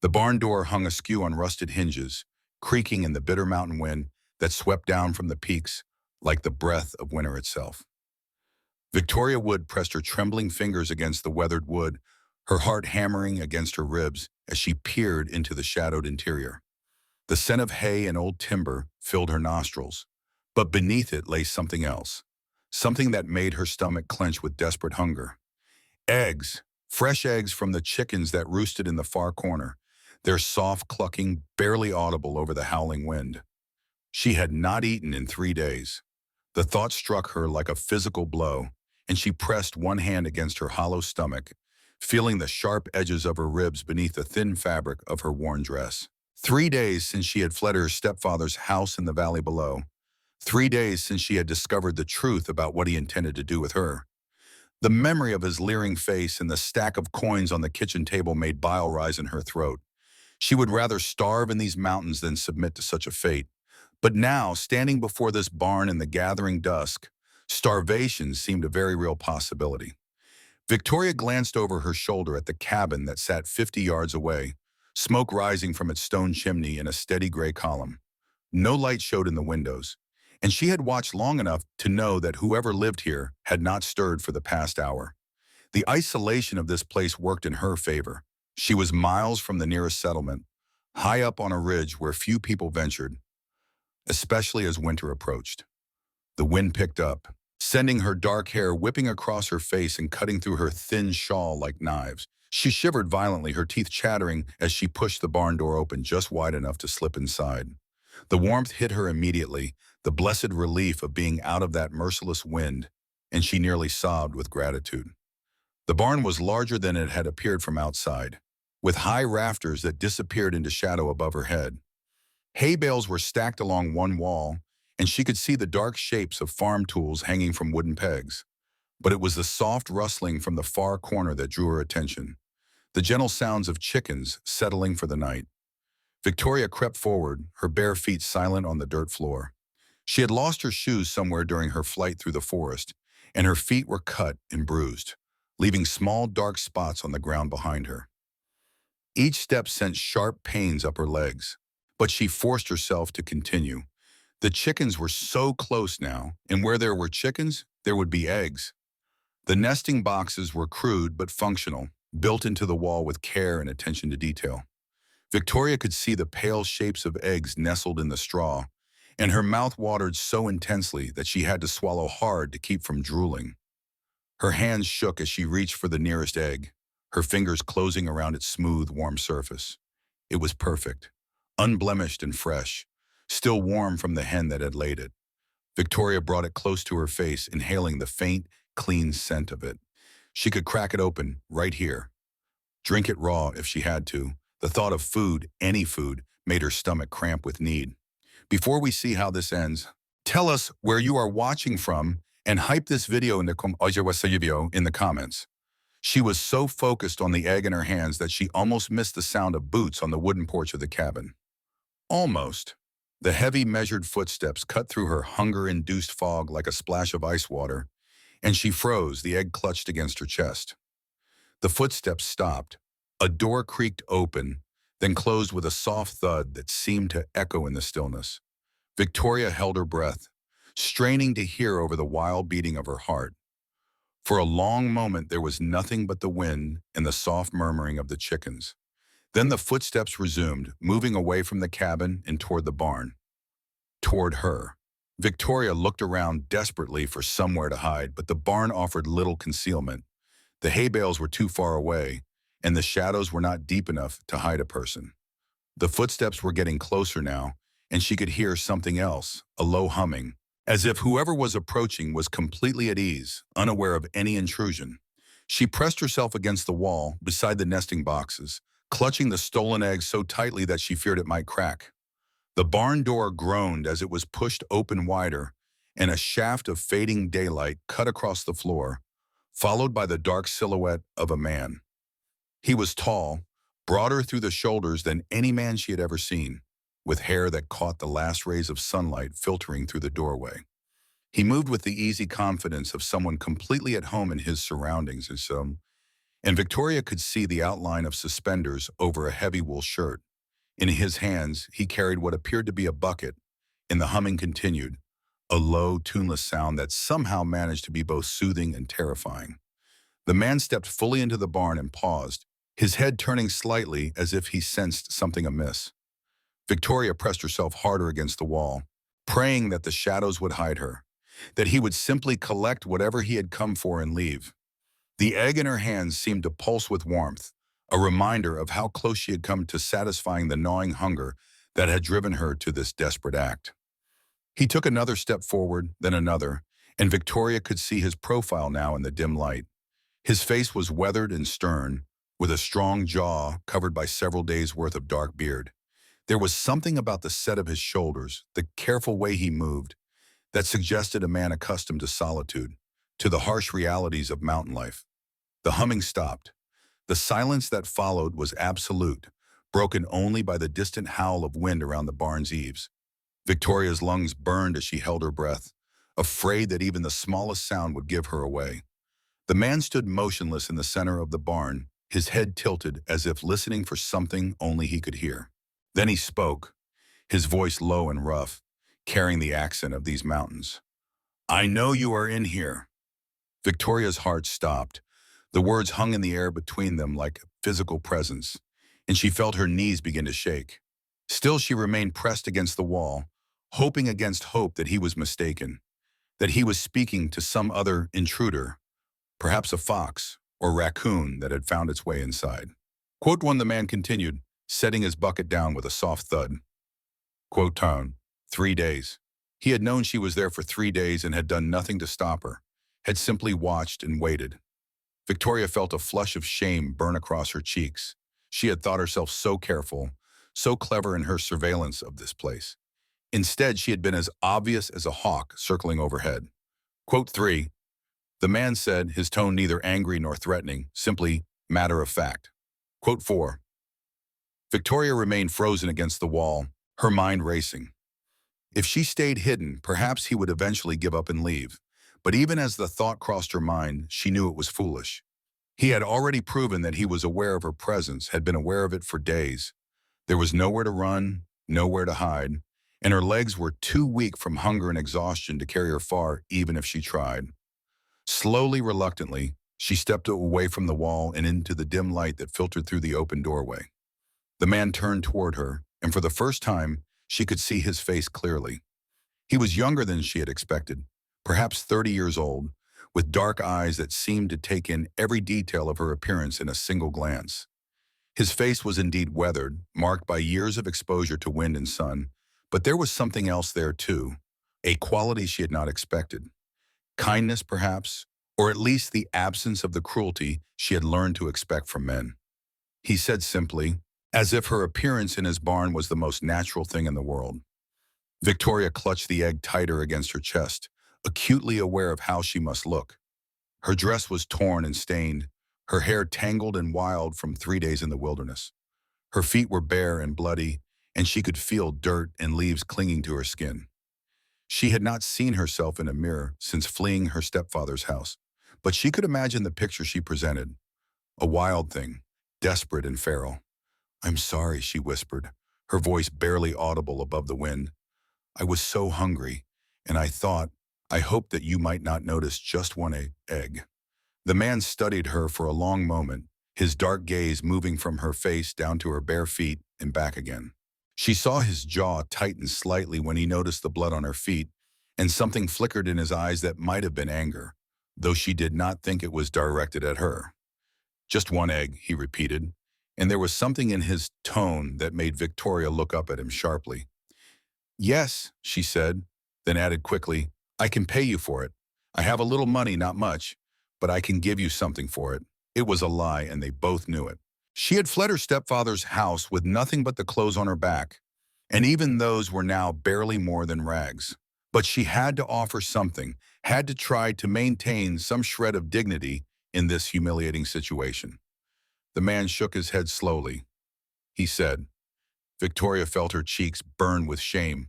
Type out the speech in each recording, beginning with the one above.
The barn door hung askew on rusted hinges, creaking in the bitter mountain wind that swept down from the peaks like the breath of winter itself. Victoria Wood pressed her trembling fingers against the weathered wood, her heart hammering against her ribs as she peered into the shadowed interior. The scent of hay and old timber filled her nostrils, but beneath it lay something else, something that made her stomach clench with desperate hunger. Eggs, fresh eggs from the chickens that roosted in the far corner, their soft clucking barely audible over the howling wind. She had not eaten in 3 days. The thought struck her like a physical blow, and she pressed one hand against her hollow stomach, feeling the sharp edges of her ribs beneath the thin fabric of her worn dress. 3 days since she had fled her stepfather's house in the valley below. 3 days since she had discovered the truth about what he intended to do with her. The memory of his leering face and the stack of coins on the kitchen table made bile rise in her throat. She would rather starve in these mountains than submit to such a fate. But now, standing before this barn in the gathering dusk, starvation seemed a very real possibility. Victoria glanced over her shoulder at the cabin that sat 50 yards away, smoke rising from its stone chimney in a steady gray column. No light showed in the windows, and she had watched long enough to know that whoever lived here had not stirred for the past hour. The isolation of this place worked in her favor. She was miles from the nearest settlement, high up on a ridge where few people ventured, especially as winter approached. The wind picked up, sending her dark hair whipping across her face and cutting through her thin shawl like knives. She shivered violently, her teeth chattering as she pushed the barn door open just wide enough to slip inside. The warmth hit her immediately, the blessed relief of being out of that merciless wind, and she nearly sobbed with gratitude. The barn was larger than it had appeared from outside, with high rafters that disappeared into shadow above her head. Hay bales were stacked along one wall, and she could see the dark shapes of farm tools hanging from wooden pegs. But it was the soft rustling from the far corner that drew her attention, the gentle sounds of chickens settling for the night. Victoria crept forward, her bare feet silent on the dirt floor. She had lost her shoes somewhere during her flight through the forest, and her feet were cut and bruised, leaving small dark spots on the ground behind her. Each step sent sharp pains up her legs, but she forced herself to continue. The chickens were so close now, and where there were chickens, there would be eggs. The nesting boxes were crude but functional, built into the wall with care and attention to detail. Victoria could see the pale shapes of eggs nestled in the straw, and her mouth watered so intensely that she had to swallow hard to keep from drooling. Her hands shook as she reached for the nearest egg, her fingers closing around its smooth, warm surface. It was perfect, unblemished and fresh, still warm from the hen that had laid it. Victoria brought it close to her face, inhaling the faint, clean scent of it. She could crack it open right here, drink it raw if she had to. The thought of food, any food, made her stomach cramp with need. Before we see how this ends, tell us where you are watching from and hype this video in the comments. She was so focused on the egg in her hands that she almost missed the sound of boots on the wooden porch of the cabin. Almost. The heavy, measured footsteps cut through her hunger-induced fog like a splash of ice water, and she froze, the egg clutched against her chest. The footsteps stopped. A door creaked open, then closed with a soft thud that seemed to echo in the stillness. Victoria held her breath, straining to hear over the wild beating of her heart. For a long moment there was nothing but the wind and the soft murmuring of the chickens. Then the footsteps resumed, moving away from the cabin and toward the barn. Toward her. Victoria looked around desperately for somewhere to hide, but the barn offered little concealment. The hay bales were too far away, and the shadows were not deep enough to hide a person. The footsteps were getting closer now, and she could hear something else, a low humming, as if whoever was approaching was completely at ease, unaware of any intrusion. She pressed herself against the wall beside the nesting boxes, clutching the stolen egg so tightly that she feared it might crack. The barn door groaned as it was pushed open wider, and a shaft of fading daylight cut across the floor, followed by the dark silhouette of a man. He was tall, broader through the shoulders than any man she had ever seen, with hair that caught the last rays of sunlight filtering through the doorway. He moved with the easy confidence of someone completely at home in his surroundings, and so and Victoria could see the outline of suspenders over a heavy wool shirt. In his hands, he carried what appeared to be a bucket, and the humming continued, a low, tuneless sound that somehow managed to be both soothing and terrifying. The man stepped fully into the barn and paused, his head turning slightly as if he sensed something amiss. Victoria pressed herself harder against the wall, praying that the shadows would hide her, that he would simply collect whatever he had come for and leave. The egg in her hands seemed to pulse with warmth, a reminder of how close she had come to satisfying the gnawing hunger that had driven her to this desperate act. He took another step forward, then another, and Victoria could see his profile now in the dim light. His face was weathered and stern, with a strong jaw covered by several days' worth of dark beard. There was something about the set of his shoulders, the careful way he moved, that suggested a man accustomed to solitude, to the harsh realities of mountain life. The humming stopped. The silence that followed was absolute, broken only by the distant howl of wind around the barn's eaves. Victoria's lungs burned as she held her breath, afraid that even the smallest sound would give her away. The man stood motionless in the center of the barn, his head tilted as if listening for something only he could hear. Then he spoke, his voice low and rough, carrying the accent of these mountains. "I know you are in here." Victoria's heart stopped. The words hung in the air between them like a physical presence, and she felt her knees begin to shake. Still, she remained pressed against the wall, hoping against hope that he was mistaken, that he was speaking to some other intruder, perhaps a fox or raccoon that had found its way inside. Quote one, the man continued, setting his bucket down with a soft thud. Quote tone, 3 days. He had known she was there for 3 days and had done nothing to stop her, had simply watched and waited. Victoria felt a flush of shame burn across her cheeks. She had thought herself so careful, so clever in her surveillance of this place. Instead, she had been as obvious as a hawk circling overhead. Quote 3, the man said, his tone neither angry nor threatening, simply matter of fact. Quote 4, Victoria remained frozen against the wall, her mind racing. If she stayed hidden, perhaps he would eventually give up and leave. But even as the thought crossed her mind, she knew it was foolish. He had already proven that he was aware of her presence, had been aware of it for days. There was nowhere to run, nowhere to hide, and her legs were too weak from hunger and exhaustion to carry her far even if she tried. Slowly, reluctantly, she stepped away from the wall and into the dim light that filtered through the open doorway. The man turned toward her, and for the first time, she could see his face clearly. He was younger than she had expected, perhaps 30 years old, with dark eyes that seemed to take in every detail of her appearance in a single glance. His face was indeed weathered, marked by years of exposure to wind and sun, but there was something else there too, a quality she had not expected. Kindness, perhaps, or at least the absence of the cruelty she had learned to expect from men. He said simply, as if her appearance in his barn was the most natural thing in the world. Victoria clutched the egg tighter against her chest, acutely aware of how she must look. Her dress was torn and stained, her hair tangled and wild from 3 days in the wilderness. Her feet were bare and bloody, and she could feel dirt and leaves clinging to her skin. She had not seen herself in a mirror since fleeing her stepfather's house, but she could imagine the picture she presented. A wild thing, desperate and feral. "I'm sorry," she whispered, her voice barely audible above the wind. "I was so hungry, and I hoped that you might not notice just one egg." The man studied her for a long moment, his dark gaze moving from her face down to her bare feet and back again. She saw his jaw tighten slightly when he noticed the blood on her feet, and something flickered in his eyes that might have been anger, though she did not think it was directed at her. "Just one egg," he repeated, and there was something in his tone that made Victoria look up at him sharply. "Yes," she said, then added quickly, "I can pay you for it. I have a little money, not much, but I can give you something for it." It was a lie, and they both knew it. She had fled her stepfather's house with nothing but the clothes on her back, and even those were now barely more than rags. But she had to offer something, had to try to maintain some shred of dignity in this humiliating situation. The man shook his head slowly. He said, Victoria felt her cheeks burn with shame,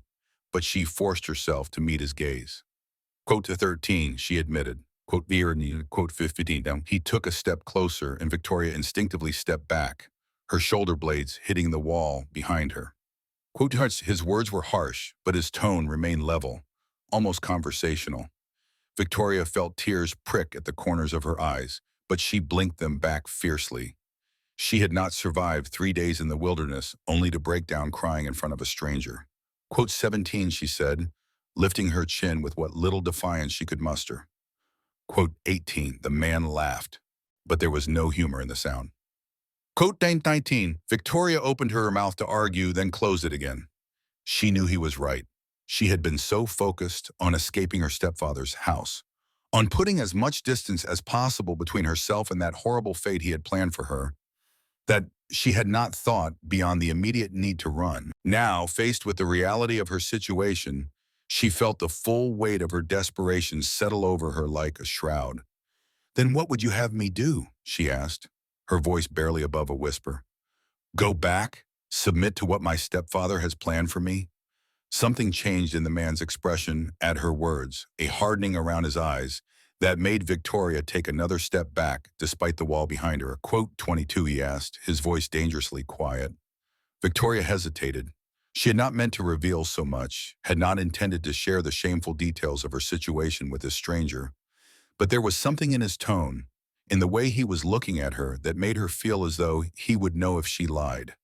but she forced herself to meet his gaze. Quote to 13, she admitted, Quote, quote, 15 down. He took a step closer and Victoria instinctively stepped back, her shoulder blades hitting the wall behind her. Quote, his words were harsh, but his tone remained level, almost conversational. Victoria felt tears prick at the corners of her eyes, but she blinked them back fiercely. She had not survived 3 days in the wilderness only to break down crying in front of a stranger. Quote, 17, she said, lifting her chin with what little defiance she could muster. Quote, 18, the man laughed, but there was no humor in the sound. Quote, 19, Victoria opened her mouth to argue, then closed it again. She knew he was right. She had been so focused on escaping her stepfather's house, on putting as much distance as possible between herself and that horrible fate he had planned for her, that she had not thought beyond the immediate need to run. Now, faced with the reality of her situation, she felt the full weight of her desperation settle over her like a shroud. Then what would you have me do? She asked, her voice barely above a whisper. Go back? Submit to what my stepfather has planned for me? Something changed in the man's expression at her words, a hardening around his eyes that made Victoria take another step back despite the wall behind her. Quote, 22, he asked, his voice dangerously quiet. Victoria hesitated. She had not meant to reveal so much, had not intended to share the shameful details of her situation with this stranger. But there was something in his tone, in the way he was looking at her, that made her feel as though he would know if she lied.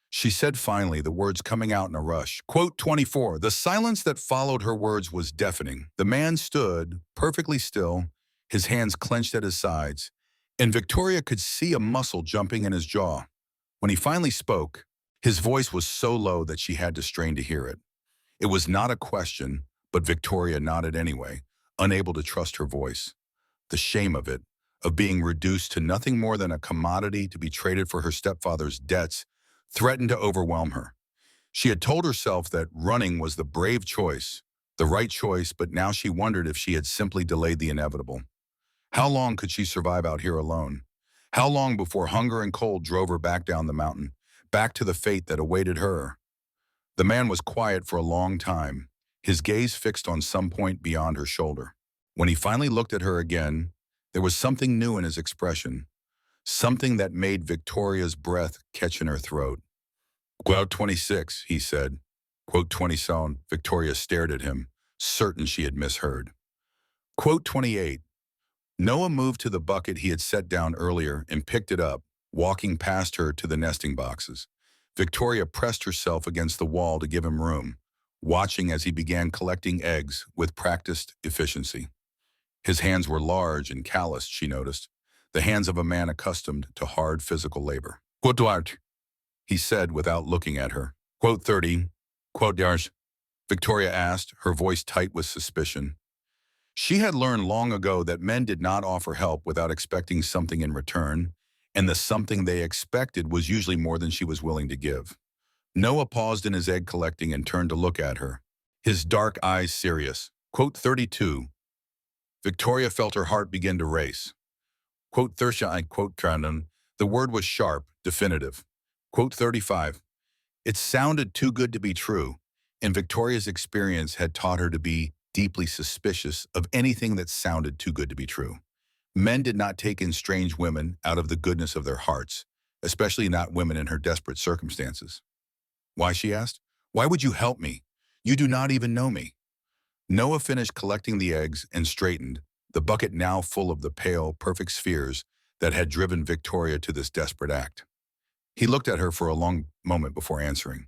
She said finally, the words coming out in a rush. Quote, 24, the silence that followed her words was deafening. The man stood, perfectly still, his hands clenched at his sides, and Victoria could see a muscle jumping in his jaw. When he finally spoke, his voice was so low that she had to strain to hear it. It was not a question, but Victoria nodded anyway, unable to trust her voice. The shame of it, of being reduced to nothing more than a commodity to be traded for her stepfather's debts, threatened to overwhelm her. She had told herself that running was the brave choice, the right choice, but now she wondered if she had simply delayed the inevitable. How long could she survive out here alone? How long before hunger and cold drove her back down the mountain, back to the fate that awaited her? The man was quiet for a long time, his gaze fixed on some point beyond her shoulder. When he finally looked at her again, there was something new in his expression, something that made Victoria's breath catch in her throat. Quote, 26, he said. Quote, 27, Victoria stared at him, certain she had misheard. Quote, 28, Noah moved to the bucket he had set down earlier and picked it up, walking past her to the nesting boxes. Victoria pressed herself against the wall to give him room, watching as he began collecting eggs with practiced efficiency. His hands were large and calloused, she noticed, the hands of a man accustomed to hard physical labor. Quote, Duarte, he said without looking at her. Quote, 30, quote, Yars, Victoria asked, her voice tight with suspicion. She had learned long ago that men did not offer help without expecting something in return, and the something they expected was usually more than she was willing to give. Noah paused in his egg collecting and turned to look at her, his dark eyes serious. Quote, 32, Victoria felt her heart begin to race. Quote, Thersha, quote, Trandon, the word was sharp, definitive. Quote, 35, it sounded too good to be true, and Victoria's experience had taught her to be deeply suspicious of anything that sounded too good to be true. Men did not take in strange women out of the goodness of their hearts, especially not women in her desperate circumstances. Why, she asked. Why would you help me? You do not even know me. Noah finished collecting the eggs and straightened, the bucket now full of the pale, perfect spheres that had driven Victoria to this desperate act. He looked at her for a long moment before answering.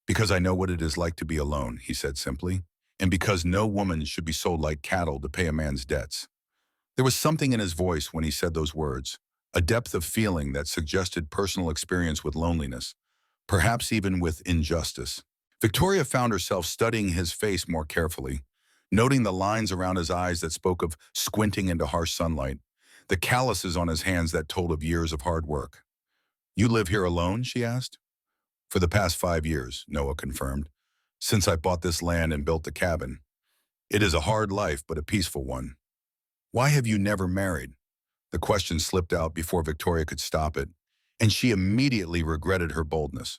Because I know what it is like to be alone, he said simply, and because no woman should be sold like cattle to pay a man's debts. There was something in his voice when he said those words, a depth of feeling that suggested personal experience with loneliness, perhaps even with injustice. Victoria found herself studying his face more carefully, noting the lines around his eyes that spoke of squinting into harsh sunlight, the calluses on his hands that told of years of hard work. You live here alone, she asked. For the past 5 years, Noah confirmed, since I bought this land and built the cabin. It is a hard life, but a peaceful one. Why have you never married? The question slipped out before Victoria could stop it, and she immediately regretted her boldness.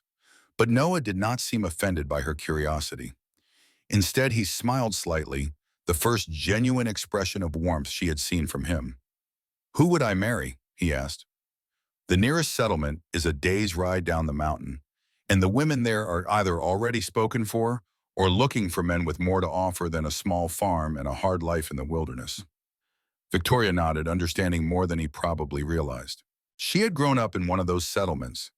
But Noah did not seem offended by her curiosity. Instead, he smiled slightly, the first genuine expression of warmth she had seen from him. "Who would I marry?" he asked. "The nearest settlement is a day's ride down the mountain, and the women there are either already spoken for or looking for men with more to offer than a small farm and a hard life in the wilderness." Victoria nodded, understanding more than he probably realized. She had grown up in one of those settlements,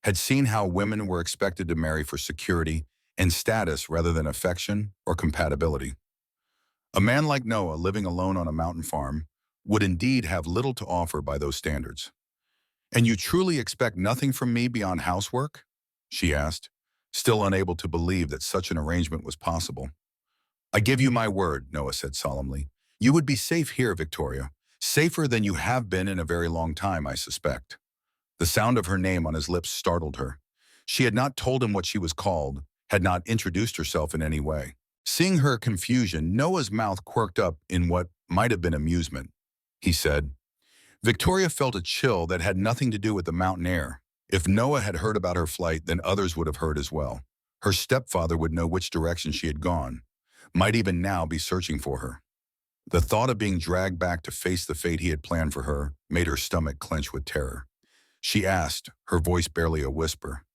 had seen how women were expected to marry for security and status rather than affection or compatibility. A man like Noah, living alone on a mountain farm, would indeed have little to offer by those standards. "And you truly expect nothing from me beyond housework?" she asked, still unable to believe that such an arrangement was possible. "I give you my word," Noah said solemnly. "You would be safe here, Victoria. Safer than you have been in a very long time, I suspect." The sound of her name on his lips startled her. She had not told him what she was called, had not introduced herself in any way. Seeing her confusion, Noah's mouth quirked up in what might have been amusement. He said, Victoria felt a chill that had nothing to do with the mountain air. If Noah had heard about her flight, then others would have heard as well. Her stepfather would know which direction she had gone, might even now be searching for her. The thought of being dragged back to face the fate he had planned for her made her stomach clench with terror. She asked, her voice barely a whisper.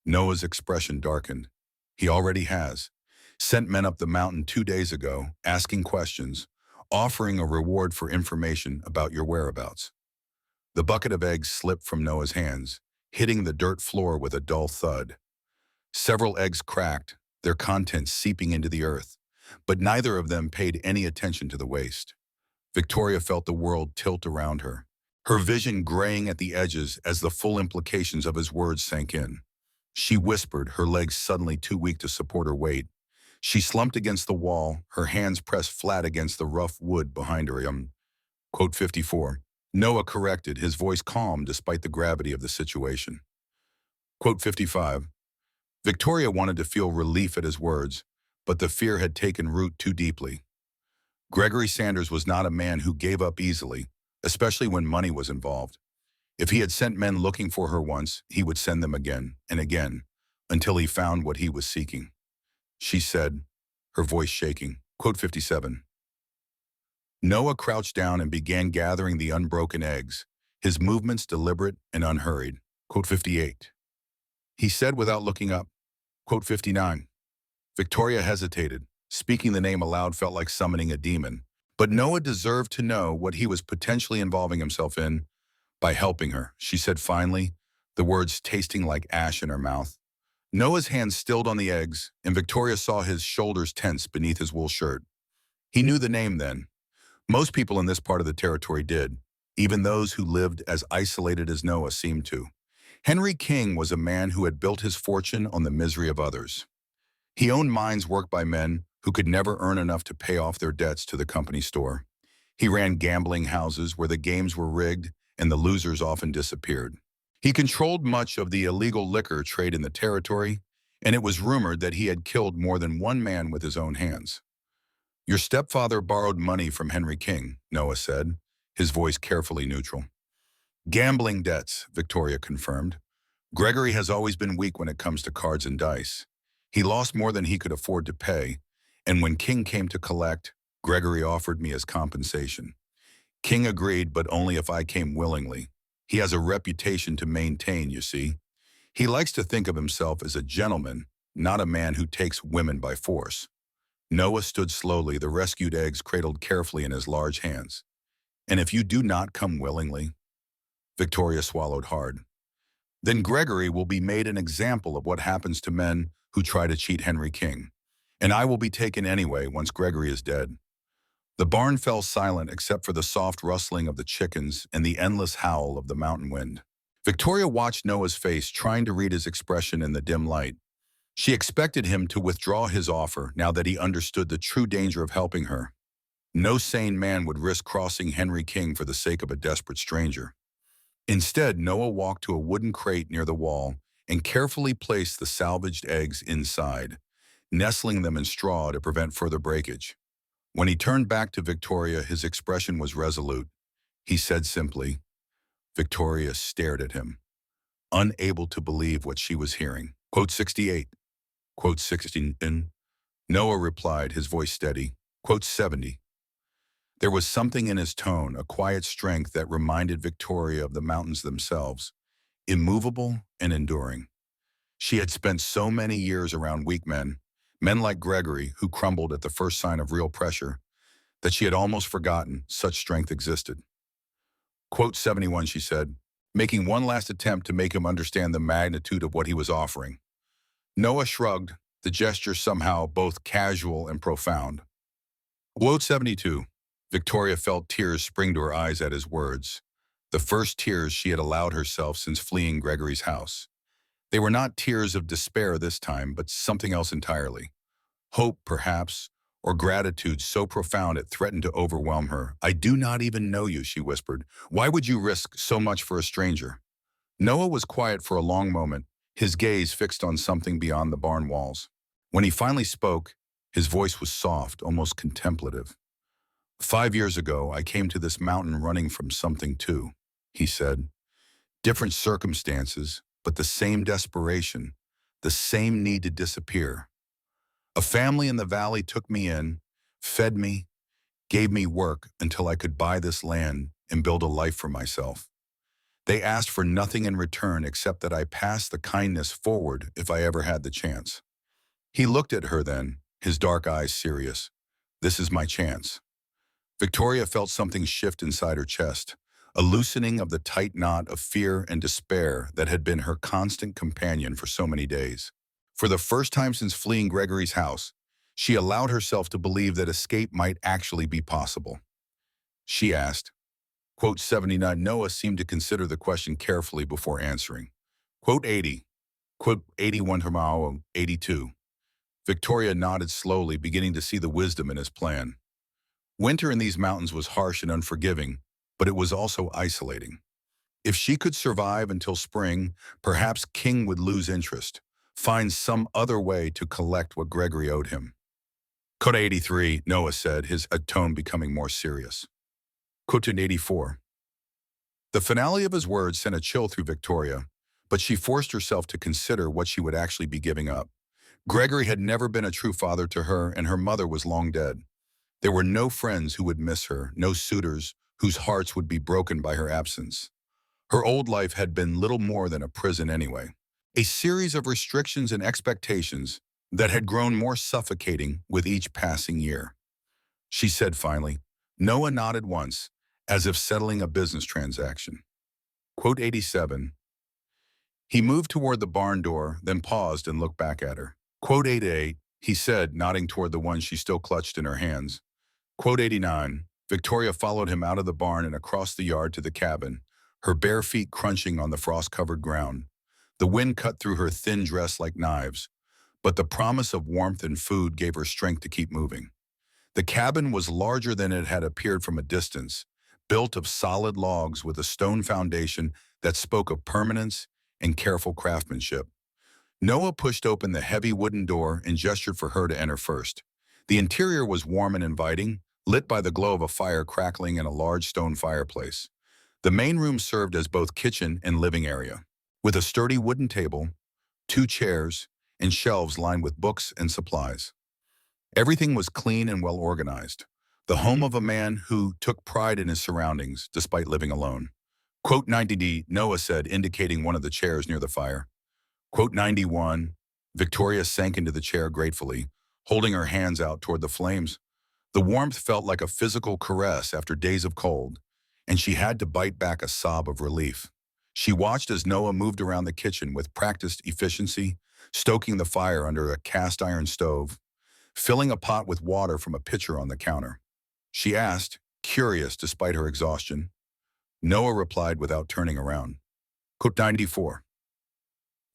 Noah's expression darkened. "He already has. Sent men up the mountain 2 days ago, asking questions, offering a reward for information about your whereabouts." The bucket of eggs slipped from Noah's hands, hitting the dirt floor with a dull thud. Several eggs cracked, their contents seeping into the earth, but neither of them paid any attention to the waste. Victoria felt the world tilt around her, her vision graying at the edges as the full implications of his words sank in. She whispered, her legs suddenly too weak to support her weight. She slumped against the wall, her hands pressed flat against the rough wood behind her. Quote 54. Noah corrected, his voice calm despite the gravity of the situation. Quote 55. Victoria wanted to feel relief at his words, but the fear had taken root too deeply. Gregory Sanders was not a man who gave up easily, especially when money was involved. If he had sent men looking for her once, he would send them again and again, until he found what he was seeking. She said, her voice shaking. Quote 57. Noah crouched down and began gathering the unbroken eggs, his movements deliberate and unhurried. Quote 58. He said without looking up. Quote 59. Victoria hesitated. Speaking the name aloud felt like summoning a demon. But Noah deserved to know what he was potentially involving himself in by helping her, she said finally, the words tasting like ash in her mouth. Noah's hands stilled on the eggs, and Victoria saw his shoulders tense beneath his wool shirt. He knew the name then. Most people in this part of the territory did, even those who lived as isolated as Noah seemed to. Henry King was a man who had built his fortune on the misery of others. He owned mines worked by men who could never earn enough to pay off their debts to the company store. He ran gambling houses where the games were rigged and the losers often disappeared. He controlled much of the illegal liquor trade in the territory, and it was rumored that he had killed more than one man with his own hands. Your stepfather borrowed money from Henry King, Noah said, his voice carefully neutral. Gambling debts, Victoria confirmed. Gregory has always been weak when it comes to cards and dice. He lost more than he could afford to pay, and when King came to collect, Gregory offered me as compensation. King agreed, but only if I came willingly. He has a reputation to maintain, you see. He likes to think of himself as a gentleman, not a man who takes women by force. Noah stood slowly, the rescued eggs cradled carefully in his large hands. And if you do not come willingly? Victoria swallowed hard. Then Gregory will be made an example of what happens to men who try to cheat Henry King. And I will be taken anyway once Gregory is dead. The barn fell silent except for the soft rustling of the chickens and the endless howl of the mountain wind. Victoria watched Noah's face, trying to read his expression in the dim light. She expected him to withdraw his offer now that he understood the true danger of helping her. No sane man would risk crossing Henry King for the sake of a desperate stranger. Instead, Noah walked to a wooden crate near the wall and carefully placed the salvaged eggs inside, nestling them in straw to prevent further breakage. When he turned back to Victoria, his expression was resolute. He said simply. Victoria stared at him, unable to believe what she was hearing. Quote 68. Quote 16. Noah replied, his voice steady. Quote 70. There was something in his tone, a quiet strength that reminded Victoria of the mountains themselves, immovable and enduring. She had spent so many years around weak men, men like Gregory who crumbled at the first sign of real pressure, that she had almost forgotten such strength existed. Quote 71, she said, making one last attempt to make him understand the magnitude of what he was offering. Noah shrugged, the gesture somehow both casual and profound. Quote 72. Victoria felt tears spring to her eyes at his words, the first tears she had allowed herself since fleeing Gregory's house. They were not tears of despair this time, but something else entirely. Hope, perhaps, or gratitude so profound it threatened to overwhelm her. I do not even know you, she whispered. Why would you risk so much for a stranger? Noah was quiet for a long moment, his gaze fixed on something beyond the barn walls. When he finally spoke, his voice was soft, almost contemplative. 5 years ago, I came to this mountain running from something too, he said. Different circumstances, but the same desperation, the same need to disappear. A family in the valley took me in, fed me, gave me work until I could buy this land and build a life for myself. They asked for nothing in return except that I pass the kindness forward if I ever had the chance. He looked at her then, his dark eyes serious. This is my chance. Victoria felt something shift inside her chest, a loosening of the tight knot of fear and despair that had been her constant companion for so many days. For the first time since fleeing Gregory's house, she allowed herself to believe that escape might actually be possible. She asked, quote 79, Noah seemed to consider the question carefully before answering. Quote 80, quote 81 Hermao 82. Victoria nodded slowly, beginning to see the wisdom in his plan. Winter in these mountains was harsh and unforgiving, but it was also isolating. If she could survive until spring, perhaps King would lose interest, find some other way to collect what Gregory owed him. Quote 83, Noah said, his tone becoming more serious. Quote 84. The finale of his words sent a chill through Victoria, but she forced herself to consider what she would actually be giving up. Gregory had never been a true father to her, and her mother was long dead. There were no friends who would miss her, no suitors whose hearts would be broken by her absence. Her old life had been little more than a prison anyway, a series of restrictions and expectations that had grown more suffocating with each passing year. She said finally. Noah nodded once, as if settling a business transaction. Quote 87. He moved toward the barn door, then paused and looked back at her. Quote 88, he said, nodding toward the one she still clutched in her hands. Quote 89. Victoria followed him out of the barn and across the yard to the cabin, her bare feet crunching on the frost-covered ground. The wind cut through her thin dress like knives, but the promise of warmth and food gave her strength to keep moving. The cabin was larger than it had appeared from a distance, built of solid logs with a stone foundation that spoke of permanence and careful craftsmanship. Noah pushed open the heavy wooden door and gestured for her to enter first. The interior was warm and inviting, lit by the glow of a fire crackling in a large stone fireplace. The main room served as both kitchen and living area, with a sturdy wooden table, 2 chairs, and shelves lined with books and supplies. Everything was clean and well organized, the home of a man who took pride in his surroundings despite living alone. Quote 90, Noah said, indicating one of the chairs near the fire. Quote 91, Victoria sank into the chair gratefully, holding her hands out toward the flames. The warmth felt like a physical caress after days of cold, and she had to bite back a sob of relief. She watched as Noah moved around the kitchen with practiced efficiency, stoking the fire under a cast iron stove, filling a pot with water from a pitcher on the counter. She asked, curious despite her exhaustion. Noah replied without turning around. Quote 94.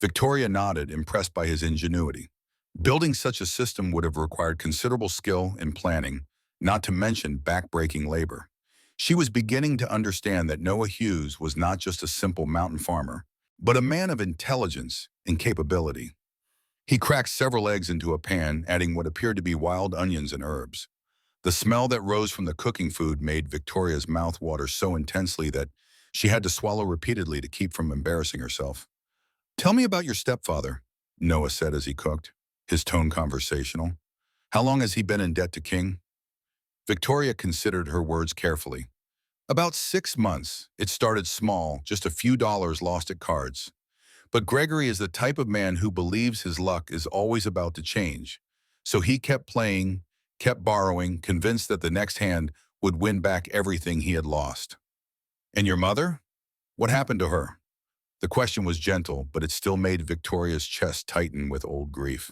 Victoria nodded, impressed by his ingenuity. Building such a system would have required considerable skill and planning, not to mention back-breaking labor. She was beginning to understand that Noah Hughes was not just a simple mountain farmer, but a man of intelligence and capability. He cracked several eggs into a pan, adding what appeared to be wild onions and herbs. The smell that rose from the cooking food made Victoria's mouth water so intensely that she had to swallow repeatedly to keep from embarrassing herself. Tell me about your stepfather, Noah said as he cooked, his tone conversational. How long has he been in debt to King? Victoria considered her words carefully. About 6 months. It started small, just a few dollars lost at cards. But Gregory is the type of man who believes his luck is always about to change. So he kept playing, kept borrowing, convinced that the next hand would win back everything he had lost. And your mother? What happened to her? The question was gentle, but it still made Victoria's chest tighten with old grief.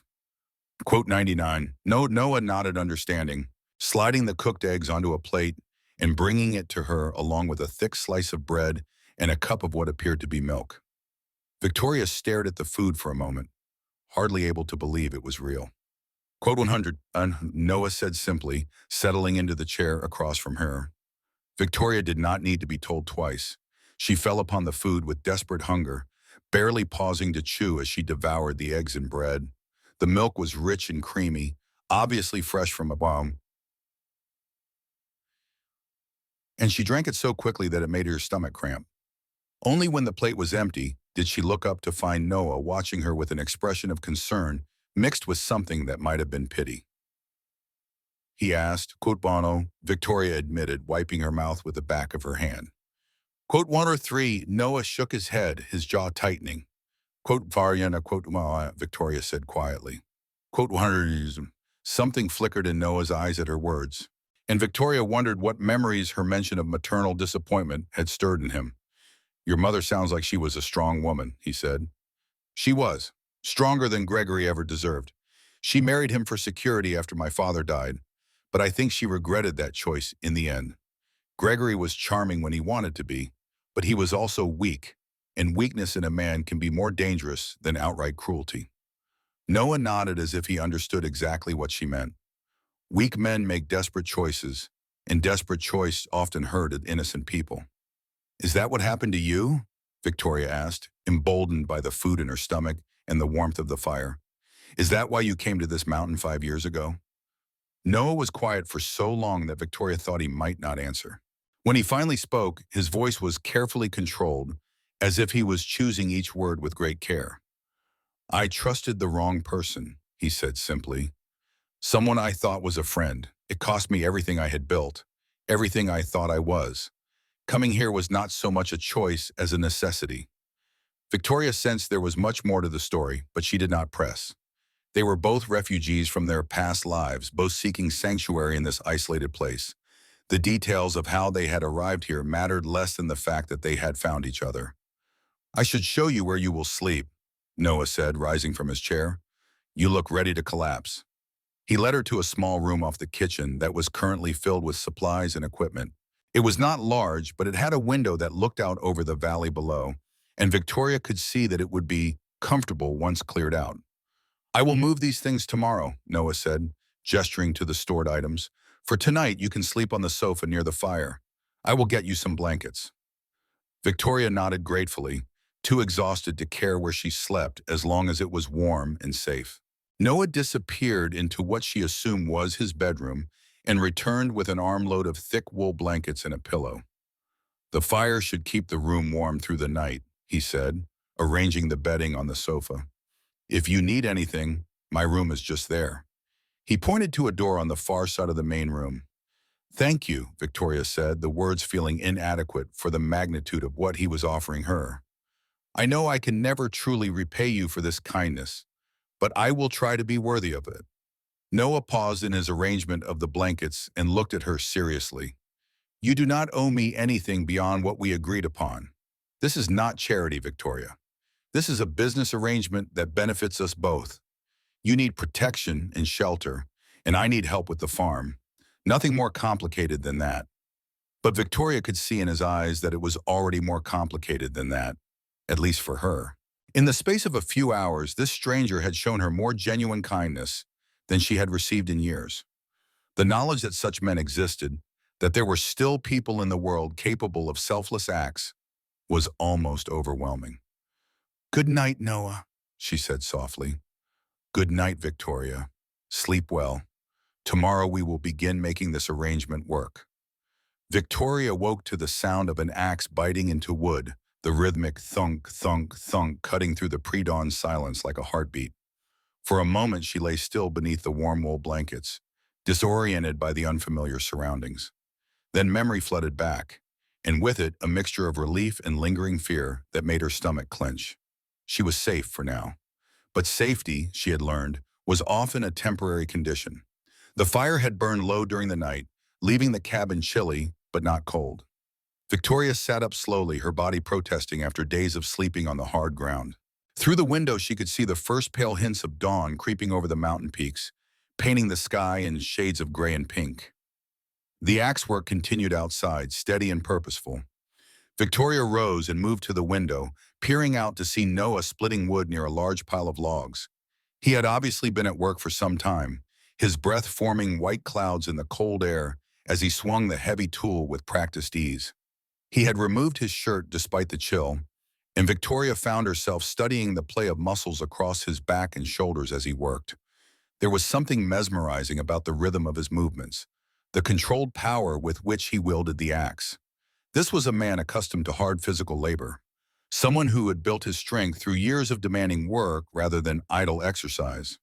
Quote 99. No, Noah nodded understanding, sliding the cooked eggs onto a plate and bringing it to her along with a thick slice of bread and a cup of what appeared to be milk. Victoria stared at the food for a moment, hardly able to believe it was real. Quote 100, Noah said simply, settling into the chair across from her. Victoria did not need to be told twice. She fell upon the food with desperate hunger, barely pausing to chew as she devoured the eggs and bread. The milk was rich and creamy, obviously fresh from a bomb, and she drank it so quickly that it made her stomach cramp. Only when the plate was empty did she look up to find Noah watching her with an expression of concern mixed with something that might have been pity. He asked, quote Bono, Victoria admitted, wiping her mouth with the back of her hand. Quote 103, Noah shook his head, his jaw tightening. Quote Variana, quote Victoria said quietly. Quote 100, something flickered in Noah's eyes at her words, and Victoria wondered what memories her mention of maternal disappointment had stirred in him. Your mother sounds like she was a strong woman, he said. She was, stronger than Gregory ever deserved. She married him for security after my father died, but I think she regretted that choice in the end. Gregory was charming when he wanted to be, but he was also weak, and weakness in a man can be more dangerous than outright cruelty. Noah nodded as if he understood exactly what she meant. Weak men make desperate choices, and desperate choice often hurt innocent people. Is that what happened to you? Victoria asked, emboldened by the food in her stomach and the warmth of the fire. Is that why you came to this mountain 5 years ago? Noah was quiet for so long that Victoria thought he might not answer. When he finally spoke, his voice was carefully controlled, as if he was choosing each word with great care. I trusted the wrong person, he said simply. Someone I thought was a friend. It cost me everything I had built, everything I thought I was. Coming here was not so much a choice as a necessity. Victoria sensed there was much more to the story, but she did not press. They were both refugees from their past lives, both seeking sanctuary in this isolated place. The details of how they had arrived here mattered less than the fact that they had found each other. I should show you where you will sleep, Noah said, rising from his chair. You look ready to collapse. He led her to a small room off the kitchen that was currently filled with supplies and equipment. It was not large, but it had a window that looked out over the valley below, and Victoria could see that it would be comfortable once cleared out. I will move these things tomorrow, Noah said, gesturing to the stored items. For tonight, you can sleep on the sofa near the fire. I will get you some blankets. Victoria nodded gratefully, too exhausted to care where she slept as long as it was warm and safe. Noah disappeared into what she assumed was his bedroom and returned with an armload of thick wool blankets and a pillow. The fire should keep the room warm through the night, he said, arranging the bedding on the sofa. If you need anything, my room is just there. He pointed to a door on the far side of the main room. Thank you, Victoria said, the words feeling inadequate for the magnitude of what he was offering her. I know I can never truly repay you for this kindness, but I will try to be worthy of it. Noah paused in his arrangement of the blankets and looked at her seriously. You do not owe me anything beyond what we agreed upon. This is not charity, Victoria. This is a business arrangement that benefits us both. You need protection and shelter, and I need help with the farm. Nothing more complicated than that. But Victoria could see in his eyes that it was already more complicated than that, at least for her. In the space of a few hours, this stranger had shown her more genuine kindness than she had received in years. The knowledge that such men existed, that there were still people in the world capable of selfless acts, was almost overwhelming. Good night, Noah, she said softly. Good night, Victoria. Sleep well. Tomorrow we will begin making this arrangement work. Victoria woke to the sound of an axe biting into wood, the rhythmic thunk, thunk, thunk cutting through the pre-dawn silence like a heartbeat. For a moment she lay still beneath the warm wool blankets, disoriented by the unfamiliar surroundings. Then memory flooded back, and with it a mixture of relief and lingering fear that made her stomach clench. She was safe for now. But safety, she had learned, was often a temporary condition. The fire had burned low during the night, leaving the cabin chilly but not cold. Victoria sat up slowly, her body protesting after days of sleeping on the hard ground. Through the window, she could see the first pale hints of dawn creeping over the mountain peaks, painting the sky in shades of gray and pink. The axe work continued outside, steady and purposeful. Victoria rose and moved to the window, peering out to see Noah splitting wood near a large pile of logs. He had obviously been at work for some time, his breath forming white clouds in the cold air as he swung the heavy tool with practiced ease. He had removed his shirt despite the chill, and Victoria found herself studying the play of muscles across his back and shoulders as he worked. There was something mesmerizing about the rhythm of his movements, the controlled power with which he wielded the axe. This was a man accustomed to hard physical labor, someone who had built his strength through years of demanding work rather than idle exercise.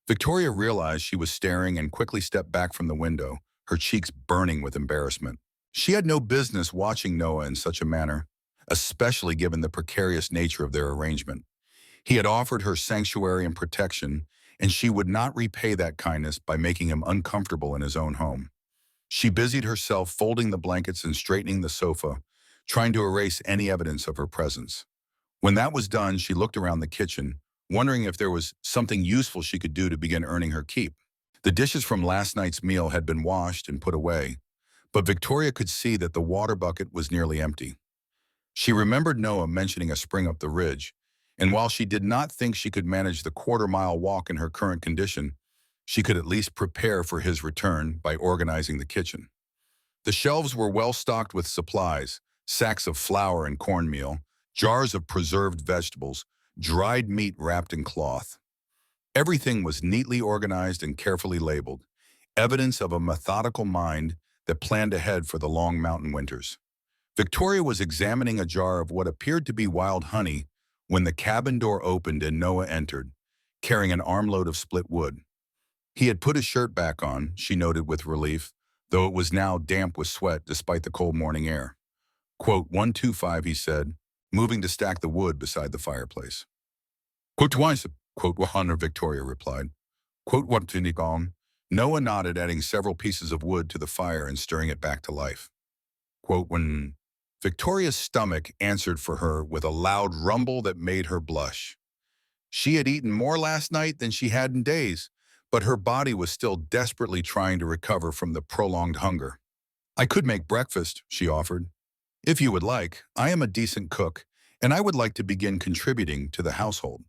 Victoria realized she was staring and quickly stepped back from the window, her cheeks burning with embarrassment. She had no business watching Noah in such a manner, especially given the precarious nature of their arrangement. He had offered her sanctuary and protection, and she would not repay that kindness by making him uncomfortable in his own home. She busied herself folding the blankets and straightening the sofa, trying to erase any evidence of her presence. When that was done, she looked around the kitchen, wondering if there was something useful she could do to begin earning her keep. The dishes from last night's meal had been washed and put away, but Victoria could see that the water bucket was nearly empty. She remembered Noah mentioning a spring up the ridge, and while she did not think she could manage the quarter-mile walk in her current condition, she could at least prepare for his return by organizing the kitchen. The shelves were well stocked with supplies, sacks of flour and cornmeal, jars of preserved vegetables, dried meat wrapped in cloth. Everything was neatly organized and carefully labeled, evidence of a methodical mind that planned ahead for the long mountain winters. Victoria was examining a jar of what appeared to be wild honey when the cabin door opened and Noah entered, carrying an armload of split wood. He had put his shirt back on, she noted with relief, though it was now damp with sweat despite the cold morning air. Quote, 125, he said, moving to stack the wood beside the fireplace. Quote, twice, quote, 100, Victoria replied. Quote, what gone? Noah nodded, adding several pieces of wood to the fire and stirring it back to life. Quote, when Victoria's stomach answered for her with a loud rumble that made her blush. She had eaten more last night than she had in days, but her body was still desperately trying to recover from the prolonged hunger. I could make breakfast, she offered. If you would like, I am a decent cook, and I would like to begin contributing to the household.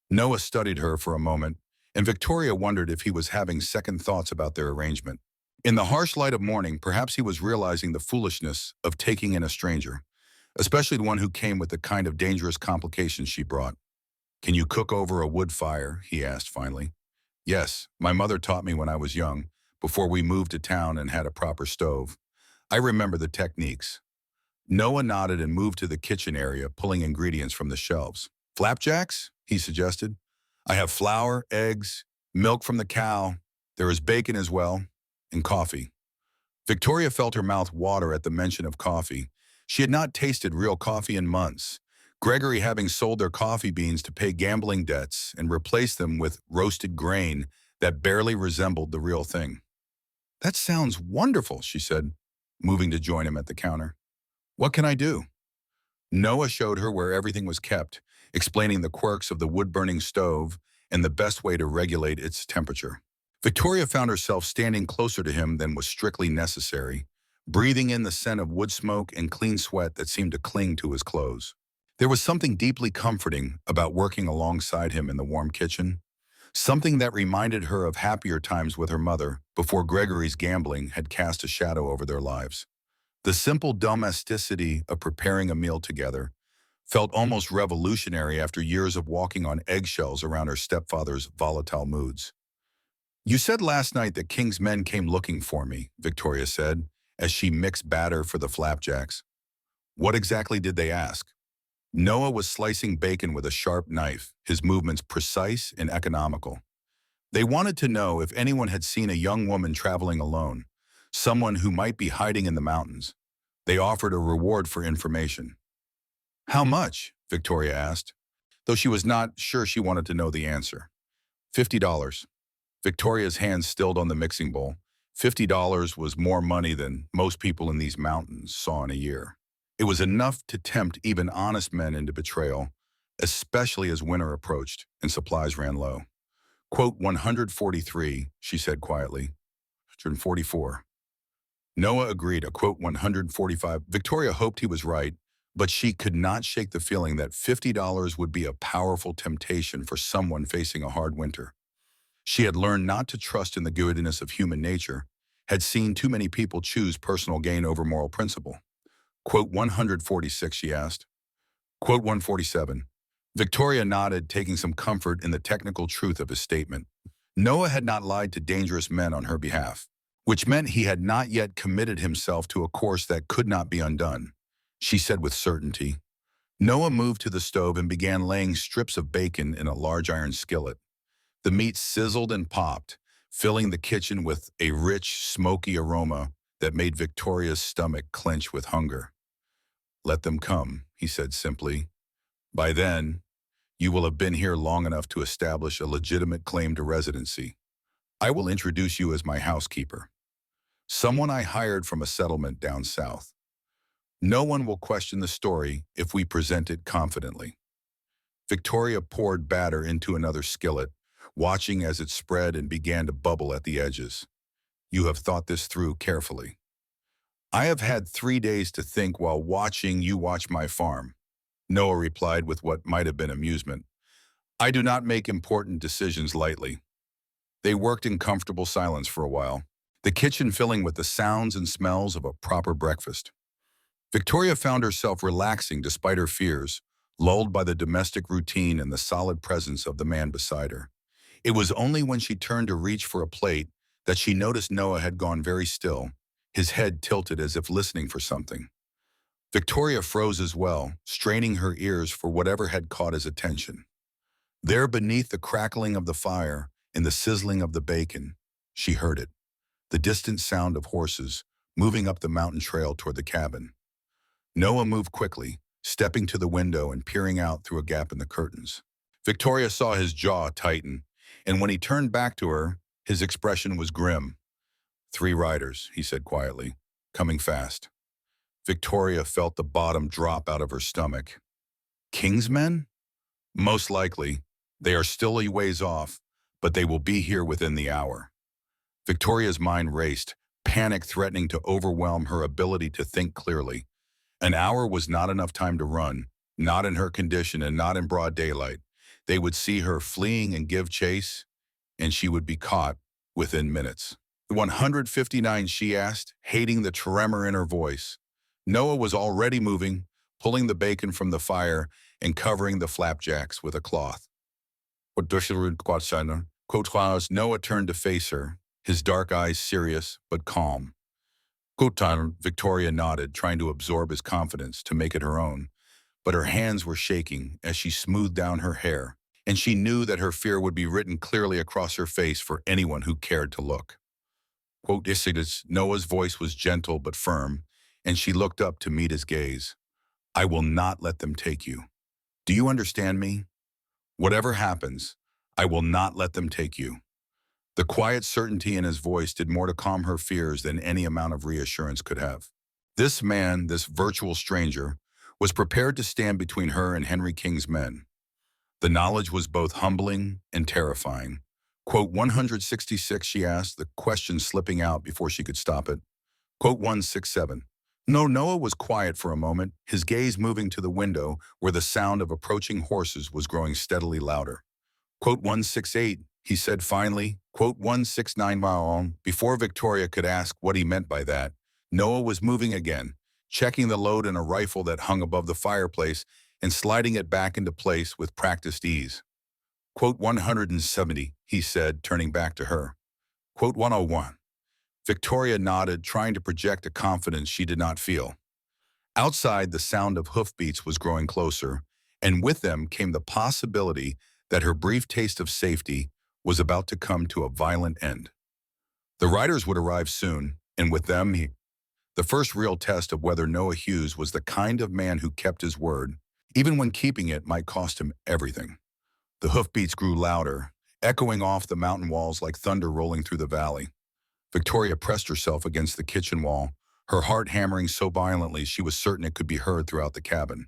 Noah studied her for a moment, and Victoria wondered if he was having second thoughts about their arrangement. In the harsh light of morning, perhaps he was realizing the foolishness of taking in a stranger, especially the one who came with the kind of dangerous complications she brought. Can you cook over a wood fire? He asked finally. Yes, my mother taught me when I was young, before we moved to town and had a proper stove. I remember the techniques. Noah nodded and moved to the kitchen area, pulling ingredients from the shelves. Flapjacks? He suggested. I have flour, eggs, milk from the cow. There is bacon as well, and coffee. Victoria felt her mouth water at the mention of coffee. She had not tasted real coffee in months, Gregory having sold their coffee beans to pay gambling debts and replaced them with roasted grain that barely resembled the real thing. That sounds wonderful, she said, moving to join him at the counter. What can I do? Noah showed her where everything was kept, explaining the quirks of the wood-burning stove and the best way to regulate its temperature. Victoria found herself standing closer to him than was strictly necessary, breathing in the scent of wood smoke and clean sweat that seemed to cling to his clothes. There was something deeply comforting about working alongside him in the warm kitchen, something that reminded her of happier times with her mother before Gregory's gambling had cast a shadow over their lives. The simple domesticity of preparing a meal together felt almost revolutionary after years of walking on eggshells around her stepfather's volatile moods. You said last night that King's men came looking for me, Victoria said, as she mixed batter for the flapjacks. What exactly did they ask? Noah was slicing bacon with a sharp knife, his movements precise and economical. They wanted to know if anyone had seen a young woman traveling alone, someone who might be hiding in the mountains. They offered a reward for information. How much? Victoria asked, though she was not sure she wanted to know the answer. $50. Victoria's hands stilled on the mixing bowl. $50 was more money than most people in these mountains saw in a year. It was enough to tempt even honest men into betrayal, especially as winter approached and supplies ran low. Quote 143, she said quietly. 144. Noah agreed, a quote 145. Victoria hoped he was right, but she could not shake the feeling that $50 would be a powerful temptation for someone facing a hard winter. She had learned not to trust in the goodness of human nature, had seen too many people choose personal gain over moral principle. Quote 146, she asked. Quote 147. Victoria nodded, taking some comfort in the technical truth of his statement. Noah had not lied to dangerous men on her behalf, which meant he had not yet committed himself to a course that could not be undone. She said with certainty. Noah moved to the stove and began laying strips of bacon in a large iron skillet. The meat sizzled and popped, filling the kitchen with a rich, smoky aroma that made Victoria's stomach clench with hunger. Let them come, he said simply. By then, you will have been here long enough to establish a legitimate claim to residency. I will introduce you as my housekeeper, someone I hired from a settlement down south. No one will question the story if we present it confidently. Victoria poured batter into another skillet, watching as it spread and began to bubble at the edges. You have thought this through carefully. I have had 3 days to think while watching you watch my farm, Noah replied with what might have been amusement. I do not make important decisions lightly. They worked in comfortable silence for a while, the kitchen filling with the sounds and smells of a proper breakfast. Victoria found herself relaxing despite her fears, lulled by the domestic routine and the solid presence of the man beside her. It was only when she turned to reach for a plate that she noticed Noah had gone very still, his head tilted as if listening for something. Victoria froze as well, straining her ears for whatever had caught his attention. There beneath the crackling of the fire and the sizzling of the bacon, she heard it, the distant sound of horses moving up the mountain trail toward the cabin. Noah moved quickly, stepping to the window and peering out through a gap in the curtains. Victoria saw his jaw tighten, and when he turned back to her, his expression was grim. 3 riders, he said quietly, coming fast. Victoria felt the bottom drop out of her stomach. Kingsmen? Most likely. They are still a ways off, but they will be here within the hour. Victoria's mind raced, panic threatening to overwhelm her ability to think clearly. An hour was not enough time to run, not in her condition and not in broad daylight. They would see her fleeing and give chase, and she would be caught within minutes. 159, she asked, hating the tremor in her voice. Noah was already moving, pulling the bacon from the fire and covering the flapjacks with a cloth. Noah turned to face her, his dark eyes serious but calm. Victoria nodded, trying to absorb his confidence to make it her own, but her hands were shaking as she smoothed down her hair, and she knew that her fear would be written clearly across her face for anyone who cared to look. Noah's voice was gentle but firm, and she looked up to meet his gaze. I will not let them take you. Do you understand me? Whatever happens, I will not let them take you. The quiet certainty in his voice did more to calm her fears than any amount of reassurance could have. This man, this virtual stranger, was prepared to stand between her and Henry King's men. The knowledge was both humbling and terrifying. Quote 166, she asked, the question slipping out before she could stop it. Quote 167. No, Noah was quiet for a moment, his gaze moving to the window where the sound of approaching horses was growing steadily louder. Quote 168, he said finally. Quote 169. Before Victoria could ask what he meant by that, Noah was moving again, checking the load in a rifle that hung above the fireplace and sliding it back into place with practiced ease. Quote 170, he said, turning back to her. Quote 101. Victoria nodded, trying to project a confidence she did not feel. Outside, the sound of hoofbeats was growing closer, and with them came the possibility that her brief taste of safety was about to come to a violent end. The riders would arrive soon, and with them, the first real test of whether Noah Hughes was the kind of man who kept his word, even when keeping it might cost him everything. The hoofbeats grew louder, echoing off the mountain walls like thunder rolling through the valley. Victoria pressed herself against the kitchen wall, her heart hammering so violently she was certain it could be heard throughout the cabin.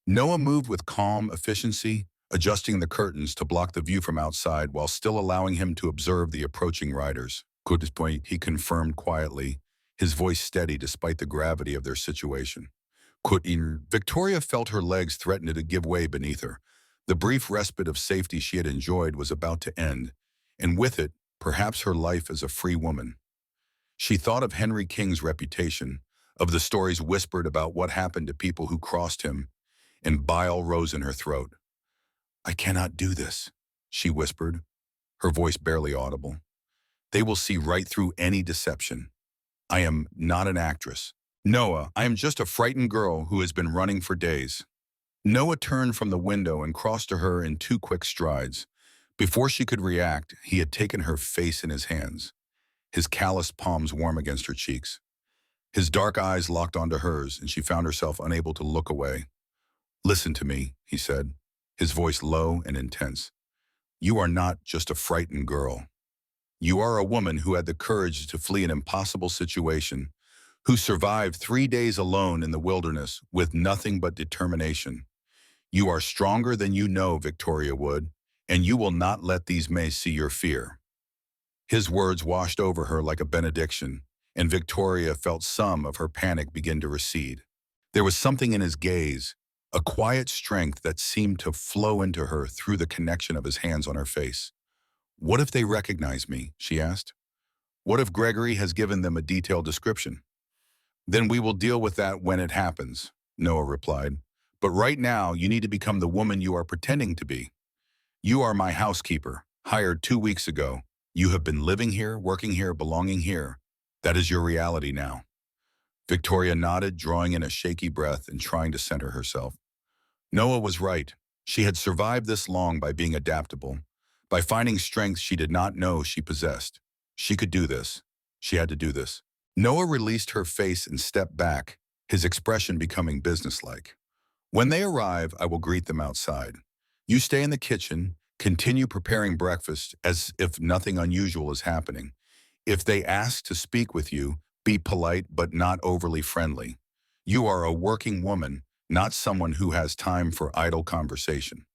Noah moved with calm efficiency, adjusting the curtains to block the view from outside while still allowing him to observe the approaching riders. Good point, he confirmed quietly, his voice steady despite the gravity of their situation. Victoria felt her legs threaten to give way beneath her. The brief respite of safety she had enjoyed was about to end, and with it, perhaps her life as a free woman. She thought of Henry King's reputation, of the stories whispered about what happened to people who crossed him, and bile rose in her throat. "I cannot do this," she whispered, her voice barely audible. "They will see right through any deception. I am not an actress. Noah, I am just a frightened girl who has been running for days." Noah turned from the window and crossed to her in 2 quick strides. Before she could react, he had taken her face in his hands, his calloused palms warm against her cheeks. His dark eyes locked onto hers, and she found herself unable to look away. "Listen to me," he said, his voice low and intense. "You are not just a frightened girl. You are a woman who had the courage to flee an impossible situation, who survived 3 days alone in the wilderness with nothing but determination. You are stronger than you know, Victoria Wood, and you will not let these men see your fear." His words washed over her like a benediction, and Victoria felt some of her panic begin to recede. There was something in his gaze, a quiet strength that seemed to flow into her through the connection of his hands on her face. "What if they recognize me?" she asked. "What if Gregory has given them a detailed description?" "Then we will deal with that when it happens," Noah replied. "But right now, you need to become the woman you are pretending to be. You are my housekeeper, hired 2 weeks ago. You have been living here, working here, belonging here. That is your reality now." Victoria nodded, drawing in a shaky breath and trying to center herself. Noah was right. She had survived this long by being adaptable, by finding strength she did not know she possessed. She could do this. She had to do this. Noah released her face and stepped back, his expression becoming businesslike. "When they arrive, I will greet them outside. You stay in the kitchen, continue preparing breakfast as if nothing unusual is happening. If they ask to speak with you, be polite but not overly friendly. You are a working woman, not someone who has time for idle conversation."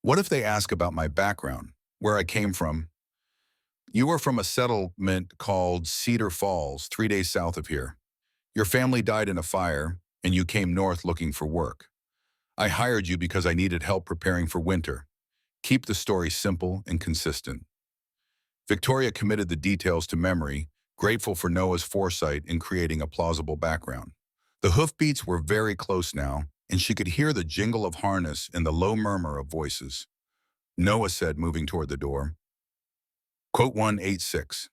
"What if they ask about my background, where I came from?" "You are from a settlement called Cedar Falls, 3 days south of here. Your family died in a fire, and you came north looking for work. I hired you because I needed help preparing for winter. Keep the story simple and consistent." Victoria committed the details to memory, grateful for Noah's foresight in creating a plausible background. The hoofbeats were very close now, and she could hear the jingle of harness and the low murmur of voices. Noah said, moving toward the door. Quote 186.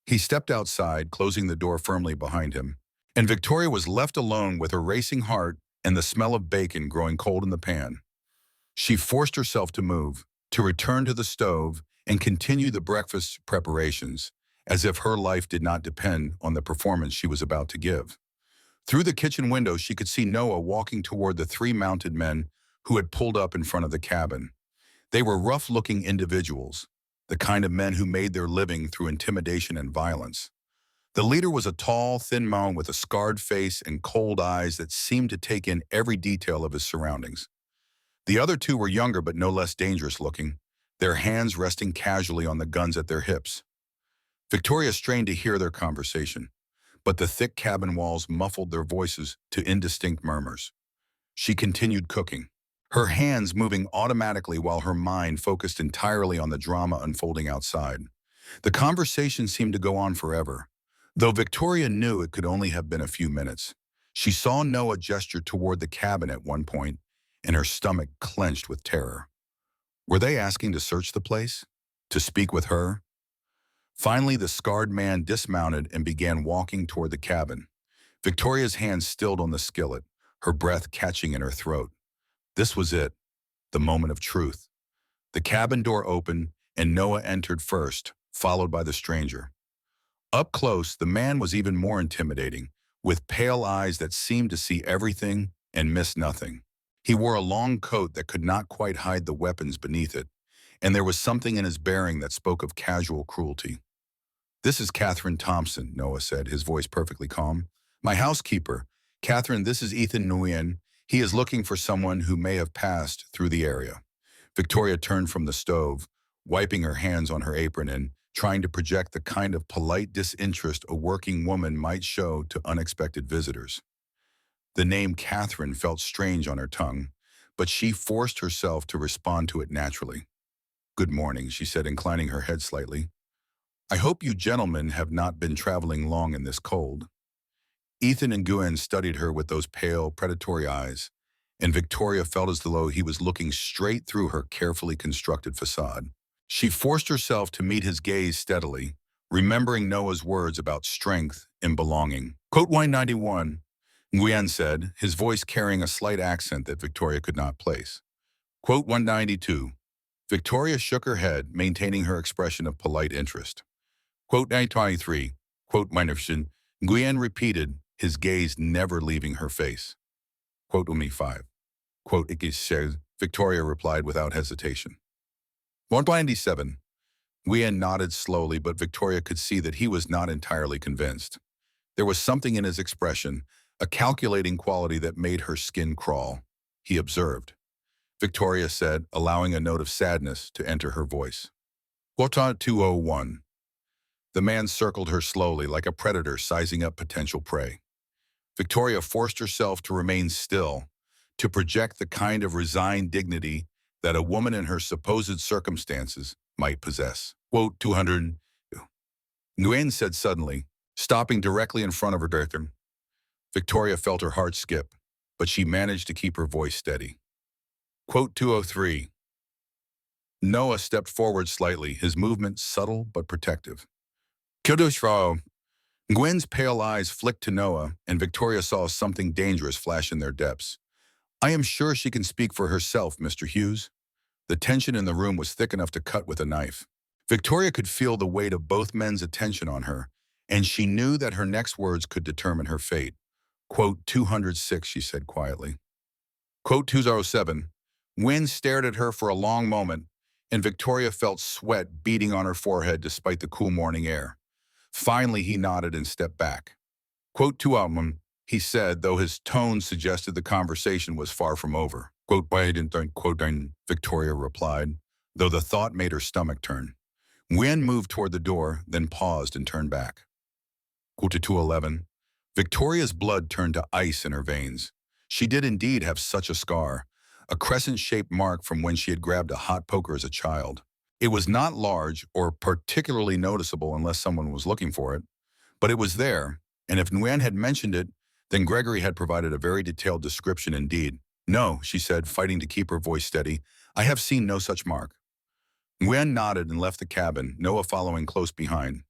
He stepped outside, closing the door firmly behind him, and Victoria was left alone with her racing heart and the smell of bacon growing cold in the pan. She forced herself to move, to return to the stove, and continue the breakfast preparations, as if her life did not depend on the performance she was about to give. Through the kitchen window, she could see Noah walking toward the 3 mounted men who had pulled up in front of the cabin. They were rough-looking individuals, the kind of men who made their living through intimidation and violence. The leader was a tall, thin man with a scarred face and cold eyes that seemed to take in every detail of his surroundings. The other 2 were younger but no less dangerous looking, their hands resting casually on the guns at their hips. Victoria strained to hear their conversation, but the thick cabin walls muffled their voices to indistinct murmurs. She continued cooking, her hands moving automatically while her mind focused entirely on the drama unfolding outside. The conversation seemed to go on forever, though Victoria knew it could only have been a few minutes. She saw Noah gesture toward the cabin at one point, and her stomach clenched with terror. Were they asking to search the place? To speak with her? Finally, the scarred man dismounted and began walking toward the cabin. Victoria's hands stilled on the skillet, her breath catching in her throat. This was it, the moment of truth. The cabin door opened, and Noah entered first, followed by the stranger. Up close, the man was even more intimidating, with pale eyes that seemed to see everything and miss nothing. He wore a long coat that could not quite hide the weapons beneath it, and there was something in his bearing that spoke of casual cruelty. "This is Catherine Thompson," Noah said, his voice perfectly calm. "My housekeeper. Catherine, this is Ethan Nguyen. He is looking for someone who may have passed through the area." Victoria turned from the stove, wiping her hands on her apron and trying to project the kind of polite disinterest a working woman might show to unexpected visitors. The name Catherine felt strange on her tongue, but she forced herself to respond to it naturally. "Good morning," she said, inclining her head slightly. "I hope you gentlemen have not been traveling long in this cold." Ethan and Nguyen studied her with those pale, predatory eyes, and Victoria felt as though he was looking straight through her carefully constructed facade. She forced herself to meet his gaze steadily, remembering Noah's words about strength and belonging. Quote 191, Nguyen said, his voice carrying a slight accent that Victoria could not place. Quote 192. Victoria shook her head, maintaining her expression of polite interest. Quote 923. Quote Minerson. Nguyen repeated, his gaze never leaving her face. Quote 5. Quote Ikis. Victoria replied without hesitation. 197. Nguyen nodded slowly, but Victoria could see that he was not entirely convinced. There was something in his expression, a calculating quality that made her skin crawl. He observed. Victoria said, allowing a note of sadness to enter her voice. Quota 201. The man circled her slowly, like a predator sizing up potential prey. Victoria forced herself to remain still, to project the kind of resigned dignity that a woman in her supposed circumstances might possess. Quote 200. Nguyen said suddenly, stopping directly in front of her director. Victoria felt her heart skip, but she managed to keep her voice steady. Quote 203. Noah stepped forward slightly, his movement subtle but protective. Kyodoshro. Nguyen's pale eyes flicked to Noah, and Victoria saw something dangerous flash in their depths. "I am sure she can speak for herself, Mr. Hughes." The tension in the room was thick enough to cut with a knife. Victoria could feel the weight of both men's attention on her, and she knew that her next words could determine her fate. Quote 206, she said quietly. Quote 207. Nguyen stared at her for a long moment, and Victoria felt sweat beading on her forehead despite the cool morning air. Finally, he nodded and stepped back. Quote 201, he said, though his tone suggested the conversation was far from over. Quote, Victoria replied, though the thought made her stomach turn. Nguyen moved toward the door, then paused and turned back. Quote 211. Victoria's blood turned to ice in her veins. She did indeed have such a scar, a crescent-shaped mark from when she had grabbed a hot poker as a child. It was not large or particularly noticeable unless someone was looking for it, but it was there, and if Nguyen had mentioned it, then Gregory had provided a very detailed description indeed. "No," she said, fighting to keep her voice steady, "I have seen no such mark." Nguyen nodded and left the cabin, Noah following close behind.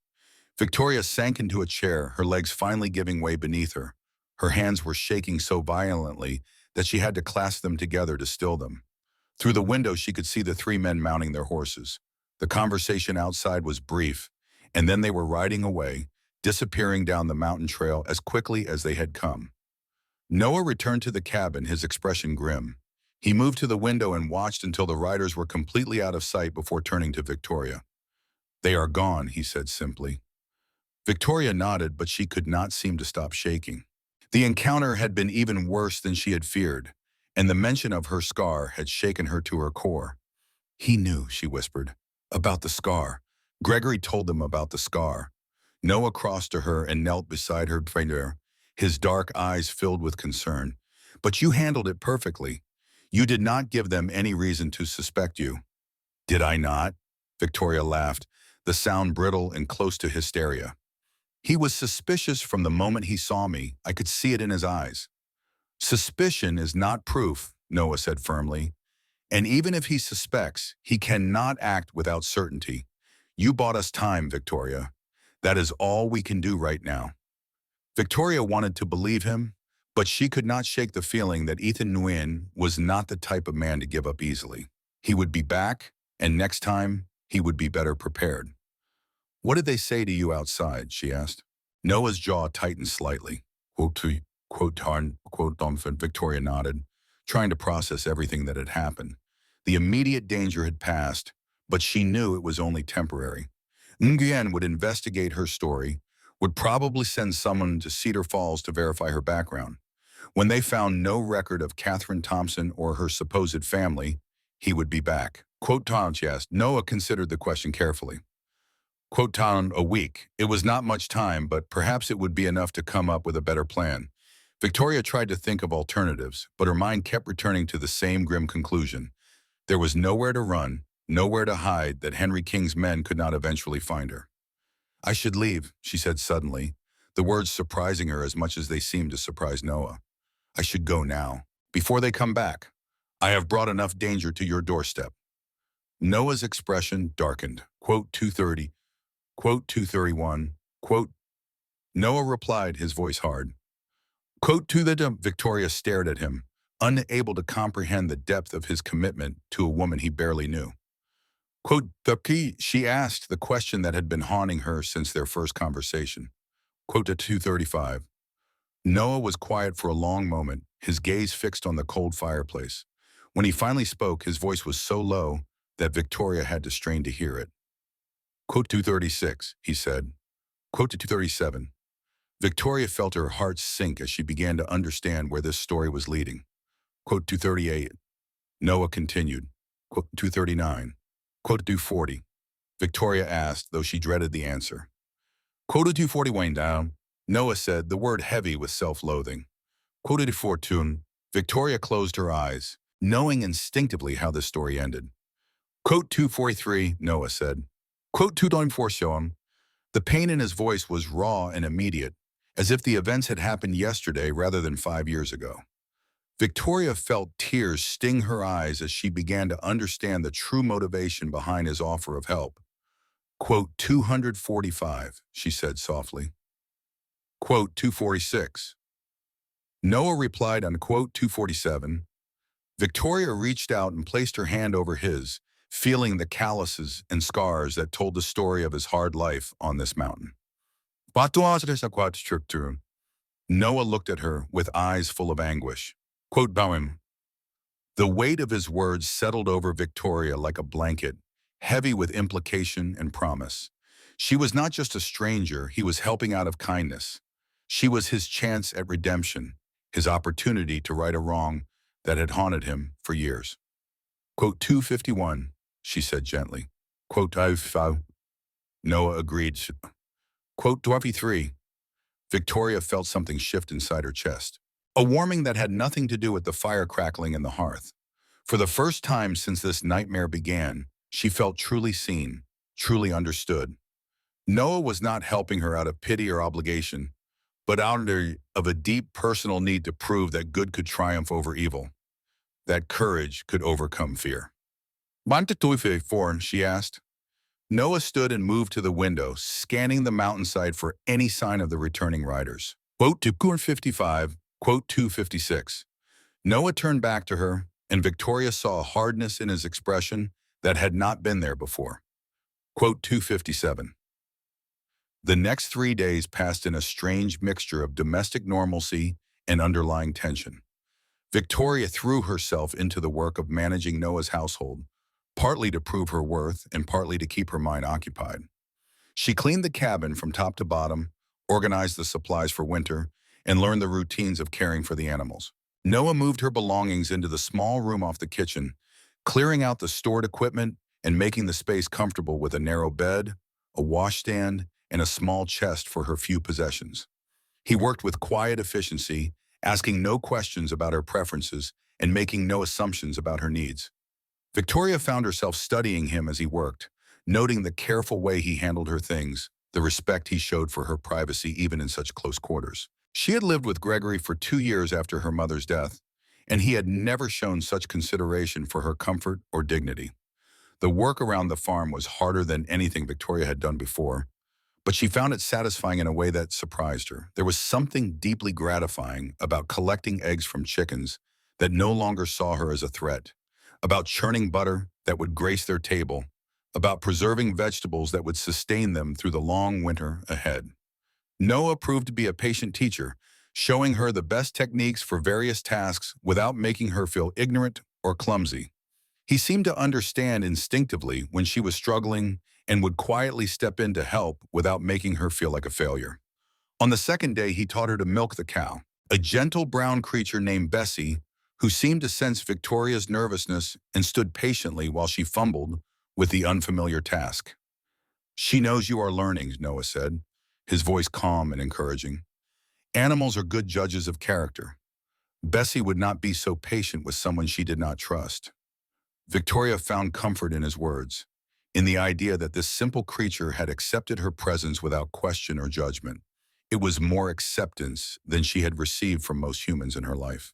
Victoria sank into a chair, her legs finally giving way beneath her. Her hands were shaking so violently that she had to clasp them together to still them. Through the window, she could see the three men mounting their horses. The conversation outside was brief, and then they were riding away, disappearing down the mountain trail as quickly as they had come. Noah returned to the cabin, his expression grim. He moved to the window and watched until the riders were completely out of sight before turning to Victoria. "They are gone," he said simply. Victoria nodded, but she could not seem to stop shaking. The encounter had been even worse than she had feared, and the mention of her scar had shaken her to her core. "He knew," she whispered, "about the scar. Gregory told them about the scar." Noah crossed to her and knelt beside her, his dark eyes filled with concern. "But you handled it perfectly. You did not give them any reason to suspect you." "Did I not?" Victoria laughed, the sound brittle and close to hysteria. "He was suspicious from the moment he saw me. I could see it in his eyes." "Suspicion is not proof," Noah said firmly. "And even if he suspects, he cannot act without certainty. You bought us time, Victoria. That is all we can do right now." Victoria wanted to believe him, but she could not shake the feeling that Ethan Nguyen was not the type of man to give up easily. He would be back, and next time, he would be better prepared. "What did they say to you outside?" she asked. Noah's jaw tightened slightly. Quote to quote on, Victoria nodded, trying to process everything that had happened. The immediate danger had passed, but she knew it was only temporary. Nguyen would investigate her story, would probably send someone to Cedar Falls to verify her background. When they found no record of Catherine Thompson or her supposed family, he would be back. Quote Tom, she asked. Noah considered the question carefully. Quote Tom, a week. It was not much time, but perhaps it would be enough to come up with a better plan. Victoria tried to think of alternatives, but her mind kept returning to the same grim conclusion. There was nowhere to run, nowhere to hide that Henry King's men could not eventually find her. "I should leave," she said suddenly, the words surprising her as much as they seemed to surprise Noah. "I should go now, before they come back. I have brought enough danger to your doorstep." Noah's expression darkened. Quote 230, quote 231, quote. Noah replied, his voice hard. Quote to the dump. Victoria stared at him, unable to comprehend the depth of his commitment to a woman he barely knew. Quote, the key, she asked the question that had been haunting her since their first conversation. Quote to 235. Noah was quiet for a long moment, his gaze fixed on the cold fireplace. When he finally spoke, his voice was so low that Victoria had to strain to hear it. Quote 236, he said. Quote to 237. Victoria felt her heart sink as she began to understand where this story was leading. Quote 238. Noah continued. Quote 239. Quote 240. Victoria asked, though she dreaded the answer. Quote 240 went down. Noah said, the word heavy with self-loathing. Quote 242. Victoria closed her eyes, knowing instinctively how this story ended. Quote 243, Noah said. Quote 224. The pain in his voice was raw and immediate, as if the events had happened yesterday rather than 5 years ago. Victoria felt tears sting her eyes as she began to understand the true motivation behind his offer of help. Quote 245, she said softly. Quote 246. Noah replied on quote 247. Victoria reached out and placed her hand over his, feeling the calluses and scars that told the story of his hard life on this mountain. Noah looked at her with eyes full of anguish. Quote Bowen. The weight of his words settled over Victoria like a blanket, heavy with implication and promise. She was not just a stranger he was helping out of kindness. She was his chance at redemption, his opportunity to right a wrong that had haunted him for years. Quote 251, she said gently. Quote 255. Noah agreed. Quote 23. Victoria felt something shift inside her chest. A warming that had nothing to do with the fire crackling in the hearth. For the first time since this nightmare began, she felt truly seen, truly understood. Noah was not helping her out of pity or obligation, but out of a deep personal need to prove that good could triumph over evil, that courage could overcome fear. "Want to do it for?" she asked. Noah stood and moved to the window, scanning the mountainside for any sign of the returning riders. Quote 255, quote 256. Noah turned back to her, and Victoria saw a hardness in his expression that had not been there before. Quote 257. The next 3 days passed in a strange mixture of domestic normalcy and underlying tension. Victoria threw herself into the work of managing Noah's household, partly to prove her worth and partly to keep her mind occupied. She cleaned the cabin from top to bottom, organized the supplies for winter, and learned the routines of caring for the animals. Noah moved her belongings into the small room off the kitchen, clearing out the stored equipment and making the space comfortable with a narrow bed, a washstand, and a small chest for her few possessions. He worked with quiet efficiency, asking no questions about her preferences and making no assumptions about her needs. Victoria found herself studying him as he worked, noting the careful way he handled her things, the respect he showed for her privacy even in such close quarters. She had lived with Gregory for 2 years after her mother's death, and he had never shown such consideration for her comfort or dignity. The work around the farm was harder than anything Victoria had done before, but she found it satisfying in a way that surprised her. There was something deeply gratifying about collecting eggs from chickens that no longer saw her as a threat, about churning butter that would grace their table, about preserving vegetables that would sustain them through the long winter ahead. Noah proved to be a patient teacher, showing her the best techniques for various tasks without making her feel ignorant or clumsy. He seemed to understand instinctively when she was struggling and would quietly step in to help without making her feel like a failure. On the second day, he taught her to milk the cow, a gentle brown creature named Bessie, who seemed to sense Victoria's nervousness and stood patiently while she fumbled with the unfamiliar task. "She knows you are learning," Noah said, his voice calm and encouraging. "Animals are good judges of character. Bessie would not be so patient with someone she did not trust." Victoria found comfort in his words, in the idea that this simple creature had accepted her presence without question or judgment. It was more acceptance than she had received from most humans in her life.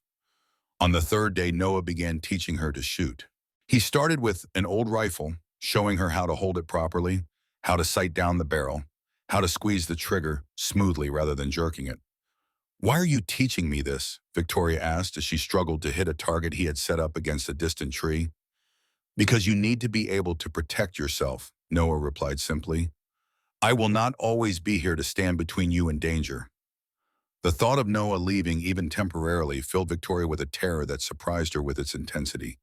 On the third day, Noah began teaching her to shoot. He started with an old rifle, showing her how to hold it properly, how to sight down the barrel, how to squeeze the trigger smoothly rather than jerking it. "Why are you teaching me this?" Victoria asked as she struggled to hit a target he had set up against a distant tree. "Because you need to be able to protect yourself," Noah replied simply. "I will not always be here to stand between you and danger." The thought of Noah leaving, even temporarily, filled Victoria with a terror that surprised her with its intensity.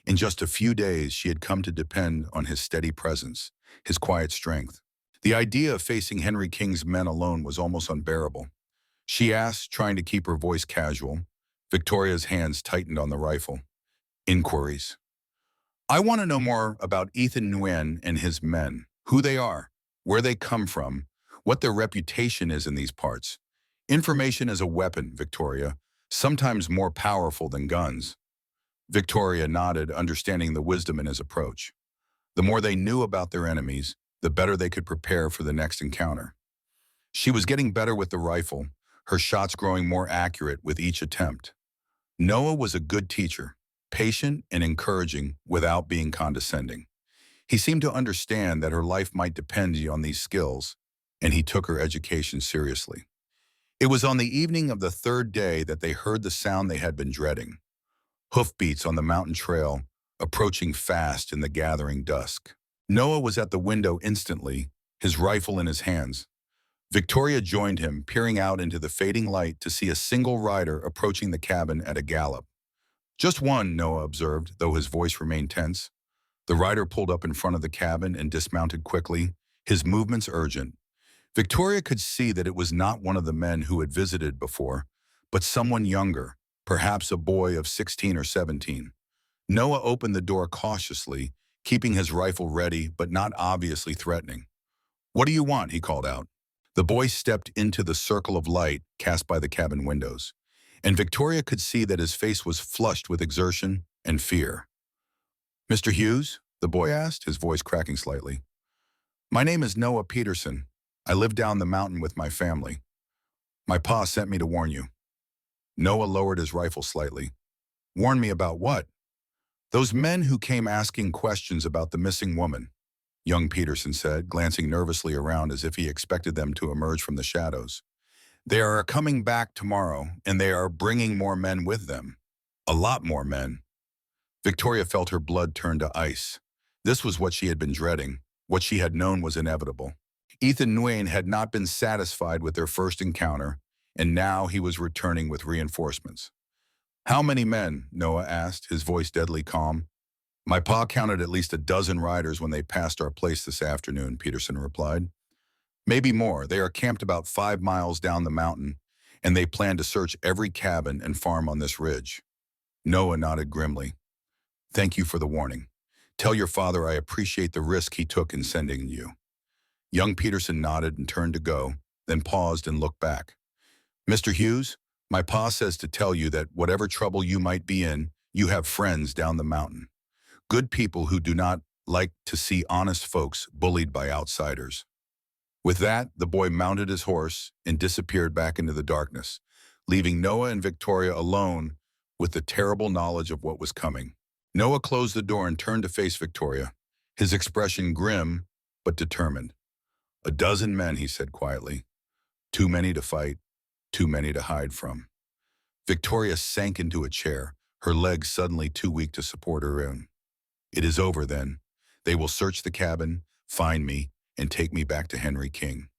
In just a few days, she had come to depend on his steady presence, his quiet strength. The idea of facing Henry King's men alone was almost unbearable. She asked, trying to keep her voice casual. Victoria's hands tightened on the rifle. "Inquiries. I want to know more about Ethan Nguyen and his men, who they are, where they come from, what their reputation is in these parts. Information is a weapon, Victoria, sometimes more powerful than guns." Victoria nodded, understanding the wisdom in his approach. The more they knew about their enemies, the better they could prepare for the next encounter. She was getting better with the rifle, her shots growing more accurate with each attempt. Noah was a good teacher, patient and encouraging without being condescending. He seemed to understand that her life might depend on these skills, and he took her education seriously. It was on the evening of the third day that they heard the sound they had been dreading. Hoofbeats on the mountain trail, approaching fast in the gathering dusk. Noah was at the window instantly, his rifle in his hands. Victoria joined him, peering out into the fading light to see a single rider approaching the cabin at a gallop. "Just one," Noah observed, though his voice remained tense. The rider pulled up in front of the cabin and dismounted quickly, his movements urgent. Victoria could see that it was not one of the men who had visited before, but someone younger, perhaps a boy of 16 or 17. Noah opened the door cautiously, keeping his rifle ready but not obviously threatening. "What do you want?" he called out. The boy stepped into the circle of light cast by the cabin windows, and Victoria could see that his face was flushed with exertion and fear. "Mr. Hughes?" the boy asked, his voice cracking slightly. "My name is Noah Peterson. I live down the mountain with my family. My pa sent me to warn you." Noah lowered his rifle slightly. "Warn me about what?" "Those men who came asking questions about the missing woman," young Peterson said, glancing nervously around as if he expected them to emerge from the shadows. "They are coming back tomorrow, and they are bringing more men with them. A lot more men." Victoria felt her blood turn to ice. This was what she had been dreading. What she had known was inevitable. Ethan Nguyen had not been satisfied with their first encounter, and now he was returning with reinforcements. "How many men?" Noah asked, his voice deadly calm. "My pa counted at least a dozen riders when they passed our place this afternoon," Peterson replied. "Maybe more. They are camped about 5 miles down the mountain, and they plan to search every cabin and farm on this ridge." Noah nodded grimly. "Thank you for the warning. Tell your father I appreciate the risk he took in sending you." Young Peterson nodded and turned to go, then paused and looked back. "Mr. Hughes, my pa says to tell you that whatever trouble you might be in, you have friends down the mountain. Good people who do not like to see honest folks bullied by outsiders." With that, the boy mounted his horse and disappeared back into the darkness, leaving Noah and Victoria alone with the terrible knowledge of what was coming. Noah closed the door and turned to face Victoria, his expression grim but determined. "A dozen men," he said quietly. "Too many to fight, too many to hide from." Victoria sank into a chair, her legs suddenly too weak to support her in. "It is over then. They will search the cabin, find me, and take me back to Henry King.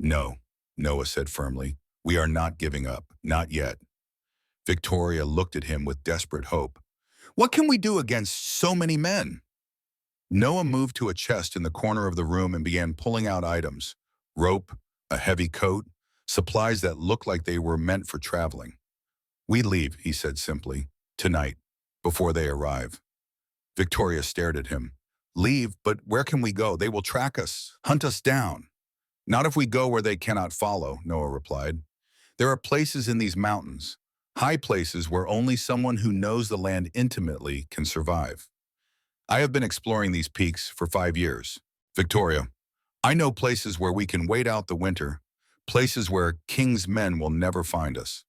No, Noah said firmly. We are not giving up, not yet. Victoria looked at him with desperate hope. What can we do against so many men? Noah moved to a chest in the corner of the room and began pulling out items. Rope, a heavy coat, supplies that looked like they were meant for traveling. We leave, he said simply, tonight, before they arrive. Victoria stared at him. Leave, but where can we go? They will track us, hunt us down. Not if we go where they cannot follow, Noah replied. There are places in these mountains, high places where only someone who knows the land intimately can survive. I have been exploring these peaks for 5 years. Victoria, I know places where we can wait out the winter, places where King's men will never find us.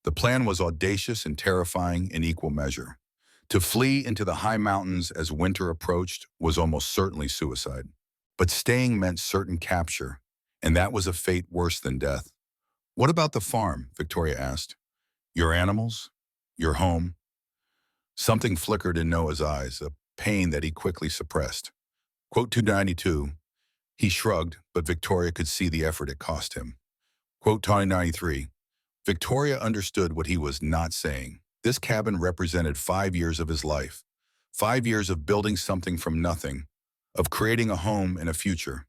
The plan was audacious and terrifying in equal measure. To flee into the high mountains as winter approached was almost certainly suicide. But staying meant certain capture, and that was a fate worse than death. What about the farm? Victoria asked. Your animals? Your home? Something flickered in Noah's eyes, a pain that he quickly suppressed. Quote 292, he shrugged, but Victoria could see the effort it cost him. Quote 293, Victoria understood what he was not saying. This cabin represented 5 years of his life. 5 years of building something from nothing, of creating a home and a future.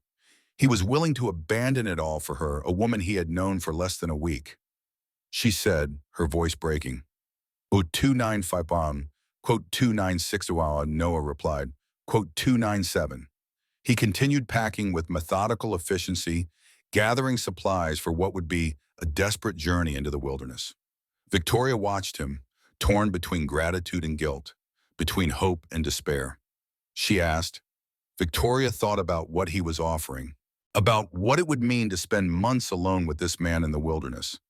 He was willing to abandon it all for her, a woman he had known for less than a week. She said, her voice breaking. Quote 295, quote 296, Noah replied, quote 297. He continued packing with methodical efficiency, gathering supplies for what would be a desperate journey into the wilderness. Victoria watched him, torn between gratitude and guilt, between hope and despair. She asked. Victoria thought about what he was offering, about what it would mean to spend months alone with this man in the wilderness.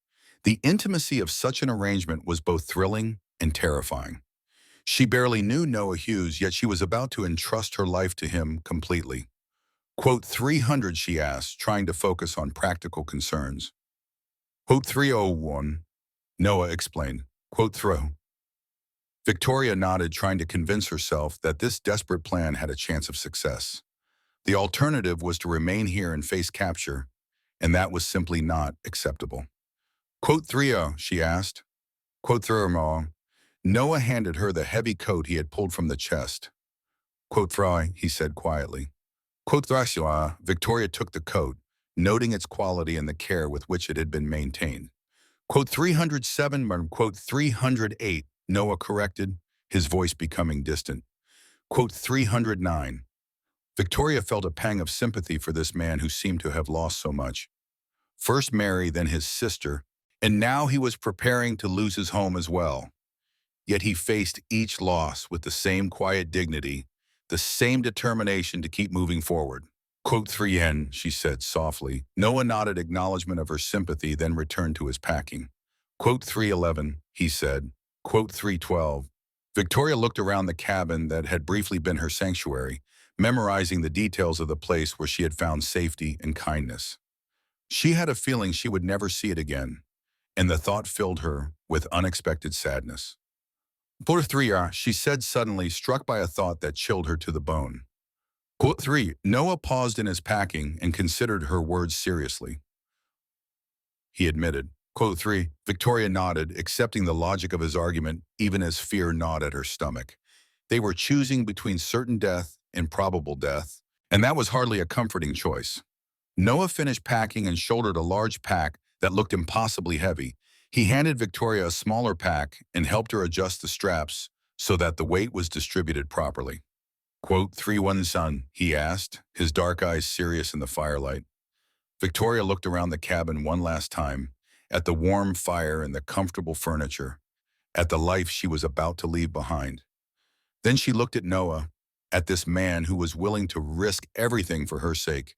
The intimacy of such an arrangement was both thrilling and terrifying. She barely knew Noah Hughes, yet she was about to entrust her life to him completely. Quote 300, she asked, trying to focus on practical concerns. Quote 301, Noah explained. Quote throw. Victoria nodded, trying to convince herself that this desperate plan had a chance of success. The alternative was to remain here and face capture, and that was simply not acceptable. Quote 30, she asked. Quote 30, Noah handed her the heavy coat he had pulled from the chest. Quote 3, he said quietly. Quote 3, Victoria took the coat, noting its quality and the care with which it had been maintained. Quote 307, quote 308, Noah corrected, his voice becoming distant. Quote 309. Victoria felt a pang of sympathy for this man who seemed to have lost so much. First Mary, then his sister, and now he was preparing to lose his home as well. Yet he faced each loss with the same quiet dignity, the same determination to keep moving forward. Quote 3N, she said softly. Noah nodded acknowledgement of her sympathy, then returned to his packing. Quote 311, he said. Quote 312. Victoria looked around the cabin that had briefly been her sanctuary, memorizing the details of the place where she had found safety and kindness. She had a feeling she would never see it again, and the thought filled her with unexpected sadness. Quote 3, she said suddenly, struck by a thought that chilled her to the bone. Quote 3, Noah paused in his packing and considered her words seriously. He admitted. Quote 3, Victoria nodded, accepting the logic of his argument, even as fear gnawed at her stomach. They were choosing between certain death and probable death, and that was hardly a comforting choice. Noah finished packing and shouldered a large pack that looked impossibly heavy. He handed Victoria a smaller pack and helped her adjust the straps so that the weight was distributed properly. Quote 3-1, son, he asked, his dark eyes serious in the firelight. Victoria looked around the cabin one last time, at the warm fire and the comfortable furniture, at the life she was about to leave behind. Then she looked at Noah, at this man who was willing to risk everything for her sake,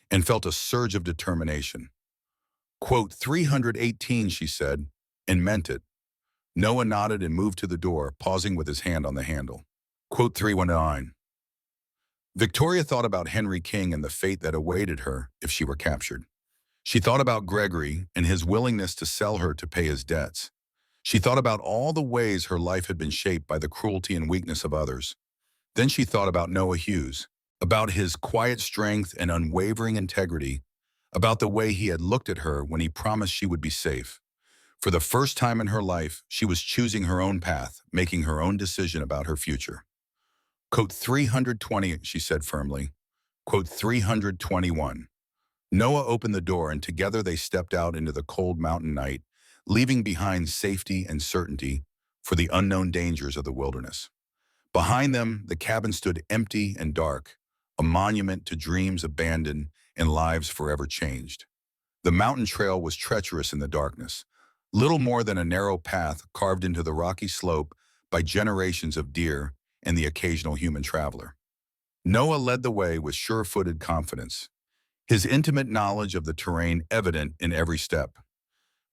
and felt a surge of determination. Quote 318, she said, and meant it. Noah nodded and moved to the door, pausing with his hand on the handle. Quote 319. Victoria thought about Henry King and the fate that awaited her if she were captured. She thought about Gregory and his willingness to sell her to pay his debts. She thought about all the ways her life had been shaped by the cruelty and weakness of others. Then she thought about Noah Hughes, about his quiet strength and unwavering integrity, about the way he had looked at her when he promised she would be safe. For the first time in her life, she was choosing her own path, making her own decision about her future. Quote 320, she said firmly. Quote 321. Noah opened the door and together they stepped out into the cold mountain night, leaving behind safety and certainty for the unknown dangers of the wilderness. Behind them, the cabin stood empty and dark, a monument to dreams abandoned and lives forever changed. The mountain trail was treacherous in the darkness, little more than a narrow path carved into the rocky slope by generations of deer and the occasional human traveler. Noah led the way with sure-footed confidence, his intimate knowledge of the terrain evident in every step.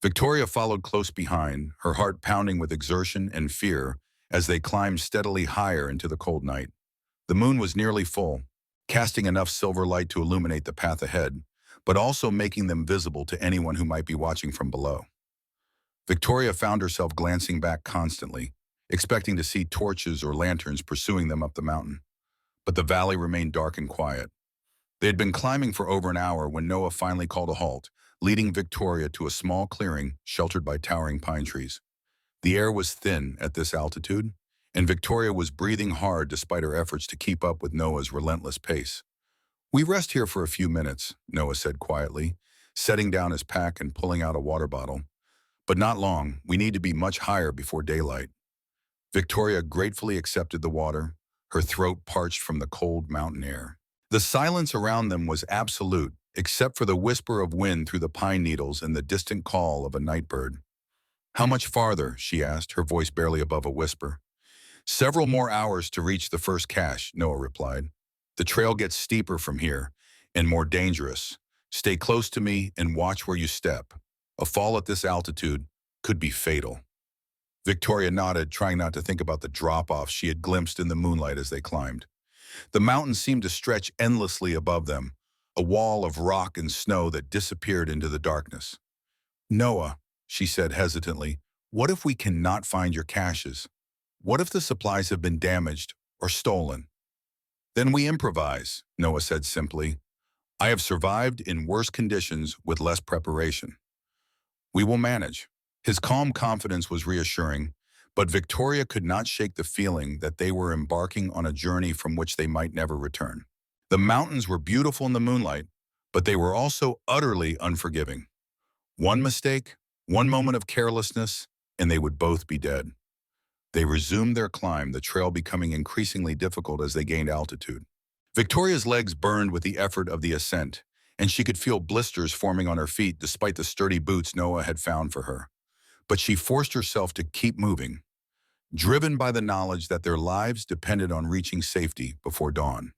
Victoria followed close behind, her heart pounding with exertion and fear as they climbed steadily higher into the cold night. The moon was nearly full, casting enough silver light to illuminate the path ahead, but also making them visible to anyone who might be watching from below. Victoria found herself glancing back constantly, expecting to see torches or lanterns pursuing them up the mountain. But the valley remained dark and quiet. They had been climbing for over an hour when Noah finally called a halt, leading Victoria to a small clearing sheltered by towering pine trees. The air was thin at this altitude, and Victoria was breathing hard despite her efforts to keep up with Noah's relentless pace. "We rest here for a few minutes," Noah said quietly, setting down his pack and pulling out a water bottle. "But not long. We need to be much higher before daylight." Victoria gratefully accepted the water, her throat parched from the cold mountain air. The silence around them was absolute, except for the whisper of wind through the pine needles and the distant call of a night bird. "How much farther?" she asked, her voice barely above a whisper. "Several more hours to reach the first cache," Noah replied. "The trail gets steeper from here and more dangerous. Stay close to me and watch where you step. A fall at this altitude could be fatal." Victoria nodded, trying not to think about the drop-off she had glimpsed in the moonlight as they climbed. The mountains seemed to stretch endlessly above them, a wall of rock and snow that disappeared into the darkness. "Noah," she said hesitantly, "what if we cannot find your caches? What if the supplies have been damaged or stolen?" "Then we improvise," Noah said simply. "I have survived in worse conditions with less preparation. We will manage." His calm confidence was reassuring, but Victoria could not shake the feeling that they were embarking on a journey from which they might never return. The mountains were beautiful in the moonlight, but they were also utterly unforgiving. One mistake, one moment of carelessness, and they would both be dead. They resumed their climb, the trail becoming increasingly difficult as they gained altitude. Victoria's legs burned with the effort of the ascent, and she could feel blisters forming on her feet despite the sturdy boots Noah had found for her. But she forced herself to keep moving, driven by the knowledge that their lives depended on reaching safety before dawn.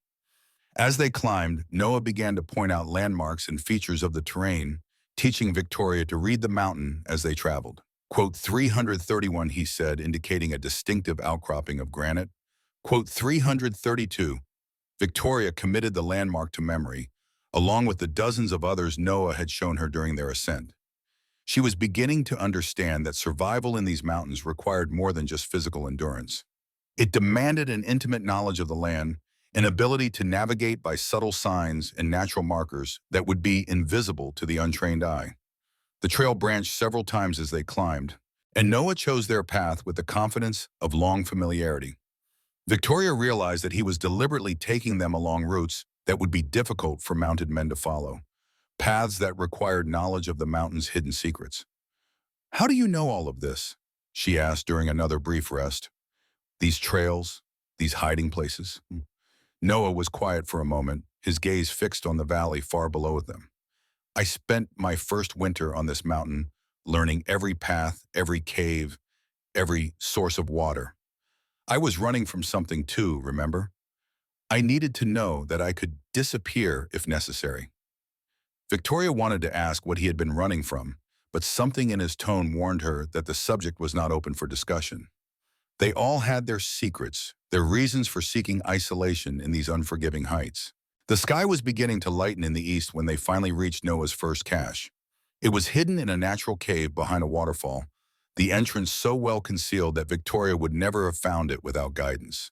As they climbed, Noah began to point out landmarks and features of the terrain, teaching Victoria to read the mountain as they traveled. Quote 331, he said, indicating a distinctive outcropping of granite. Quote 332. Victoria committed the landmark to memory, along with the dozens of others Noah had shown her during their ascent. She was beginning to understand that survival in these mountains required more than just physical endurance. It demanded an intimate knowledge of the land, an ability to navigate by subtle signs and natural markers that would be invisible to the untrained eye. The trail branched several times as they climbed, and Noah chose their path with the confidence of long familiarity. Victoria realized that he was deliberately taking them along routes that would be difficult for mounted men to follow, paths that required knowledge of the mountain's hidden secrets. "How do you know all of this?" she asked during another brief rest. "These trails, these hiding places?" Noah was quiet for a moment, his gaze fixed on the valley far below them. "I spent my first winter on this mountain, learning every path, every cave, every source of water. I was running from something too, remember? I needed to know that I could disappear if necessary." Victoria wanted to ask what he had been running from, but something in his tone warned her that the subject was not open for discussion. They all had their secrets, their reasons for seeking isolation in these unforgiving heights. The sky was beginning to lighten in the east when they finally reached Noah's first cache. It was hidden in a natural cave behind a waterfall, the entrance so well concealed that Victoria would never have found it without guidance.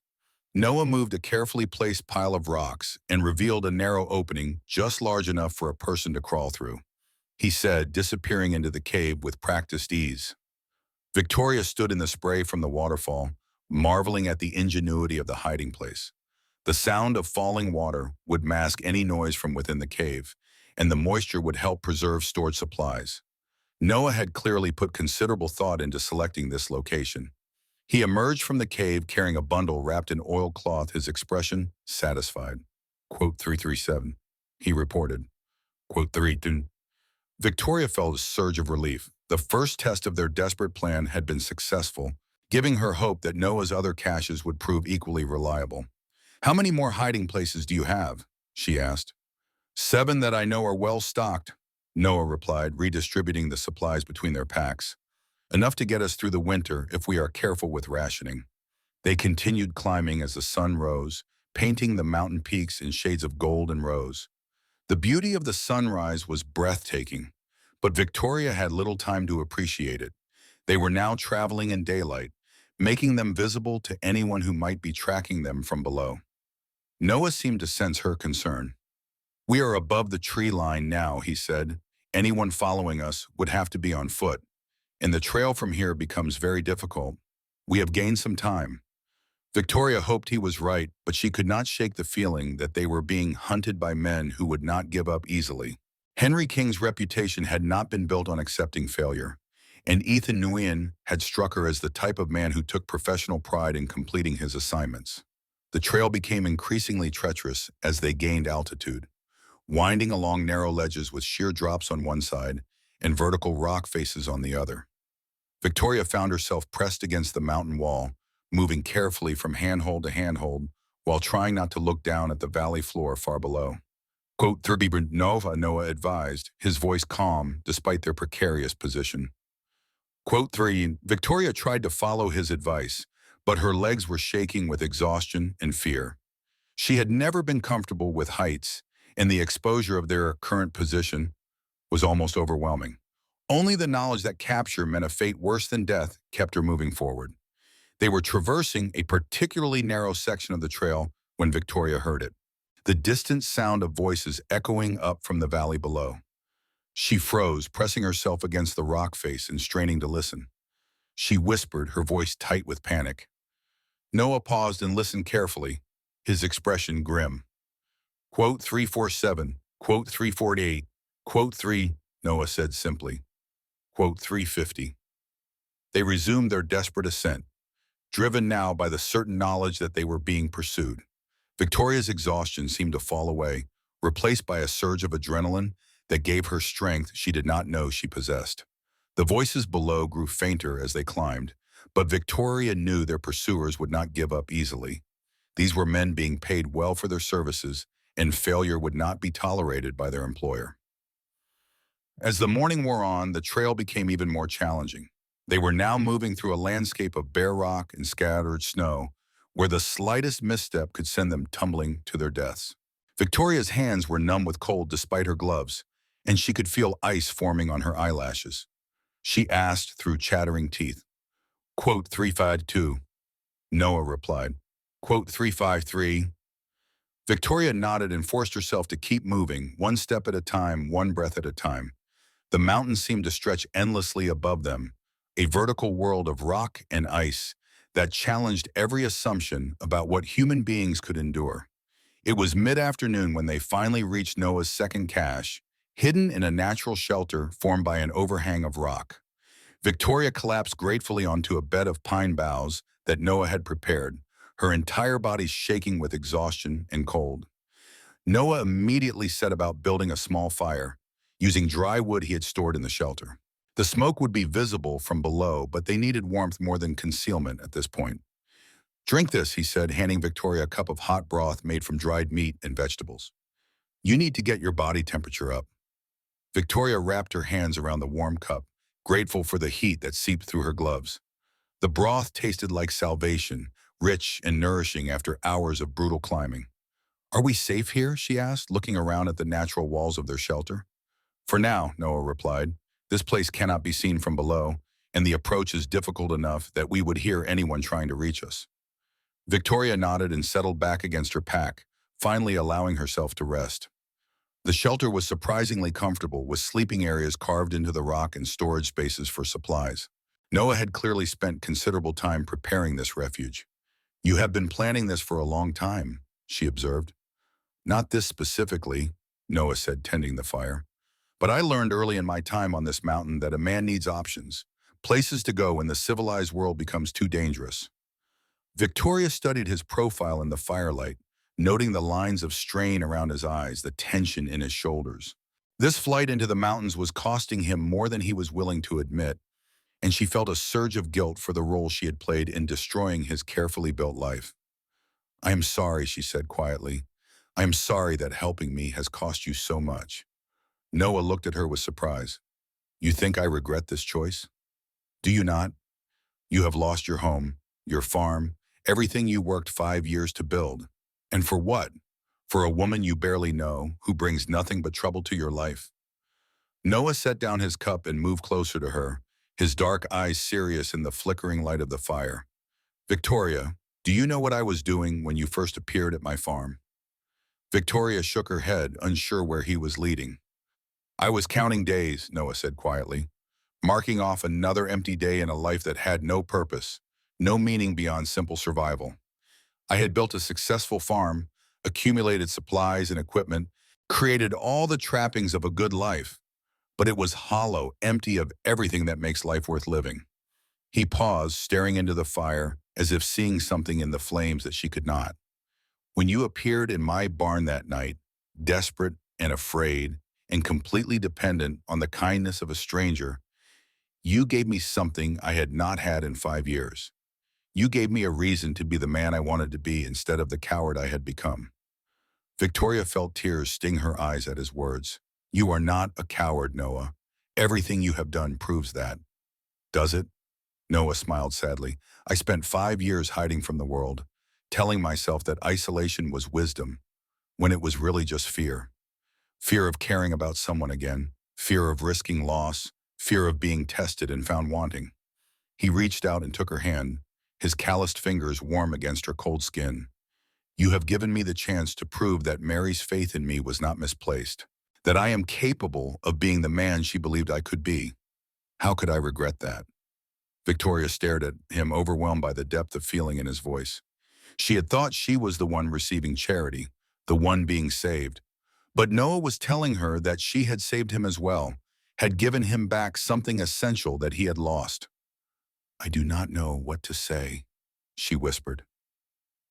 Noah moved a carefully placed pile of rocks and revealed a narrow opening just large enough for a person to crawl through. He said, disappearing into the cave with practiced ease. Victoria stood in the spray from the waterfall, marveling at the ingenuity of the hiding place. The sound of falling water would mask any noise from within the cave, and the moisture would help preserve stored supplies. Noah had clearly put considerable thought into selecting this location. He emerged from the cave carrying a bundle wrapped in oilcloth, his expression satisfied. Quote 337. He reported. Quote 32. Victoria felt a surge of relief. The first test of their desperate plan had been successful, giving her hope that Noah's other caches would prove equally reliable. "How many more hiding places do you have?" she asked. "7 that I know are well stocked," Noah replied, redistributing the supplies between their packs. "Enough to get us through the winter if we are careful with rationing." They continued climbing as the sun rose, painting the mountain peaks in shades of gold and rose. The beauty of the sunrise was breathtaking, but Victoria had little time to appreciate it. They were now traveling in daylight, making them visible to anyone who might be tracking them from below. Noah seemed to sense her concern. "We are above the tree line now," he said. "Anyone following us would have to be on foot, and the trail from here becomes very difficult. We have gained some time." Victoria hoped he was right, but she could not shake the feeling that they were being hunted by men who would not give up easily. Henry King's reputation had not been built on accepting failure, and Ethan Nguyen had struck her as the type of man who took professional pride in completing his assignments. The trail became increasingly treacherous as they gained altitude, winding along narrow ledges with sheer drops on one side and vertical rock faces on the other. Victoria found herself pressed against the mountain wall, moving carefully from handhold to handhold while trying not to look down at the valley floor far below. Quote 30 Nova, Noah advised, his voice calm despite their precarious position. Quote 3, Victoria tried to follow his advice, but her legs were shaking with exhaustion and fear. She had never been comfortable with heights, and the exposure of their current position was almost overwhelming. Only the knowledge that capture meant a fate worse than death kept her moving forward. They were traversing a particularly narrow section of the trail when Victoria heard it. The distant sound of voices echoing up from the valley below. She froze, pressing herself against the rock face and straining to listen. She whispered, her voice tight with panic. Noah paused and listened carefully, his expression grim. Quote 347, quote 348, quote 3, Noah said simply. Quote 350. They resumed their desperate ascent, driven now by the certain knowledge that they were being pursued. Victoria's exhaustion seemed to fall away, replaced by a surge of adrenaline that gave her strength she did not know she possessed. The voices below grew fainter as they climbed, but Victoria knew their pursuers would not give up easily. These were men being paid well for their services, and failure would not be tolerated by their employer. As the morning wore on, the trail became even more challenging. They were now moving through a landscape of bare rock and scattered snow, where the slightest misstep could send them tumbling to their deaths. Victoria's hands were numb with cold despite her gloves, and she could feel ice forming on her eyelashes. She asked through chattering teeth. Quote 352. Noah replied. Quote 353. Victoria nodded and forced herself to keep moving, one step at a time, one breath at a time. The mountains seemed to stretch endlessly above them, a vertical world of rock and ice that challenged every assumption about what human beings could endure. It was mid-afternoon when they finally reached Noah's second cache, hidden in a natural shelter formed by an overhang of rock. Victoria collapsed gratefully onto a bed of pine boughs that Noah had prepared, her entire body shaking with exhaustion and cold. Noah immediately set about building a small fire, using dry wood he had stored in the shelter. The smoke would be visible from below, but they needed warmth more than concealment at this point. Drink this, he said, handing Victoria a cup of hot broth made from dried meat and vegetables. You need to get your body temperature up. Victoria wrapped her hands around the warm cup, grateful for the heat that seeped through her gloves. The broth tasted like salvation, rich and nourishing after hours of brutal climbing. Are we safe here? She asked, looking around at the natural walls of their shelter. For now, Noah replied. This place cannot be seen from below, and the approach is difficult enough that we would hear anyone trying to reach us. Victoria nodded and settled back against her pack, finally allowing herself to rest. The shelter was surprisingly comfortable, with sleeping areas carved into the rock and storage spaces for supplies. Noah had clearly spent considerable time preparing this refuge. "You have been planning this for a long time," she observed. "Not this specifically," Noah said, tending the fire. "But I learned early in my time on this mountain that a man needs options, places to go when the civilized world becomes too dangerous." Victoria studied his profile in the firelight, noting the lines of strain around his eyes, the tension in his shoulders. This flight into the mountains was costing him more than he was willing to admit, and she felt a surge of guilt for the role she had played in destroying his carefully built life. "I am sorry," she said quietly. "I am sorry that helping me has cost you so much." Noah looked at her with surprise. "You think I regret this choice? Do you not? You have lost your home, your farm, everything you worked 5 years to build. And for what? For a woman you barely know, who brings nothing but trouble to your life?" Noah set down his cup and moved closer to her, his dark eyes serious in the flickering light of the fire. "Victoria, do you know what I was doing when you first appeared at my farm?" Victoria shook her head, unsure where he was leading. "I was counting days," Noah said quietly, "marking off another empty day in a life that had no purpose, no meaning beyond simple survival. I had built a successful farm, accumulated supplies and equipment, created all the trappings of a good life, but it was hollow, empty of everything that makes life worth living." He paused, staring into the fire, as if seeing something in the flames that she could not. "When you appeared in my barn that night, desperate and afraid and completely dependent on the kindness of a stranger, you gave me something I had not had in 5 years. You gave me a reason to be the man I wanted to be instead of the coward I had become." Victoria felt tears sting her eyes at his words. "You are not a coward, Noah. Everything you have done proves that." "Does it?" Noah smiled sadly. "I spent 5 years hiding from the world, telling myself that isolation was wisdom, when it was really just fear. Fear of caring about someone again, fear of risking loss, fear of being tested and found wanting." He reached out and took her hand, his calloused fingers warm against her cold skin. "You have given me the chance to prove that Mary's faith in me was not misplaced, that I am capable of being the man she believed I could be. How could I regret that?" Victoria stared at him, overwhelmed by the depth of feeling in his voice. She had thought she was the one receiving charity, the one being saved. But Noah was telling her that she had saved him as well, had given him back something essential that he had lost. "I do not know what to say," she whispered.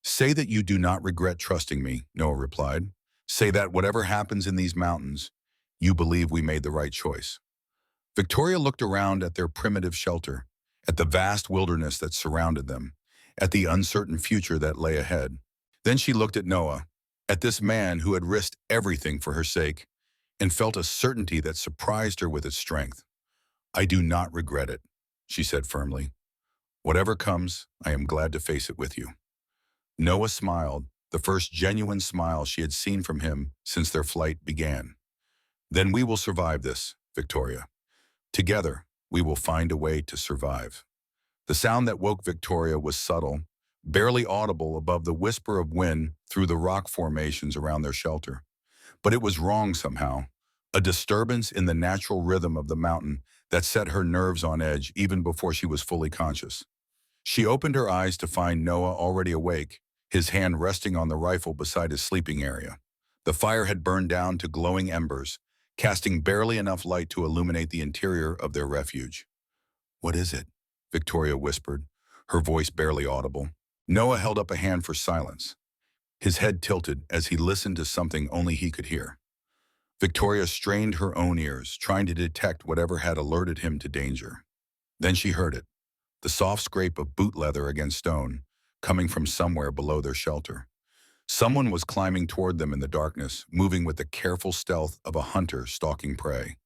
"Say that you do not regret trusting me," Noah replied. "Say that whatever happens in these mountains, you believe we made the right choice." Victoria looked around at their primitive shelter, at the vast wilderness that surrounded them, at the uncertain future that lay ahead. Then she looked at Noah, at this man who had risked everything for her sake, and felt a certainty that surprised her with its strength. "I do not regret it," she said firmly. "Whatever comes, I am glad to face it with you." Noah smiled, the first genuine smile she had seen from him since their flight began. "Then we will survive this, Victoria. Together, we will find a way to survive." The sound that woke Victoria was subtle, barely audible above the whisper of wind through the rock formations around their shelter. But it was wrong somehow, a disturbance in the natural rhythm of the mountain that set her nerves on edge even before she was fully conscious. She opened her eyes to find Noah already awake, his hand resting on the rifle beside his sleeping area. The fire had burned down to glowing embers, casting barely enough light to illuminate the interior of their refuge. "What is it?" Victoria whispered, her voice barely audible. Noah held up a hand for silence. His head tilted as he listened to something only he could hear. Victoria strained her own ears, trying to detect whatever had alerted him to danger. Then she heard it, the soft scrape of boot leather against stone, coming from somewhere below their shelter. Someone was climbing toward them in the darkness, moving with the careful stealth of a hunter stalking prey.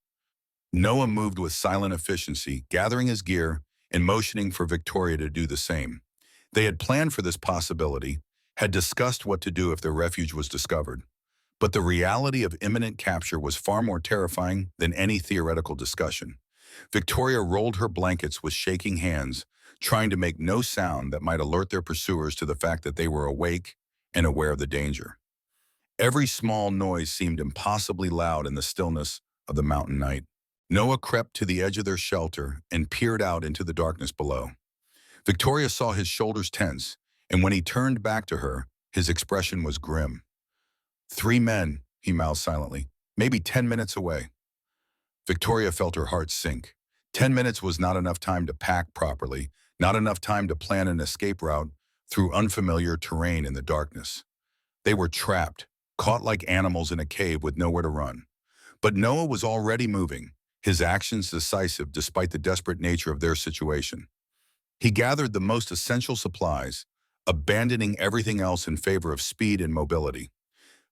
Noah moved with silent efficiency, gathering his gear and motioning for Victoria to do the same. They had planned for this possibility, had discussed what to do if their refuge was discovered. But the reality of imminent capture was far more terrifying than any theoretical discussion. Victoria rolled her blankets with shaking hands, trying to make no sound that might alert their pursuers to the fact that they were awake and aware of the danger. Every small noise seemed impossibly loud in the stillness of the mountain night. Noah crept to the edge of their shelter and peered out into the darkness below. Victoria saw his shoulders tense, and when he turned back to her, his expression was grim. 3 men, he mouthed silently, maybe 10 minutes away. Victoria felt her heart sink. 10 minutes was not enough time to pack properly, not enough time to plan an escape route through unfamiliar terrain in the darkness. They were trapped, caught like animals in a cave with nowhere to run. But Noah was already moving, his actions decisive despite the desperate nature of their situation. He gathered the most essential supplies, abandoning everything else in favor of speed and mobility.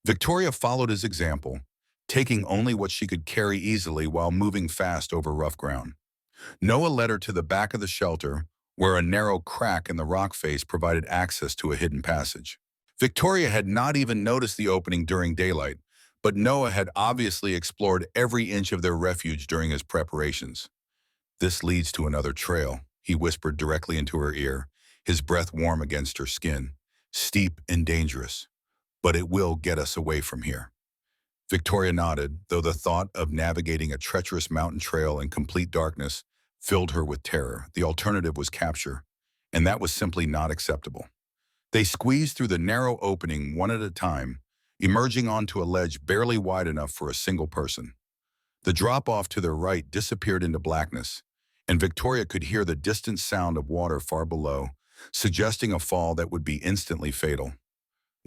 Victoria followed his example, taking only what she could carry easily while moving fast over rough ground. Noah led her to the back of the shelter, where a narrow crack in the rock face provided access to a hidden passage. Victoria had not even noticed the opening during daylight, but Noah had obviously explored every inch of their refuge during his preparations. "This leads to another trail," he whispered directly into her ear, his breath warm against her skin. "Steep and dangerous, but it will get us away from here." Victoria nodded, though the thought of navigating a treacherous mountain trail in complete darkness filled her with terror. The alternative was capture, and that was simply not acceptable. They squeezed through the narrow opening one at a time, emerging onto a ledge barely wide enough for a single person. The drop-off to their right disappeared into blackness, and Victoria could hear the distant sound of water far below, suggesting a fall that would be instantly fatal.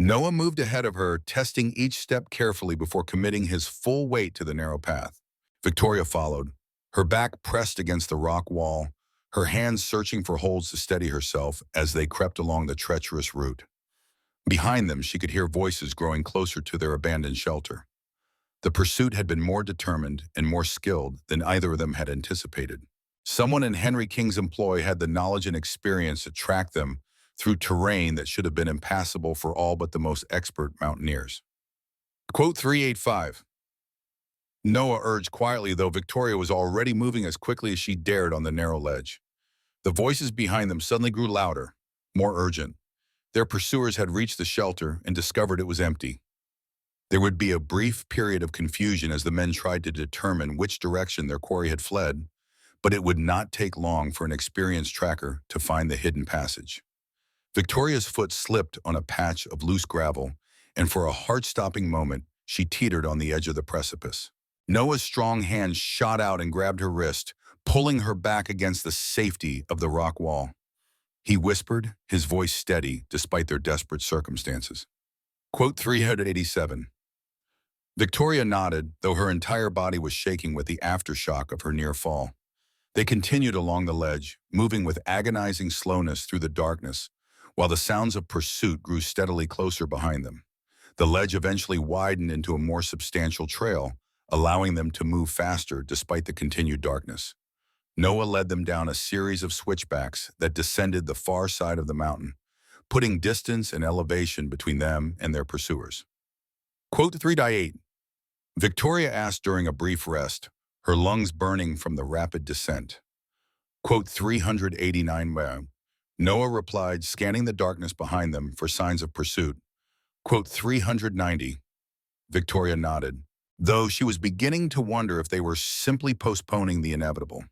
Noah moved ahead of her, testing each step carefully before committing his full weight to the narrow path. Victoria followed, her back pressed against the rock wall, her hands searching for holds to steady herself as they crept along the treacherous route. Behind them, she could hear voices growing closer to their abandoned shelter. The pursuit had been more determined and more skilled than either of them had anticipated. Someone in Henry King's employ had the knowledge and experience to track them through terrain that should have been impassable for all but the most expert mountaineers. Quote 385. Noah urged quietly, though Victoria was already moving as quickly as she dared on the narrow ledge. The voices behind them suddenly grew louder, more urgent. Their pursuers had reached the shelter and discovered it was empty. There would be a brief period of confusion as the men tried to determine which direction their quarry had fled, but it would not take long for an experienced tracker to find the hidden passage. Victoria's foot slipped on a patch of loose gravel, and for a heart-stopping moment, she teetered on the edge of the precipice. Noah's strong hand shot out and grabbed her wrist, pulling her back against the safety of the rock wall. He whispered, his voice steady despite their desperate circumstances. Quote 387. Victoria nodded, though her entire body was shaking with the aftershock of her near fall. They continued along the ledge, moving with agonizing slowness through the darkness, while the sounds of pursuit grew steadily closer behind them. The ledge eventually widened into a more substantial trail, allowing them to move faster despite the continued darkness. Noah led them down a series of switchbacks that descended the far side of the mountain, putting distance and elevation between them and their pursuers. Quote 388. Victoria asked during a brief rest, her lungs burning from the rapid descent. Quote 389. Noah replied, scanning the darkness behind them for signs of pursuit. Quote 390. Victoria nodded, though she was beginning to wonder if they were simply postponing the inevitable.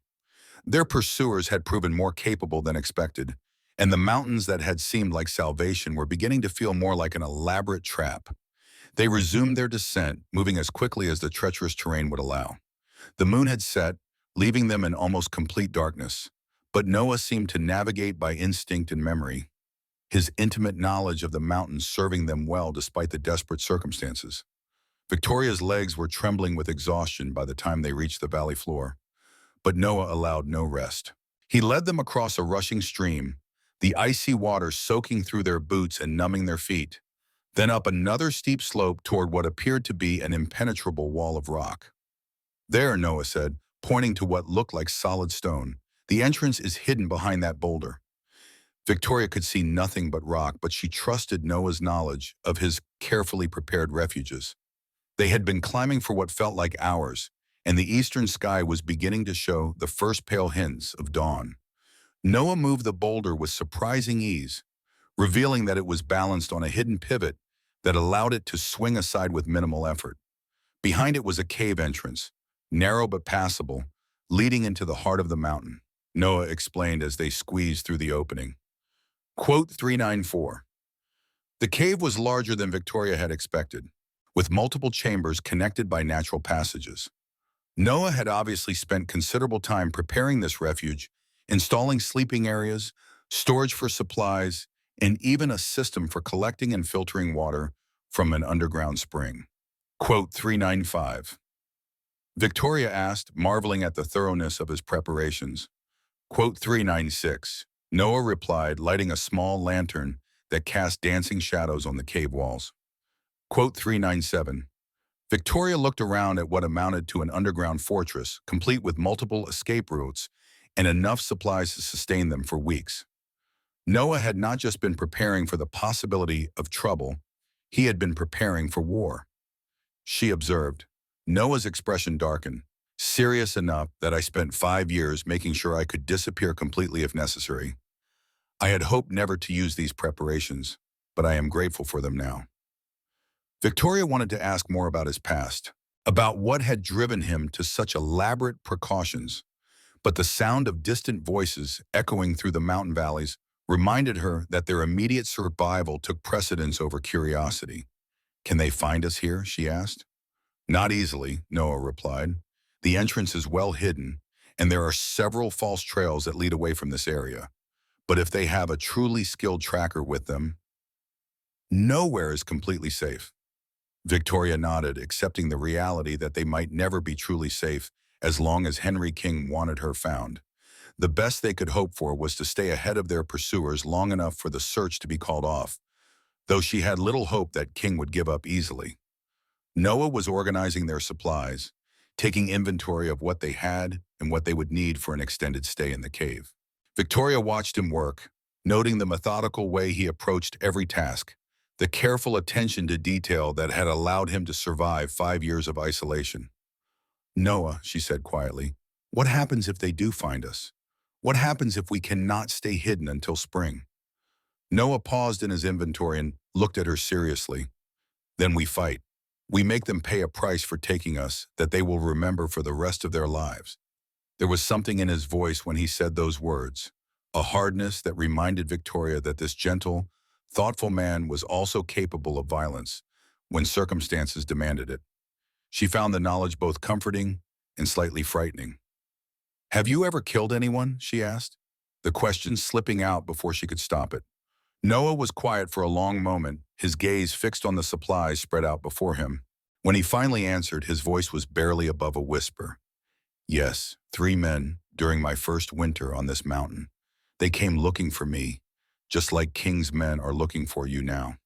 Their pursuers had proven more capable than expected, and the mountains that had seemed like salvation were beginning to feel more like an elaborate trap. They resumed their descent, moving as quickly as the treacherous terrain would allow. The moon had set, leaving them in almost complete darkness, but Noah seemed to navigate by instinct and memory, his intimate knowledge of the mountains serving them well despite the desperate circumstances. Victoria's legs were trembling with exhaustion by the time they reached the valley floor, but Noah allowed no rest. He led them across a rushing stream, the icy water soaking through their boots and numbing their feet, then up another steep slope toward what appeared to be an impenetrable wall of rock. "There," Noah said, pointing to what looked like solid stone. "The entrance is hidden behind that boulder." Victoria could see nothing but rock, but she trusted Noah's knowledge of his carefully prepared refuges. They had been climbing for what felt like hours, and the eastern sky was beginning to show the first pale hints of dawn. Noah moved the boulder with surprising ease, revealing that it was balanced on a hidden pivot that allowed it to swing aside with minimal effort. Behind it was a cave entrance, narrow but passable, leading into the heart of the mountain, Noah explained as they squeezed through the opening. Quote 394. The cave was larger than Victoria had expected, with multiple chambers connected by natural passages. Noah had obviously spent considerable time preparing this refuge, installing sleeping areas, storage for supplies, and even a system for collecting and filtering water from an underground spring. Quote 395. Victoria asked, marveling at the thoroughness of his preparations. Quote 396. Noah replied, lighting a small lantern that cast dancing shadows on the cave walls. Quote 397. Victoria looked around at what amounted to an underground fortress, complete with multiple escape routes and enough supplies to sustain them for weeks. Noah had not just been preparing for the possibility of trouble, he had been preparing for war. She observed. Noah's expression darkened, serious enough that I spent 5 years making sure I could disappear completely if necessary. I had hoped never to use these preparations, but I am grateful for them now. Victoria wanted to ask more about his past, about what had driven him to such elaborate precautions, but the sound of distant voices echoing through the mountain valleys reminded her that their immediate survival took precedence over curiosity. Can they find us here? She asked. Not easily, Noah replied. The entrance is well hidden, and there are several false trails that lead away from this area. But if they have a truly skilled tracker with them, nowhere is completely safe. Victoria nodded, accepting the reality that they might never be truly safe as long as Henry King wanted her found. The best they could hope for was to stay ahead of their pursuers long enough for the search to be called off, though she had little hope that King would give up easily. Noah was organizing their supplies, taking inventory of what they had and what they would need for an extended stay in the cave. Victoria watched him work, noting the methodical way he approached every task, the careful attention to detail that had allowed him to survive 5 years of isolation. Noah, she said quietly, what happens if they do find us? What happens if we cannot stay hidden until spring? Noah paused in his inventory and looked at her seriously. Then we fight. We make them pay a price for taking us that they will remember for the rest of their lives. There was something in his voice when he said those words, a hardness that reminded Victoria that this gentle, thoughtful man was also capable of violence when circumstances demanded it. She found the knowledge both comforting and slightly frightening. Have you ever killed anyone? She asked, the question slipping out before she could stop it. Noah was quiet for a long moment, his gaze fixed on the supplies spread out before him. When he finally answered, his voice was barely above a whisper. Yes, 3 men during my first winter on this mountain. They came looking for me, just like King's men are looking for you now.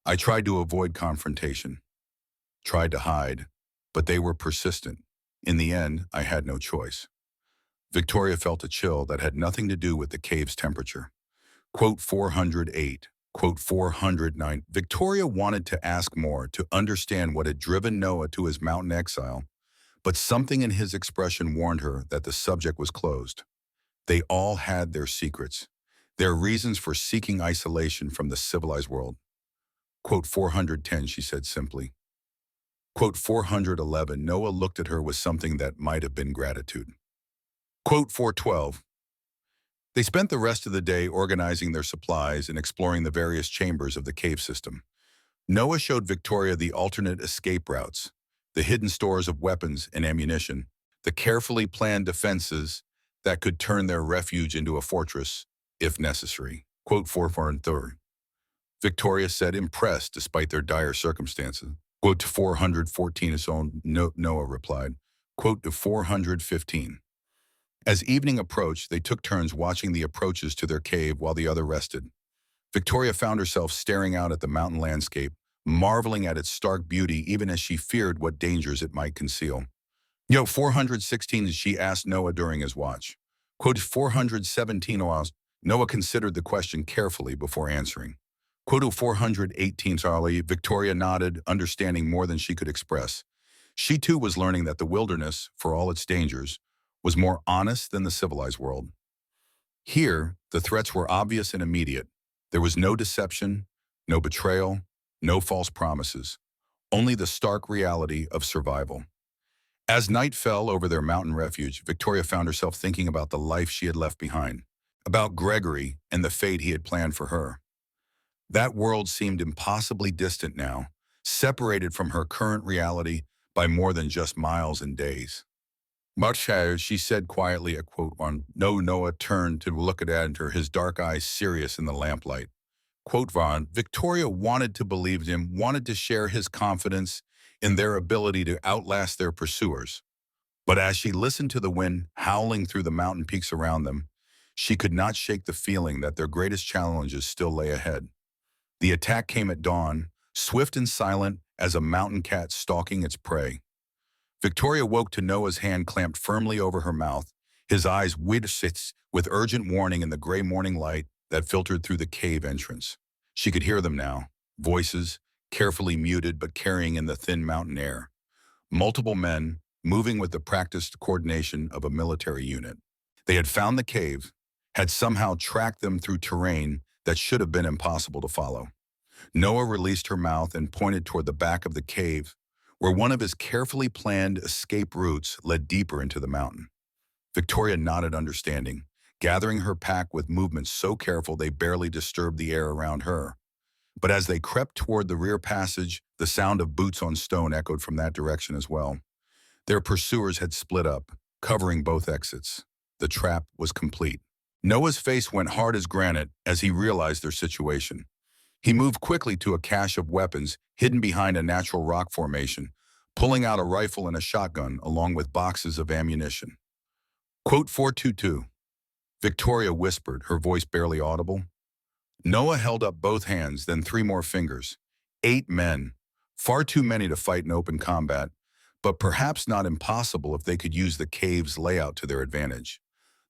I tried to avoid confrontation, tried to hide, but they were persistent. In the end, I had no choice. Victoria felt a chill that had nothing to do with the cave's temperature. Quote 408, quote 409. Victoria wanted to ask more, to understand what had driven Noah to his mountain exile, but something in his expression warned her that the subject was closed. They all had their secrets, their reasons for seeking isolation from the civilized world. Quote 410, she said simply. Quote 411, Noah looked at her with something that might have been gratitude. Quote 412, they spent the rest of the day organizing their supplies and exploring the various chambers of the cave system. Noah showed Victoria the alternate escape routes, the hidden stores of weapons and ammunition, the carefully planned defenses that could turn their refuge into a fortress, if necessary. Quote 413. Victoria said, impressed despite their dire circumstances. Quote 414, his own Noah replied. Quote to 415. As evening approached, they took turns watching the approaches to their cave while the other rested. Victoria found herself staring out at the mountain landscape, marveling at its stark beauty even as she feared what dangers it might conceal. 416, she asked Noah during his watch. Quote 417, Noah considered the question carefully before answering. Quote 418, Victoria nodded, understanding more than she could express. She too was learning that the wilderness, for all its dangers, was more honest than the civilized world. Here, the threats were obvious and immediate. There was no deception, no betrayal, no false promises, only the stark reality of survival. As night fell over their mountain refuge, Victoria found herself thinking about the life she had left behind, about Gregory and the fate he had planned for her. That world seemed impossibly distant now, separated from her current reality by more than just miles and days. Much as she said quietly a quote on No Noah turned to look at her, his dark eyes serious in the lamplight. Quote Vaughn, Victoria wanted to believe him, wanted to share his confidence in their ability to outlast their pursuers. But as she listened to the wind howling through the mountain peaks around them, she could not shake the feeling that their greatest challenges still lay ahead. The attack came at dawn, swift and silent as a mountain cat stalking its prey. Victoria woke to Noah's hand clamped firmly over her mouth, his eyes wide-set with urgent warning in the gray morning light that filtered through the cave entrance. She could hear them now, voices, carefully muted but carrying in the thin mountain air. Multiple men, moving with the practiced coordination of a military unit. They had found the cave, had somehow tracked them through terrain that should have been impossible to follow. Noah released her mouth and pointed toward the back of the cave, where one of his carefully planned escape routes led deeper into the mountain. Victoria nodded understanding, gathering her pack with movements so careful they barely disturbed the air around her. But as they crept toward the rear passage, the sound of boots on stone echoed from that direction as well. Their pursuers had split up, covering both exits. The trap was complete. Noah's face went hard as granite as he realized their situation. He moved quickly to a cache of weapons hidden behind a natural rock formation, pulling out a rifle and a shotgun along with boxes of ammunition. Quote 422. Victoria whispered, her voice barely audible. Noah held up both hands, then three more fingers. 8 men. Far too many to fight in open combat, but perhaps not impossible if they could use the cave's layout to their advantage.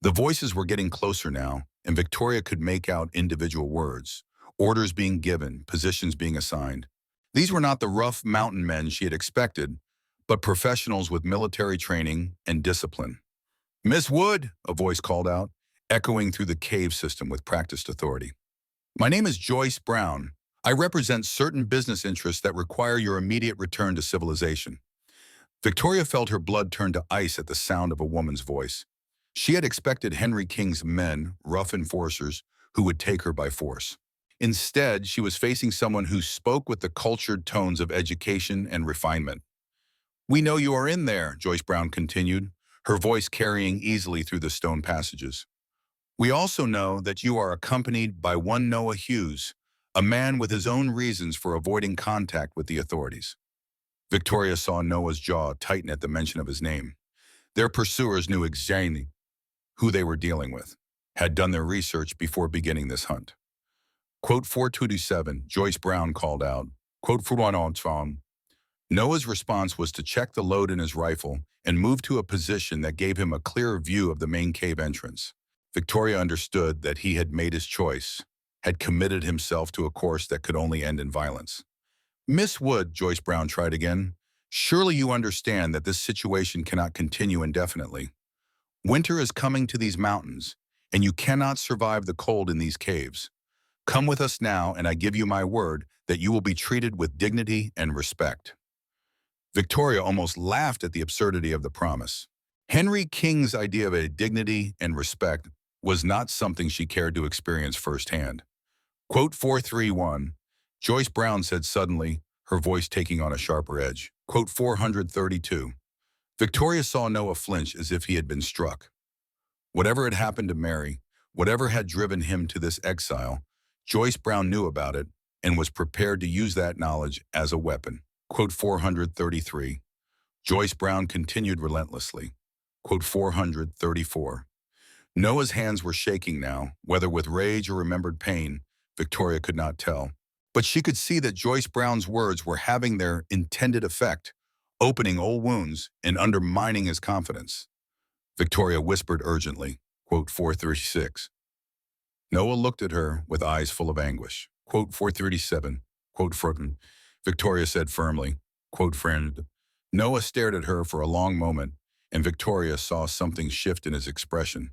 The voices were getting closer now, and Victoria could make out individual words, orders being given, positions being assigned. These were not the rough mountain men she had expected, but professionals with military training and discipline. Miss Wood, a voice called out, echoing through the cave system with practiced authority. My name is Joyce Brown. I represent certain business interests that require your immediate return to civilization. Victoria felt her blood turn to ice at the sound of a woman's voice. She had expected Henry King's men, rough enforcers, who would take her by force. Instead, she was facing someone who spoke with the cultured tones of education and refinement. We know you are in there, Joyce Brown continued, her voice carrying easily through the stone passages. We also know that you are accompanied by one Noah Hughes, a man with his own reasons for avoiding contact with the authorities. Victoria saw Noah's jaw tighten at the mention of his name. Their pursuers knew exactly who they were dealing with, had done their research before beginning this hunt. Quote 427, Joyce Brown called out. Quote 412. Noah's response was to check the load in his rifle and move to a position that gave him a clearer view of the main cave entrance. Victoria understood that he had made his choice, had committed himself to a course that could only end in violence. Miss Wood, Joyce Brown tried again, surely you understand that this situation cannot continue indefinitely. Winter is coming to these mountains, and you cannot survive the cold in these caves. Come with us now, and I give you my word that you will be treated with dignity and respect. Victoria almost laughed at the absurdity of the promise. Henry King's idea of a dignity and respect was not something she cared to experience firsthand. Quote 431, Joyce Brown said suddenly, her voice taking on a sharper edge. Quote 432. Victoria saw Noah flinch as if he had been struck. Whatever had happened to Mary, whatever had driven him to this exile, Joyce Brown knew about it and was prepared to use that knowledge as a weapon. Quote 433. Joyce Brown continued relentlessly. Quote 434. Noah's hands were shaking now, whether with rage or remembered pain, Victoria could not tell. But she could see that Joyce Brown's words were having their intended effect, opening old wounds and undermining his confidence. Victoria whispered urgently, quote 436. Noah looked at her with eyes full of anguish. Quote 437, quote Frutten. Victoria said firmly, quote friend. Noah stared at her for a long moment, and Victoria saw something shift in his expression.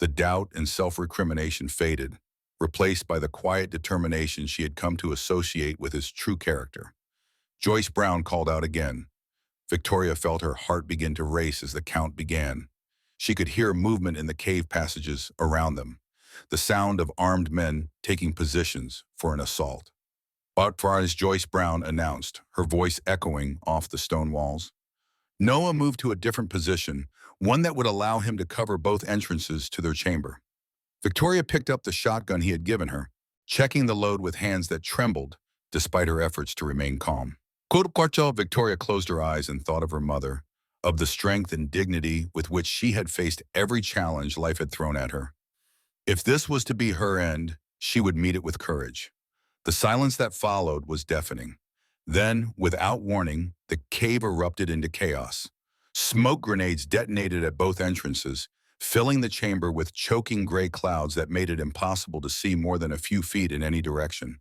The doubt and self-recrimination faded, replaced by the quiet determination she had come to associate with his true character. Joyce Brown called out again. Victoria felt her heart begin to race as the count began. She could hear movement in the cave passages around them, the sound of armed men taking positions for an assault. But far as Joyce Brown announced, her voice echoing off the stone walls, Noah moved to a different position, one that would allow him to cover both entrances to their chamber. Victoria picked up the shotgun he had given her, checking the load with hands that trembled despite her efforts to remain calm. Victoria closed her eyes and thought of her mother, of the strength and dignity with which she had faced every challenge life had thrown at her. If this was to be her end, she would meet it with courage. The silence that followed was deafening. Then, without warning, the cave erupted into chaos. Smoke grenades detonated at both entrances, filling the chamber with choking gray clouds that made it impossible to see more than a few feet in any direction.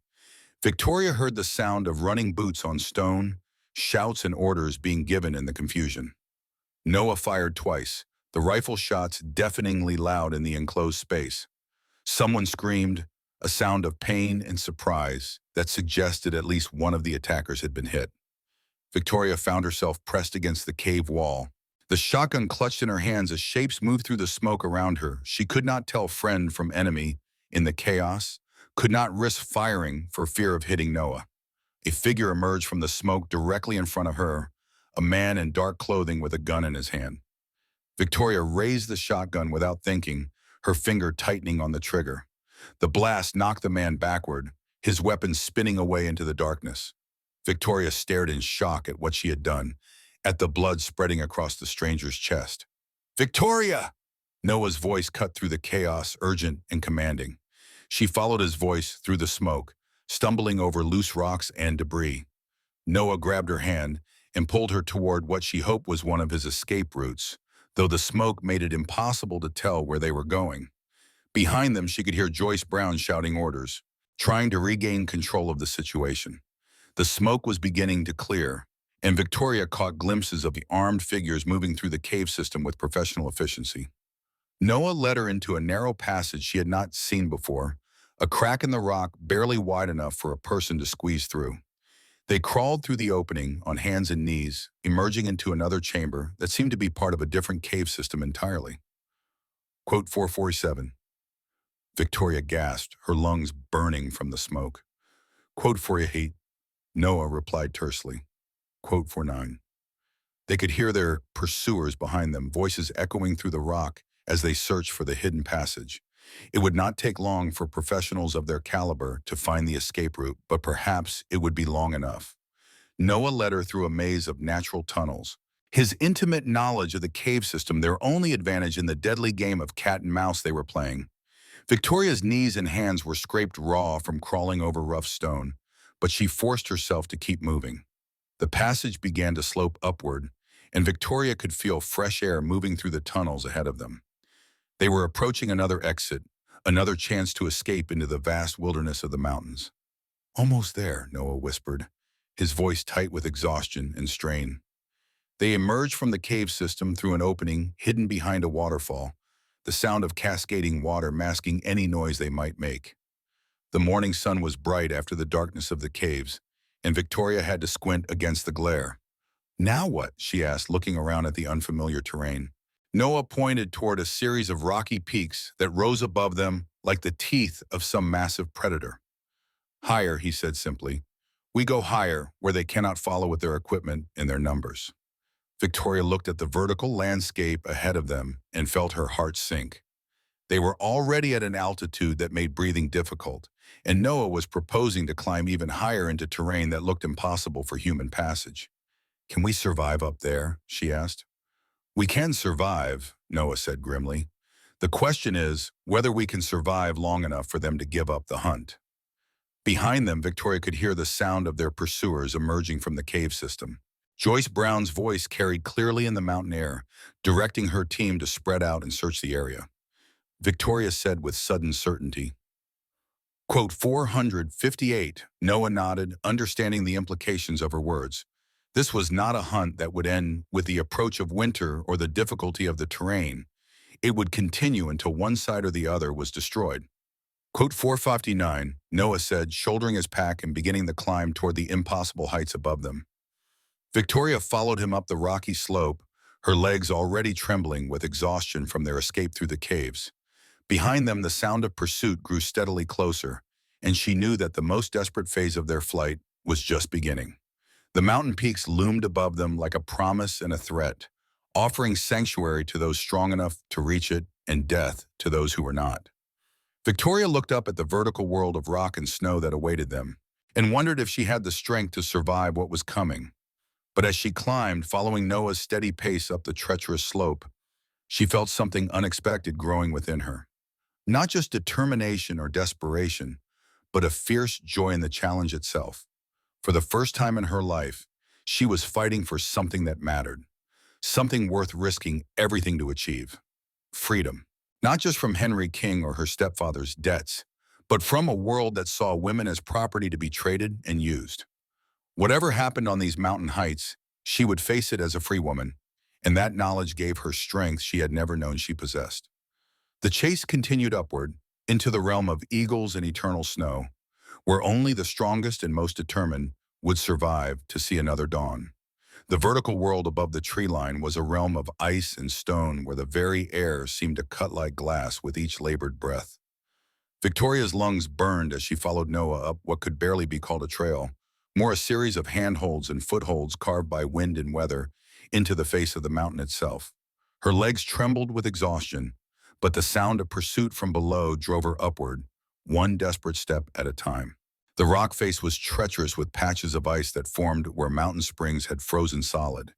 Victoria heard the sound of running boots on stone, shouts and orders being given in the confusion. Noah fired twice, the rifle shots deafeningly loud in the enclosed space. Someone screamed, a sound of pain and surprise that suggested at least one of the attackers had been hit. Victoria found herself pressed against the cave wall. The shotgun clutched in her hands as shapes moved through the smoke around her. She could not tell friend from enemy in the chaos, could not risk firing for fear of hitting Noah. A figure emerged from the smoke directly in front of her, a man in dark clothing with a gun in his hand. Victoria raised the shotgun without thinking, her finger tightening on the trigger. The blast knocked the man backward, his weapon spinning away into the darkness. Victoria stared in shock at what she had done, at the blood spreading across the stranger's chest. "Victoria!" Noah's voice cut through the chaos, urgent and commanding. She followed his voice through the smoke, stumbling over loose rocks and debris. Noah grabbed her hand and pulled her toward what she hoped was one of his escape routes, though the smoke made it impossible to tell where they were going. Behind them, she could hear Joyce Brown shouting orders, trying to regain control of the situation. The smoke was beginning to clear, and Victoria caught glimpses of the armed figures moving through the cave system with professional efficiency. Noah led her into a narrow passage she had not seen before, a crack in the rock barely wide enough for a person to squeeze through. They crawled through the opening on hands and knees, emerging into another chamber that seemed to be part of a different cave system entirely. Quote 447. Victoria gasped, her lungs burning from the smoke. Quote 48. Noah replied tersely. Quote 49. They could hear their pursuers behind them, voices echoing through the rock as they searched for the hidden passage. It would not take long for professionals of their caliber to find the escape route, but perhaps it would be long enough. Noah led her through a maze of natural tunnels. His intimate knowledge of the cave system, their only advantage in the deadly game of cat and mouse they were playing. Victoria's knees and hands were scraped raw from crawling over rough stone, but she forced herself to keep moving. The passage began to slope upward, and Victoria could feel fresh air moving through the tunnels ahead of them. They were approaching another exit, another chance to escape into the vast wilderness of the mountains. Almost there, Noah whispered, his voice tight with exhaustion and strain. They emerged from the cave system through an opening hidden behind a waterfall, the sound of cascading water masking any noise they might make. The morning sun was bright after the darkness of the caves, and Victoria had to squint against the glare. Now what? She asked, looking around at the unfamiliar terrain. Noah pointed toward a series of rocky peaks that rose above them like the teeth of some massive predator. Higher, he said simply. We go higher, where they cannot follow with their equipment and their numbers. Victoria looked at the vertical landscape ahead of them and felt her heart sink. They were already at an altitude that made breathing difficult, and Noah was proposing to climb even higher into terrain that looked impossible for human passage. Can we survive up there? She asked. We can survive, Noah said grimly. The question is whether we can survive long enough for them to give up the hunt. Behind them, Victoria could hear the sound of their pursuers emerging from the cave system. Joyce Brown's voice carried clearly in the mountain air, directing her team to spread out and search the area. Victoria said with sudden certainty. Quote 458, Noah nodded, understanding the implications of her words. This was not a hunt that would end with the approach of winter or the difficulty of the terrain. It would continue until one side or the other was destroyed. Quote 459, Noah said, shouldering his pack and beginning the climb toward the impossible heights above them. Victoria followed him up the rocky slope, her legs already trembling with exhaustion from their escape through the caves. Behind them, the sound of pursuit grew steadily closer, and she knew that the most desperate phase of their flight was just beginning. The mountain peaks loomed above them like a promise and a threat, offering sanctuary to those strong enough to reach it and death to those who were not. Victoria looked up at the vertical world of rock and snow that awaited them, and wondered if she had the strength to survive what was coming. But as she climbed, following Noah's steady pace up the treacherous slope, she felt something unexpected growing within her. Not just determination or desperation, but a fierce joy in the challenge itself. For the first time in her life, she was fighting for something that mattered, something worth risking everything to achieve. Freedom. Not just from Henry King or her stepfather's debts, but from a world that saw women as property to be traded and used. Whatever happened on these mountain heights, she would face it as a free woman, and that knowledge gave her strength she had never known she possessed. The chase continued upward, into the realm of eagles and eternal snow, where only the strongest and most determined would survive to see another dawn. The vertical world above the tree line was a realm of ice and stone where the very air seemed to cut like glass with each labored breath. Victoria's lungs burned as she followed Noah up what could barely be called a trail, more a series of handholds and footholds carved by wind and weather into the face of the mountain itself. Her legs trembled with exhaustion, but the sound of pursuit from below drove her upward, one desperate step at a time. The rock face was treacherous with patches of ice that formed where mountain springs had frozen solid,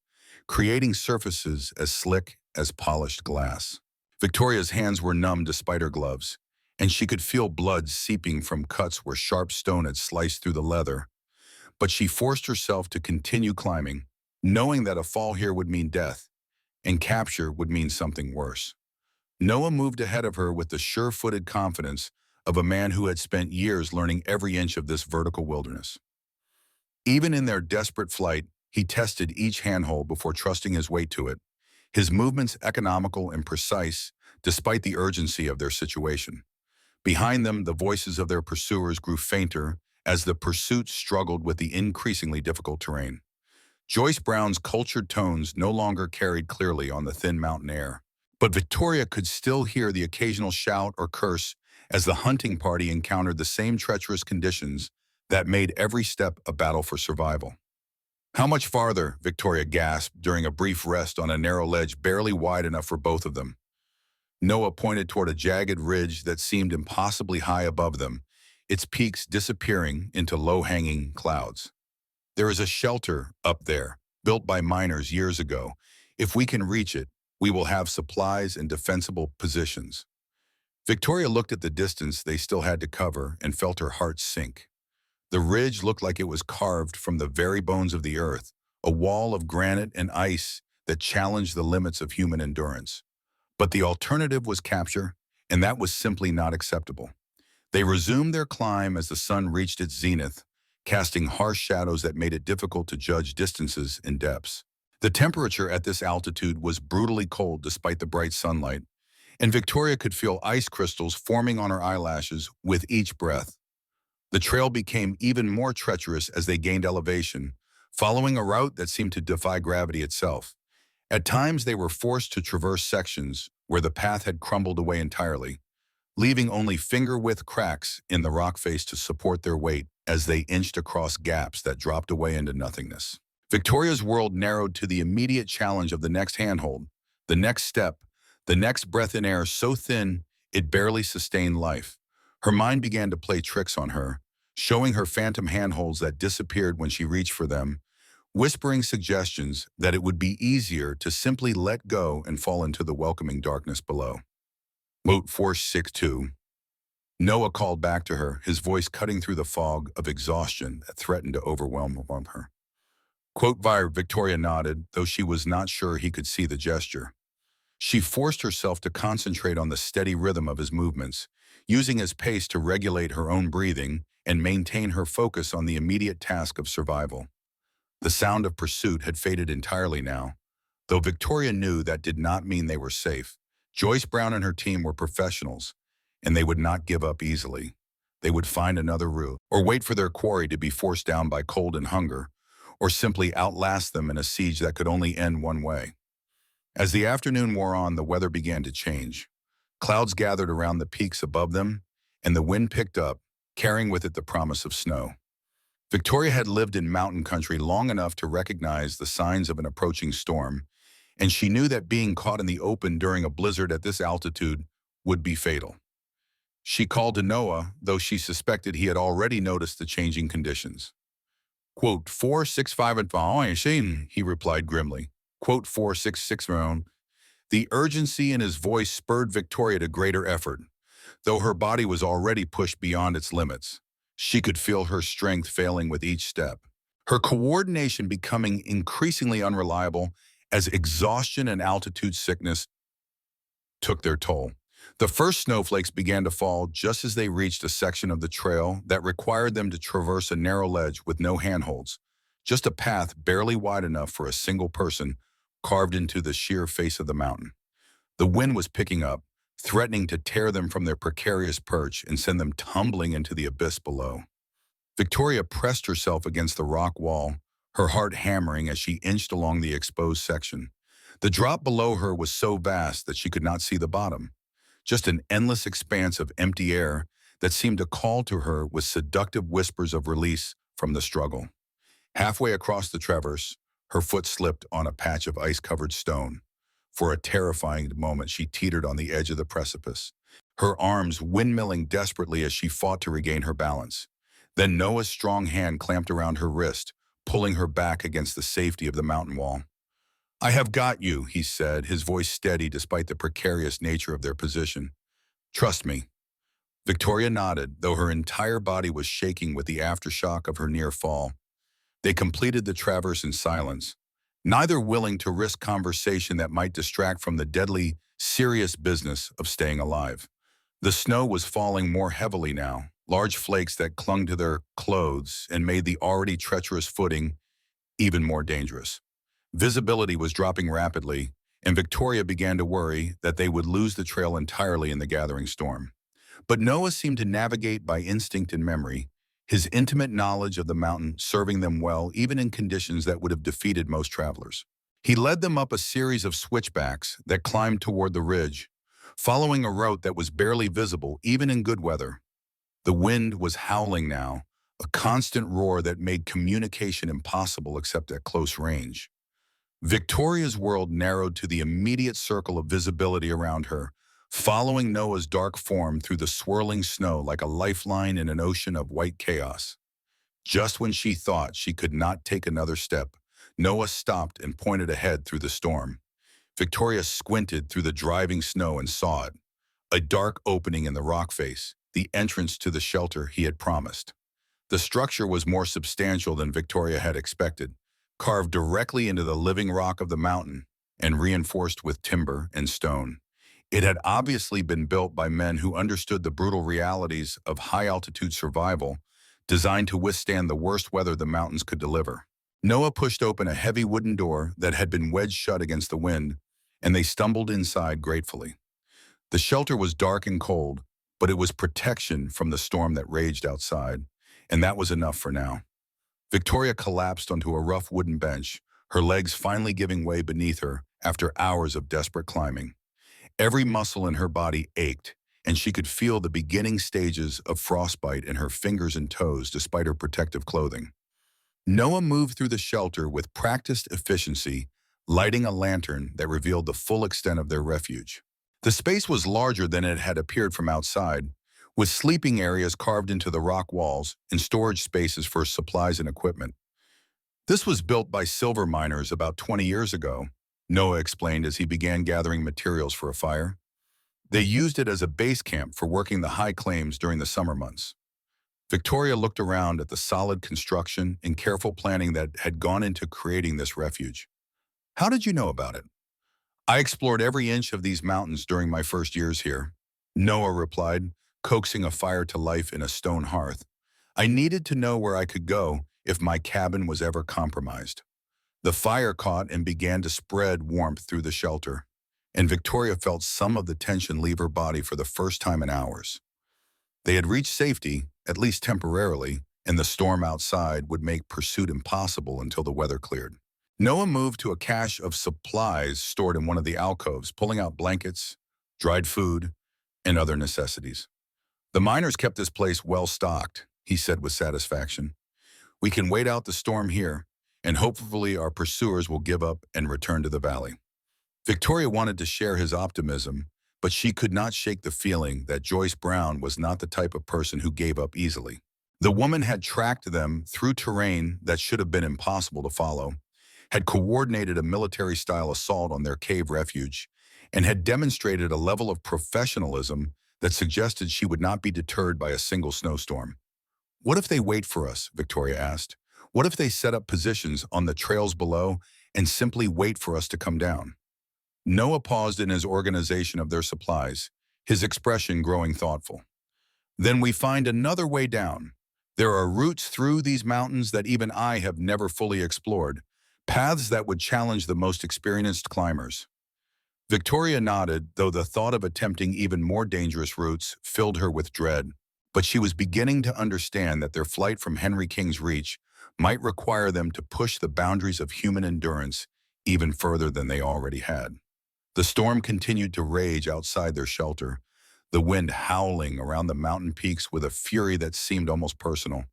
creating surfaces as slick as polished glass. Victoria's hands were numb despite her gloves, and she could feel blood seeping from cuts where sharp stone had sliced through the leather. But she forced herself to continue climbing, knowing that a fall here would mean death, and capture would mean something worse. Noah moved ahead of her with the sure-footed confidence of a man who had spent years learning every inch of this vertical wilderness. Even in their desperate flight, he tested each handhold before trusting his weight to it, his movements economical and precise despite the urgency of their situation. Behind them, the voices of their pursuers grew fainter as the pursuit struggled with the increasingly difficult terrain. Joyce Brown's cultured tones no longer carried clearly on the thin mountain air, but Victoria could still hear the occasional shout or curse as the hunting party encountered the same treacherous conditions that made every step a battle for survival. How much farther? Victoria gasped during a brief rest on a narrow ledge barely wide enough for both of them. Noah pointed toward a jagged ridge that seemed impossibly high above them, its peaks disappearing into low-hanging clouds. There is a shelter up there, built by miners years ago. If we can reach it, we will have supplies and defensible positions. Victoria looked at the distance they still had to cover and felt her heart sink. The ridge looked like it was carved from the very bones of the earth, a wall of granite and ice that challenged the limits of human endurance. But the alternative was capture, and that was simply not acceptable. They resumed their climb as the sun reached its zenith, casting harsh shadows that made it difficult to judge distances and depths. The temperature at this altitude was brutally cold despite the bright sunlight, and Victoria could feel ice crystals forming on her eyelashes with each breath. The trail became even more treacherous as they gained elevation, following a route that seemed to defy gravity itself. At times, they were forced to traverse sections where the path had crumbled away entirely, leaving only finger-width cracks in the rock face to support their weight as they inched across gaps that dropped away into nothingness. Victoria's world narrowed to the immediate challenge of the next handhold, the next step, the next breath in air so thin it barely sustained life. Her mind began to play tricks on her, showing her phantom handholds that disappeared when she reached for them, whispering suggestions that it would be easier to simply let go and fall into the welcoming darkness below. Quote 462. Noah called back to her, his voice cutting through the fog of exhaustion that threatened to overwhelm her. Quote via Victoria nodded, though she was not sure he could see the gesture. She forced herself to concentrate on the steady rhythm of his movements, using his pace to regulate her own breathing and maintain her focus on the immediate task of survival. The sound of pursuit had faded entirely now, though Victoria knew that did not mean they were safe. Joyce Brown and her team were professionals, and they would not give up easily. They would find another route, or wait for their quarry to be forced down by cold and hunger, or simply outlast them in a siege that could only end one way. As the afternoon wore on, the weather began to change. Clouds gathered around the peaks above them, and the wind picked up, carrying with it the promise of snow. Victoria had lived in mountain country long enough to recognize the signs of an approaching storm, and she knew that being caught in the open during a blizzard at this altitude would be fatal. She called to Noah, though she suspected he had already noticed the changing conditions. Quote, 465 and following, he replied grimly. Quote, 466 round. The urgency in his voice spurred Victoria to greater effort. Though her body was already pushed beyond its limits, she could feel her strength failing with each step, her coordination becoming increasingly unreliable as exhaustion and altitude sickness took their toll. The first snowflakes began to fall just as they reached a section of the trail that required them to traverse a narrow ledge with no handholds, just a path barely wide enough for a single person carved into the sheer face of the mountain. The wind was picking up, threatening to tear them from their precarious perch and send them tumbling into the abyss below. Victoria pressed herself against the rock wall, her heart hammering as she inched along the exposed section. The drop below her was so vast that she could not see the bottom, just an endless expanse of empty air that seemed to call to her with seductive whispers of release from the struggle. Halfway across the traverse, her foot slipped on a patch of ice-covered stone. For a terrifying moment, she teetered on the edge of the precipice, her arms windmilling desperately as she fought to regain her balance. Then Noah's strong hand clamped around her wrist, pulling her back against the safety of the mountain wall. I have got you, he said, his voice steady despite the precarious nature of their position. Trust me. Victoria nodded, though her entire body was shaking with the aftershock of her near fall. They completed the traverse in silence, neither willing to risk conversation that might distract from the deadly, serious business of staying alive. The snow was falling more heavily now, large flakes that clung to their clothes and made the already treacherous footing even more dangerous. Visibility was dropping rapidly, and Victoria began to worry that they would lose the trail entirely in the gathering storm. But Noah seemed to navigate by instinct and memory, his intimate knowledge of the mountain serving them well even in conditions that would have defeated most travelers. He led them up a series of switchbacks that climbed toward the ridge, following a route that was barely visible even in good weather. The wind was howling now, a constant roar that made communication impossible except at close range. Victoria's world narrowed to the immediate circle of visibility around her, following Noah's dark form through the swirling snow like a lifeline in an ocean of white chaos. Just when she thought she could not take another step, Noah stopped and pointed ahead through the storm. Victoria squinted through the driving snow and saw it, a dark opening in the rock face, the entrance to the shelter he had promised. The structure was more substantial than Victoria had expected, carved directly into the living rock of the mountain and reinforced with timber and stone. It had obviously been built by men who understood the brutal realities of high-altitude survival, designed to withstand the worst weather the mountains could deliver. Noah pushed open a heavy wooden door that had been wedged shut against the wind, and they stumbled inside gratefully. The shelter was dark and cold, but it was protection from the storm that raged outside, and that was enough for now. Victoria collapsed onto a rough wooden bench, her legs finally giving way beneath her after hours of desperate climbing. Every muscle in her body ached, and she could feel the beginning stages of frostbite in her fingers and toes despite her protective clothing. Noah moved through the shelter with practiced efficiency, lighting a lantern that revealed the full extent of their refuge. The space was larger than it had appeared from outside, with sleeping areas carved into the rock walls and storage spaces for supplies and equipment. This was built by silver miners about 20 years ago, Noah explained as he began gathering materials for a fire. They used it as a base camp for working the high claims during the summer months. Victoria looked around at the solid construction and careful planning that had gone into creating this refuge. How did you know about it? I explored every inch of these mountains during my first years here, Noah replied, coaxing a fire to life in a stone hearth. I needed to know where I could go if my cabin was ever compromised. The fire caught and began to spread warmth through the shelter. and Victoria felt some of the tension leave her body for the first time in hours. They had reached safety, at least temporarily, and the storm outside would make pursuit impossible until the weather cleared. Noah moved to a cache of supplies stored in one of the alcoves, pulling out blankets, dried food, and other necessities. The miners kept this place well stocked, he said with satisfaction. We can wait out the storm here, and hopefully our pursuers will give up and return to the valley. Victoria wanted to share his optimism, but she could not shake the feeling that Joyce Brown was not the type of person who gave up easily. The woman had tracked them through terrain that should have been impossible to follow, had coordinated a military-style assault on their cave refuge, and had demonstrated a level of professionalism that suggested she would not be deterred by a single snowstorm. What if they wait for us? Victoria asked. What if they set up positions on the trails below and simply wait for us to come down? Noah paused in his organization of their supplies, his expression growing thoughtful. Then we find another way down. There are routes through these mountains that even I have never fully explored, paths that would challenge the most experienced climbers. Victoria nodded, though the thought of attempting even more dangerous routes filled her with dread. But she was beginning to understand that their flight from Henry King's Reach might require them to push the boundaries of human endurance even further than they already had. The storm continued to rage outside their shelter, the wind howling around the mountain peaks with a fury that seemed almost personal.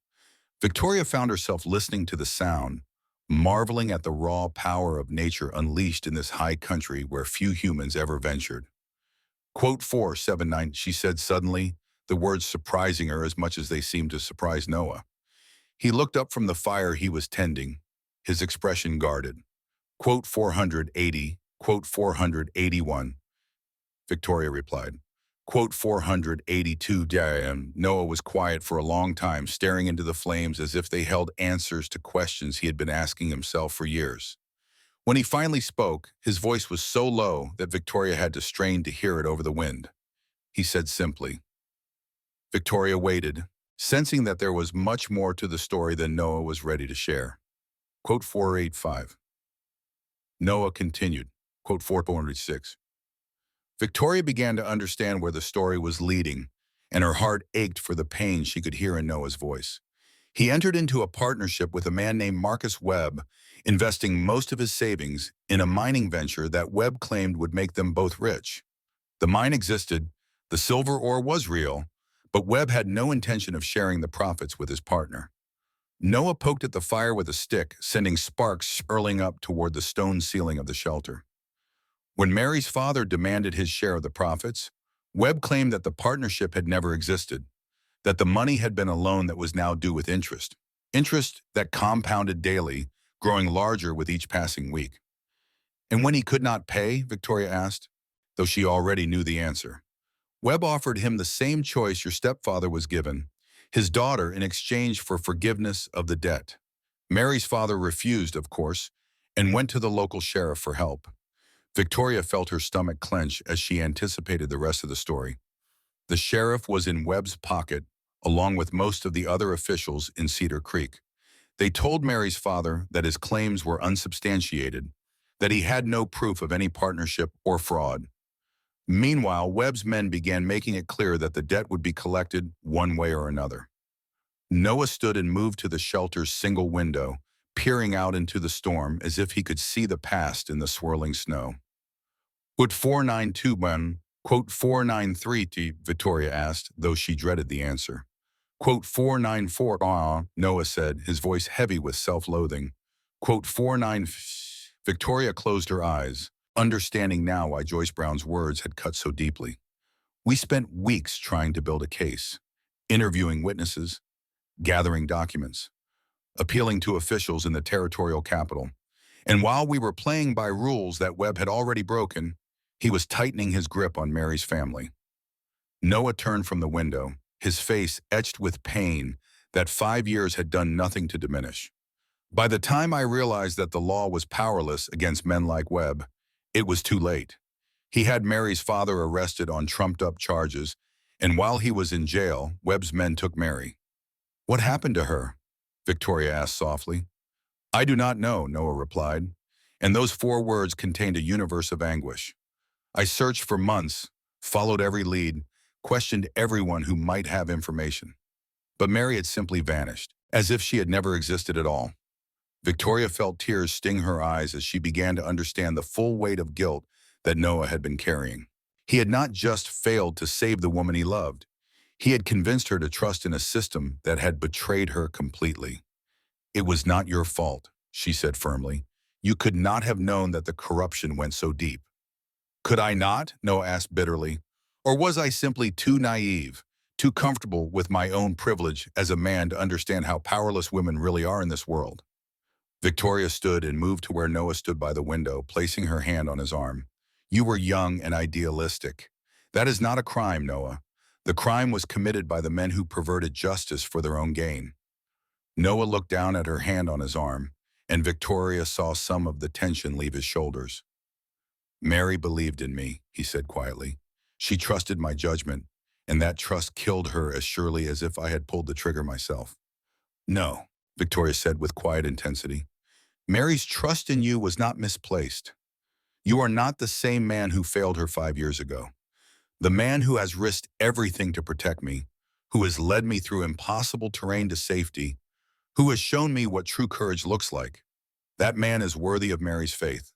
Victoria found herself listening to the sound, marveling at the raw power of nature unleashed in this high country where few humans ever ventured. Quote 479, she said suddenly, the words surprising her as much as they seemed to surprise Noah. He looked up from the fire he was tending, his expression guarded. Quote 480, quote 481, Victoria replied. Quote 482, damn. Noah was quiet for a long time, staring into the flames as if they held answers to questions he had been asking himself for years. When he finally spoke, his voice was so low that Victoria had to strain to hear it over the wind. He said simply. Victoria waited, sensing that there was much more to the story than Noah was ready to share. Quote 485. Noah continued. Quote 406. Victoria began to understand where the story was leading, and her heart ached for the pain she could hear in Noah's voice. He entered into a partnership with a man named Marcus Webb, investing most of his savings in a mining venture that Webb claimed would make them both rich. The mine existed, the silver ore was real, but Webb had no intention of sharing the profits with his partner. Noah poked at the fire with a stick, sending sparks swirling up toward the stone ceiling of the shelter. When Mary's father demanded his share of the profits, Webb claimed that the partnership had never existed, that the money had been a loan that was now due with interest. Interest that compounded daily, growing larger with each passing week. And when he could not pay, Victoria asked, though she already knew the answer. Webb offered him the same choice your stepfather was given, his daughter in exchange for forgiveness of the debt. Mary's father refused, of course, and went to the local sheriff for help. Victoria felt her stomach clench as she anticipated the rest of the story. The sheriff was in Webb's pocket, along with most of the other officials in Cedar Creek. They told Mary's father that his claims were unsubstantiated, that he had no proof of any partnership or fraud. Meanwhile, Webb's men began making it clear that the debt would be collected one way or another. Noah stood and moved to the shelter's single window, peering out into the storm as if he could see the past in the swirling snow. Would 492 quote 493 T, Victoria asked, though she dreaded the answer. Quote 494 Noah said, his voice heavy with self-loathing. Quote 49 Victoria closed her eyes, understanding now why Joyce Brown's words had cut so deeply. We spent weeks trying to build a case, interviewing witnesses, gathering documents, appealing to officials in the territorial capital. And while we were playing by rules that Webb had already broken, he was tightening his grip on Mary's family. Noah turned from the window, his face etched with pain that 5 years had done nothing to diminish. By the time I realized that the law was powerless against men like Webb, it was too late. He had Mary's father arrested on trumped-up charges, and while he was in jail, Webb's men took Mary. What happened to her? Victoria asked softly. I do not know, Noah replied, and those 4 words contained a universe of anguish. I searched for months, followed every lead, questioned everyone who might have information. But Mary had simply vanished, as if she had never existed at all. Victoria felt tears sting her eyes as she began to understand the full weight of guilt that Noah had been carrying. He had not just failed to save the woman he loved. He had convinced her to trust in a system that had betrayed her completely. "It was not your fault," she said firmly. "You could not have known that the corruption went so deep." "Could I not?" Noah asked bitterly. "Or was I simply too naive, too comfortable with my own privilege as a man to understand how powerless women really are in this world?" Victoria stood and moved to where Noah stood by the window, placing her hand on his arm. "You were young and idealistic. That is not a crime, Noah. The crime was committed by the men who perverted justice for their own gain." Noah looked down at her hand on his arm, and Victoria saw some of the tension leave his shoulders. "Mary believed in me," he said quietly. "She trusted my judgment, and that trust killed her as surely as if I had pulled the trigger myself." "No," Victoria said with quiet intensity. "Mary's trust in you was not misplaced. You are not the same man who failed her 5 years ago. The man who has risked everything to protect me, who has led me through impossible terrain to safety, who has shown me what true courage looks like. That man is worthy of Mary's faith."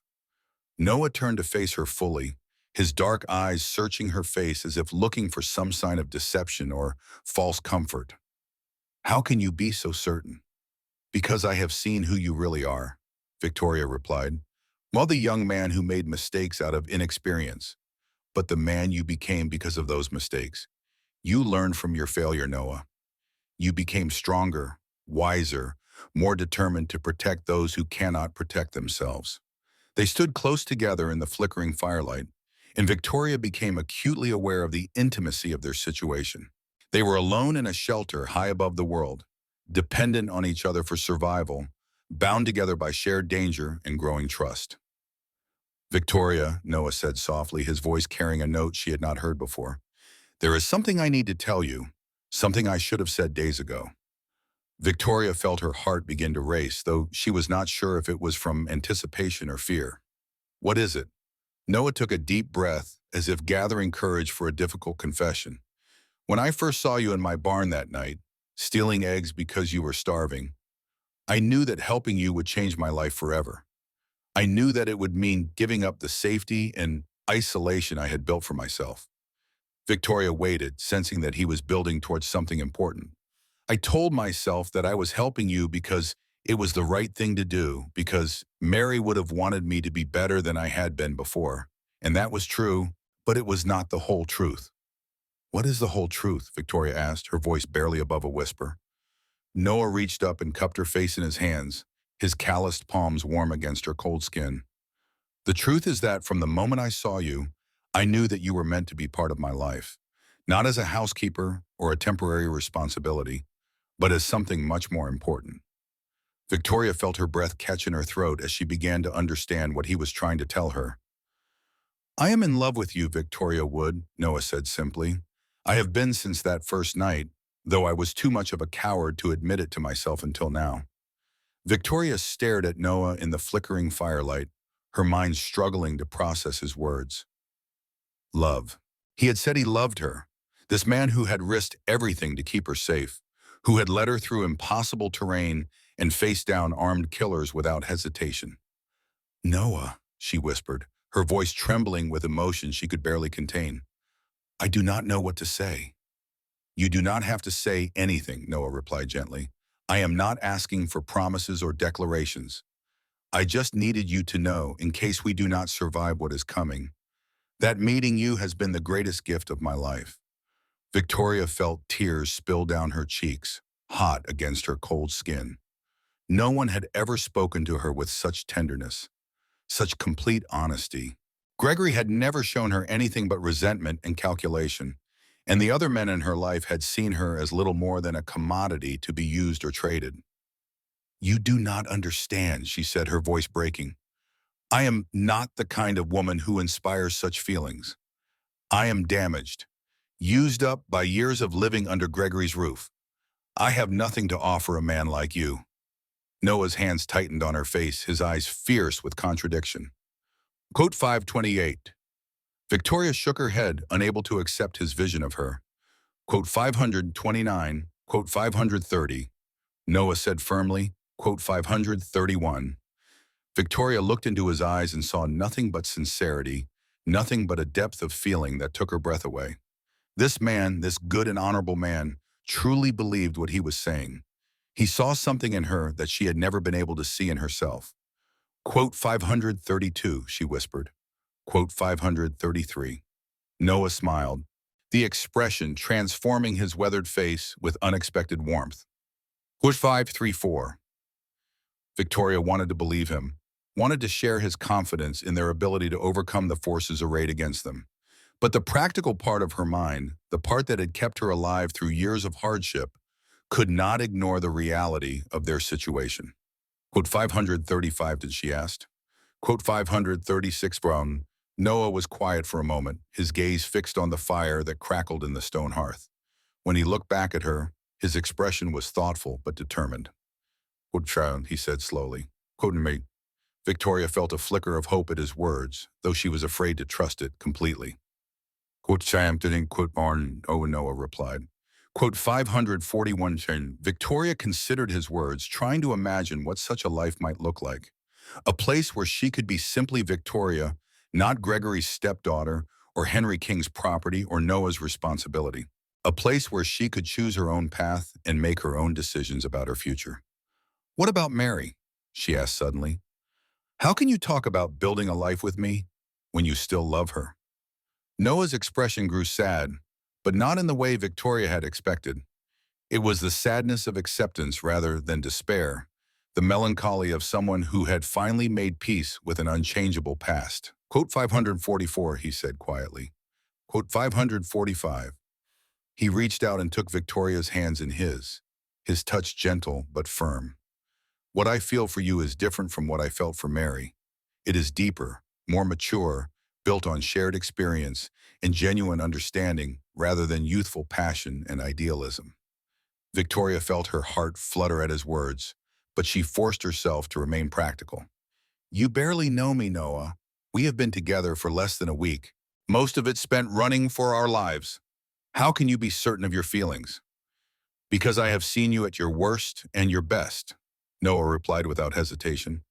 Noah turned to face her fully, his dark eyes searching her face as if looking for some sign of deception or false comfort. "How can you be so certain?" "Because I have seen who you really are," Victoria replied. "Well, the young man who made mistakes out of inexperience, but the man you became because of those mistakes. You learned from your failure, Noah. You became stronger, wiser, more determined to protect those who cannot protect themselves." They stood close together in the flickering firelight, and Victoria became acutely aware of the intimacy of their situation. They were alone in a shelter high above the world, dependent on each other for survival, bound together by shared danger and growing trust. "Victoria," Noah said softly, his voice carrying a note she had not heard before. "There is something I need to tell you, something I should have said days ago." Victoria felt her heart begin to race, though she was not sure if it was from anticipation or fear. "What is it?" Noah took a deep breath, as if gathering courage for a difficult confession. "When I first saw you in my barn that night, stealing eggs because you were starving, I knew that helping you would change my life forever. I knew that it would mean giving up the safety and isolation I had built for myself." Victoria waited, sensing that he was building towards something important. "I told myself that I was helping you because it was the right thing to do, because Mary would have wanted me to be better than I had been before. And that was true, but it was not the whole truth." "What is the whole truth?" Victoria asked, her voice barely above a whisper. Noah reached up and cupped her face in his hands, his calloused palms warm against her cold skin. "The truth is that from the moment I saw you, I knew that you were meant to be part of my life, not as a housekeeper or a temporary responsibility, but as something much more important." Victoria felt her breath catch in her throat as she began to understand what he was trying to tell her. "I am in love with you, Victoria Wood," Noah said simply. "I have been since that first night, though I was too much of a coward to admit it to myself until now." Victoria stared at Noah in the flickering firelight, her mind struggling to process his words. Love. He had said he loved her. This man who had risked everything to keep her safe, who had led her through impossible terrain and faced down armed killers without hesitation. "Noah," she whispered, her voice trembling with emotion she could barely contain. "I do not know what to say." "You do not have to say anything," Noah replied gently. "I am not asking for promises or declarations. I just needed you to know, in case we do not survive what is coming, that meeting you has been the greatest gift of my life." Victoria felt tears spill down her cheeks, hot against her cold skin. No one had ever spoken to her with such tenderness, such complete honesty. Gregory had never shown her anything but resentment and calculation, and the other men in her life had seen her as little more than a commodity to be used or traded. "You do not understand," she said, her voice breaking. "I am not the kind of woman who inspires such feelings. I am damaged, used up by years of living under Gregory's roof. I have nothing to offer a man like you." Noah's hands tightened on her face, his eyes fierce with contradiction. Quote 528. Victoria shook her head, unable to accept his vision of her. Quote 529, quote 530. Noah said firmly, quote 531. Victoria looked into his eyes and saw nothing but sincerity, nothing but a depth of feeling that took her breath away. This man, this good and honorable man, truly believed what he was saying. He saw something in her that she had never been able to see in herself. Quote 532, she whispered. Quote 533. Noah smiled, the expression transforming his weathered face with unexpected warmth. Quote 534. Victoria wanted to believe him, wanted to share his confidence in their ability to overcome the forces arrayed against them. But the practical part of her mind, the part that had kept her alive through years of hardship, could not ignore the reality of their situation. Quote 535, did she ask? Quote 536, Brown. Noah was quiet for a moment, his gaze fixed on the fire that crackled in the stone hearth. When he looked back at her, his expression was thoughtful but determined. Quote Brown, he said slowly. Quote me. Victoria felt a flicker of hope at his words, though she was afraid to trust it completely. Quote Cham didn't quote Martin, Noah replied. Quote 541 Chen. Victoria considered his words, trying to imagine what such a life might look like. A place where she could be simply Victoria, not Gregory's stepdaughter, or Henry King's property, or Noah's responsibility. A place where she could choose her own path and make her own decisions about her future. What about Mary? She asked suddenly. How can you talk about building a life with me when you still love her? Noah's expression grew sad, but not in the way Victoria had expected. It was the sadness of acceptance rather than despair, the melancholy of someone who had finally made peace with an unchangeable past. Quote 544, he said quietly. Quote 545. He reached out and took Victoria's hands in his touch gentle but firm. What I feel for you is different from what I felt for Mary. It is deeper, more mature, built on shared experience and genuine understanding rather than youthful passion and idealism. Victoria felt her heart flutter at his words, but she forced herself to remain practical. You barely know me, Noah. We have been together for less than a week, most of it spent running for our lives. How can you be certain of your feelings? Because I have seen you at your worst and your best, Noah replied without hesitation.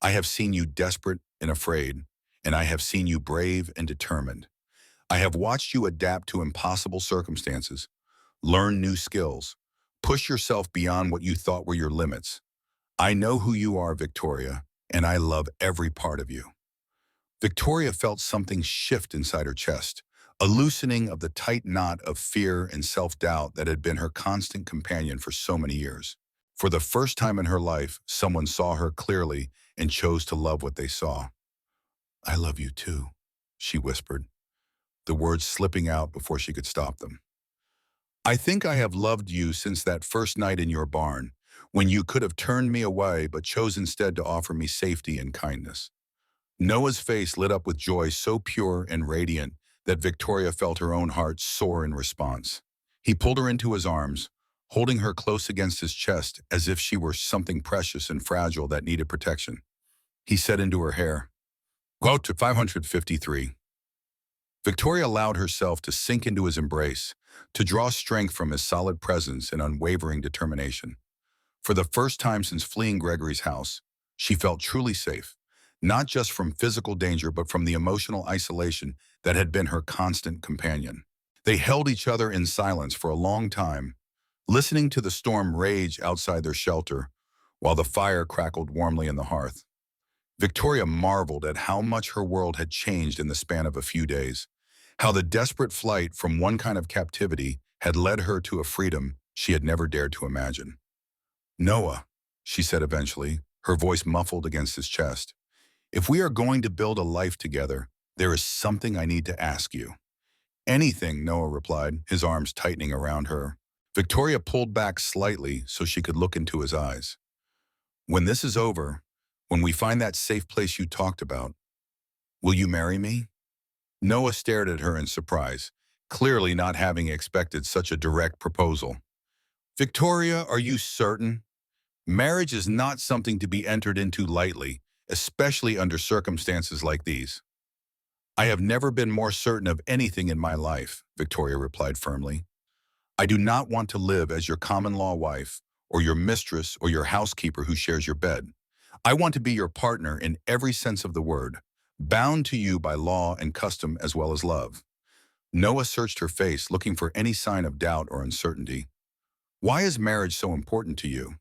I have seen you desperate and afraid, and I have seen you brave and determined. I have watched you adapt to impossible circumstances, learn new skills, push yourself beyond what you thought were your limits. I know who you are, Victoria, and I love every part of you. Victoria felt something shift inside her chest, a loosening of the tight knot of fear and self-doubt that had been her constant companion for so many years. For the first time in her life, someone saw her clearly and chose to love what they saw. I love you too, she whispered, the words slipping out before she could stop them. I think I have loved you since that first night in your barn, when you could have turned me away but chose instead to offer me safety and kindness. Noah's face lit up with joy so pure and radiant that Victoria felt her own heart soar in response. He pulled her into his arms, holding her close against his chest as if she were something precious and fragile that needed protection. He said into her hair, Quote to 553. Victoria allowed herself to sink into his embrace, to draw strength from his solid presence and unwavering determination. For the first time since fleeing Gregory's house, she felt truly safe, not just from physical danger but from the emotional isolation that had been her constant companion. They held each other in silence for a long time, listening to the storm rage outside their shelter, while the fire crackled warmly in the hearth. Victoria marveled at how much her world had changed in the span of a few days, how the desperate flight from one kind of captivity had led her to a freedom she had never dared to imagine. Noah, she said eventually, her voice muffled against his chest, if we are going to build a life together, there is something I need to ask you. Anything, Noah replied, his arms tightening around her. Victoria pulled back slightly so she could look into his eyes. When this is over, when we find that safe place you talked about, will you marry me? Noah stared at her in surprise, clearly not having expected such a direct proposal. Victoria, are you certain? Marriage is not something to be entered into lightly, especially under circumstances like these. I have never been more certain of anything in my life, Victoria replied firmly. I do not want to live as your common-law wife, or your mistress, or your housekeeper who shares your bed. I want to be your partner in every sense of the word, bound to you by law and custom as well as love. Noah searched her face, looking for any sign of doubt or uncertainty. Why is marriage so important to you?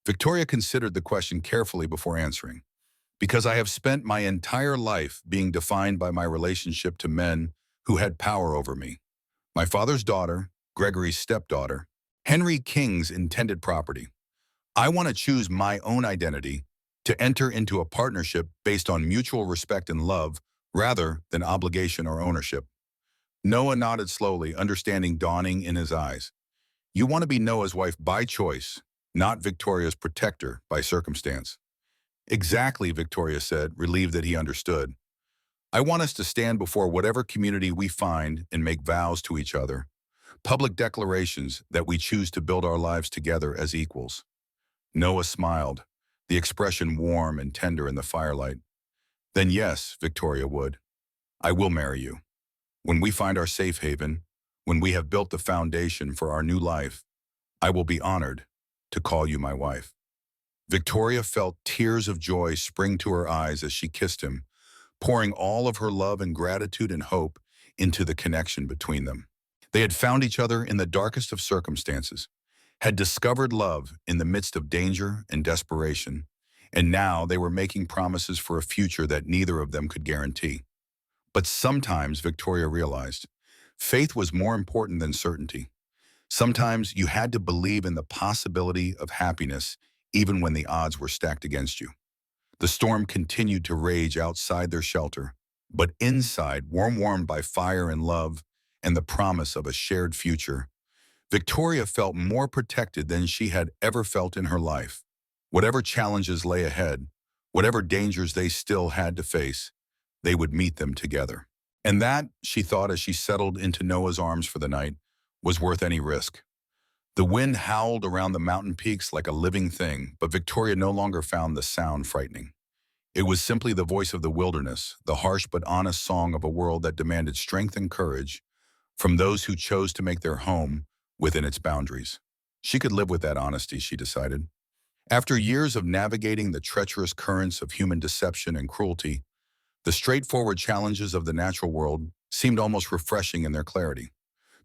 Victoria considered the question carefully before answering. Because I have spent my entire life being defined by my relationship to men who had power over me. My father's daughter, Gregory's stepdaughter, Henry King's intended property. I want to choose my own identity, to enter into a partnership based on mutual respect and love rather than obligation or ownership. Noah nodded slowly, understanding dawning in his eyes. You want to be Noah's wife by choice, not Victoria's protector by circumstance. Exactly, Victoria said, relieved that he understood. I want us to stand before whatever community we find and make vows to each other, public declarations that we choose to build our lives together as equals. Noah smiled, the expression warm and tender in the firelight. Then yes, Victoria would. I will marry you. When we find our safe haven, when we have built the foundation for our new life, I will be honored to call you my wife. Victoria felt tears of joy spring to her eyes as she kissed him, pouring all of her love and gratitude and hope into the connection between them. They had found each other in the darkest of circumstances, had discovered love in the midst of danger and desperation, and now they were making promises for a future that neither of them could guarantee. But sometimes, Victoria realized, faith was more important than certainty. Sometimes you had to believe in the possibility of happiness even when the odds were stacked against you. The storm continued to rage outside their shelter, but inside, warmed by fire and love and the promise of a shared future, Victoria felt more protected than she had ever felt in her life. Whatever challenges lay ahead, whatever dangers they still had to face, they would meet them together. And that, she thought as she settled into Noah's arms for the night, was worth any risk. The wind howled around the mountain peaks like a living thing, but Victoria no longer found the sound frightening. It was simply the voice of the wilderness, the harsh but honest song of a world that demanded strength and courage from those who chose to make their home within its boundaries. She could live with that honesty, she decided. After years of navigating the treacherous currents of human deception and cruelty, the straightforward challenges of the natural world seemed almost refreshing in their clarity.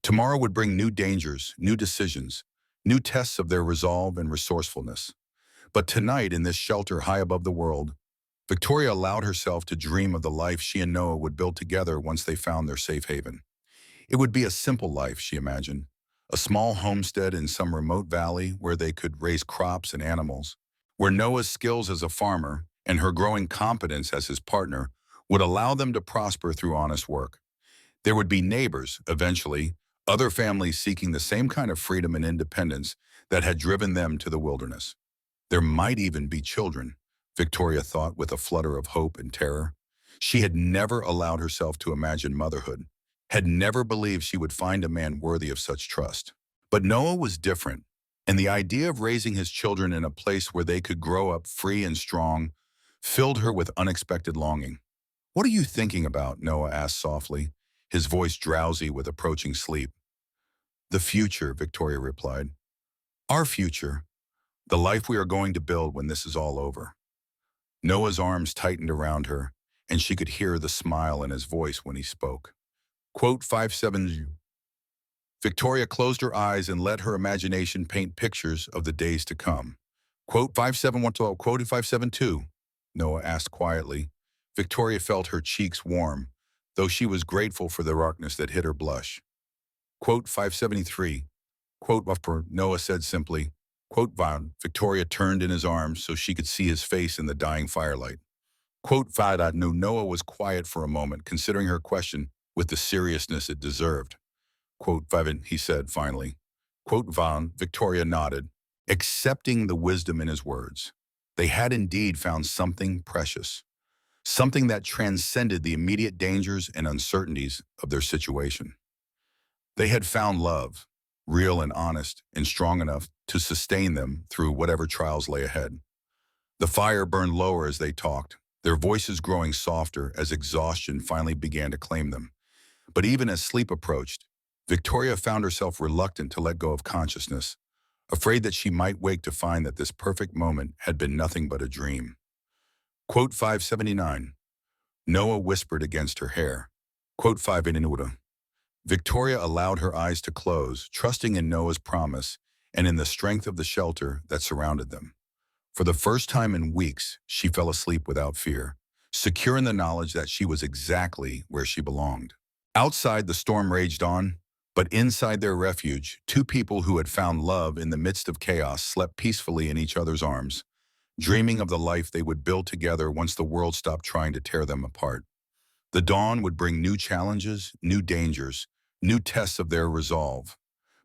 Tomorrow would bring new dangers, new decisions, new tests of their resolve and resourcefulness. But tonight, in this shelter high above the world, Victoria allowed herself to dream of the life she and Noah would build together once they found their safe haven. It would be a simple life, she imagined. A small homestead in some remote valley where they could raise crops and animals, where Noah's skills as a farmer and her growing competence as his partner would allow them to prosper through honest work. There would be neighbors, eventually, other families seeking the same kind of freedom and independence that had driven them to the wilderness. There might even be children, Victoria thought with a flutter of hope and terror. She had never allowed herself to imagine motherhood, had never believed she would find a man worthy of such trust. But Noah was different, and the idea of raising his children in a place where they could grow up free and strong filled her with unexpected longing. What are you thinking about? Noah asked softly, his voice drowsy with approaching sleep. The future, Victoria replied. Our future, the life we are going to build when this is all over. Noah's arms tightened around her, and she could hear the smile in his voice when he spoke. Quote 570. Victoria closed her eyes and let her imagination paint pictures of the days to come. Quote 571, quoted 572, Noah asked quietly. Victoria felt her cheeks warm, though she was grateful for the darkness that hid her blush. Quote 573, quote Noah said simply. Quote Victoria turned in his arms so she could see his face in the dying firelight. Quote Noah was quiet for a moment, considering her question with the seriousness it deserved. Quote he said finally. Quote Victoria nodded, accepting the wisdom in his words. They had indeed found something precious, something that transcended the immediate dangers and uncertainties of their situation. They had found love, real and honest and strong enough to sustain them through whatever trials lay ahead. The fire burned lower as they talked, their voices growing softer as exhaustion finally began to claim them. But even as sleep approached, Victoria found herself reluctant to let go of consciousness, afraid that she might wake to find that this perfect moment had been nothing but a dream. Quote 579. Noah whispered against her hair. Quote 589. Victoria allowed her eyes to close, trusting in Noah's promise and in the strength of the shelter that surrounded them. For the first time in weeks, she fell asleep without fear, secure in the knowledge that she was exactly where she belonged. Outside, the storm raged on, but inside their refuge, two people who had found love in the midst of chaos slept peacefully in each other's arms, dreaming of the life they would build together once the world stopped trying to tear them apart. The dawn would bring new challenges, new dangers, new tests of their resolve.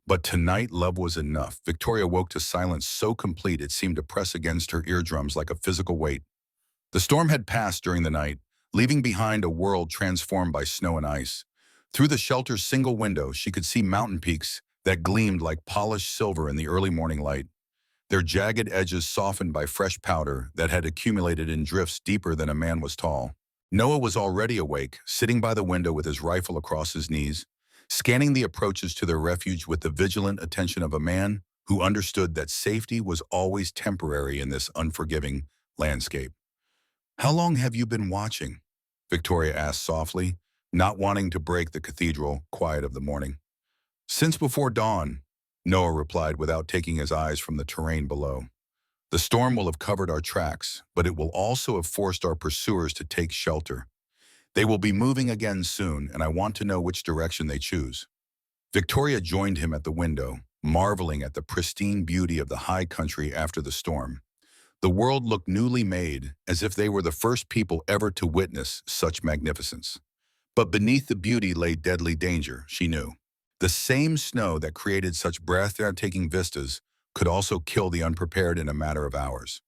But tonight, love was enough. Victoria woke to silence so complete it seemed to press against her eardrums like a physical weight. The storm had passed during the night, leaving behind a world transformed by snow and ice. Through the shelter's single window, she could see mountain peaks that gleamed like polished silver in the early morning light, their jagged edges softened by fresh powder that had accumulated in drifts deeper than a man was tall. Noah was already awake, sitting by the window with his rifle across his knees, scanning the approaches to their refuge with the vigilant attention of a man who understood that safety was always temporary in this unforgiving landscape. "How long have you been watching?" Victoria asked softly, not wanting to break the cathedral quiet of the morning. "Since before dawn," Noah replied without taking his eyes from the terrain below. "The storm will have covered our tracks, but it will also have forced our pursuers to take shelter. They will be moving again soon, and I want to know which direction they choose." Victoria joined him at the window, marveling at the pristine beauty of the high country after the storm. The world looked newly made, as if they were the first people ever to witness such magnificence. But beneath the beauty lay deadly danger, she knew. The same snow that created such breathtaking vistas could also kill the unprepared in a matter of hours.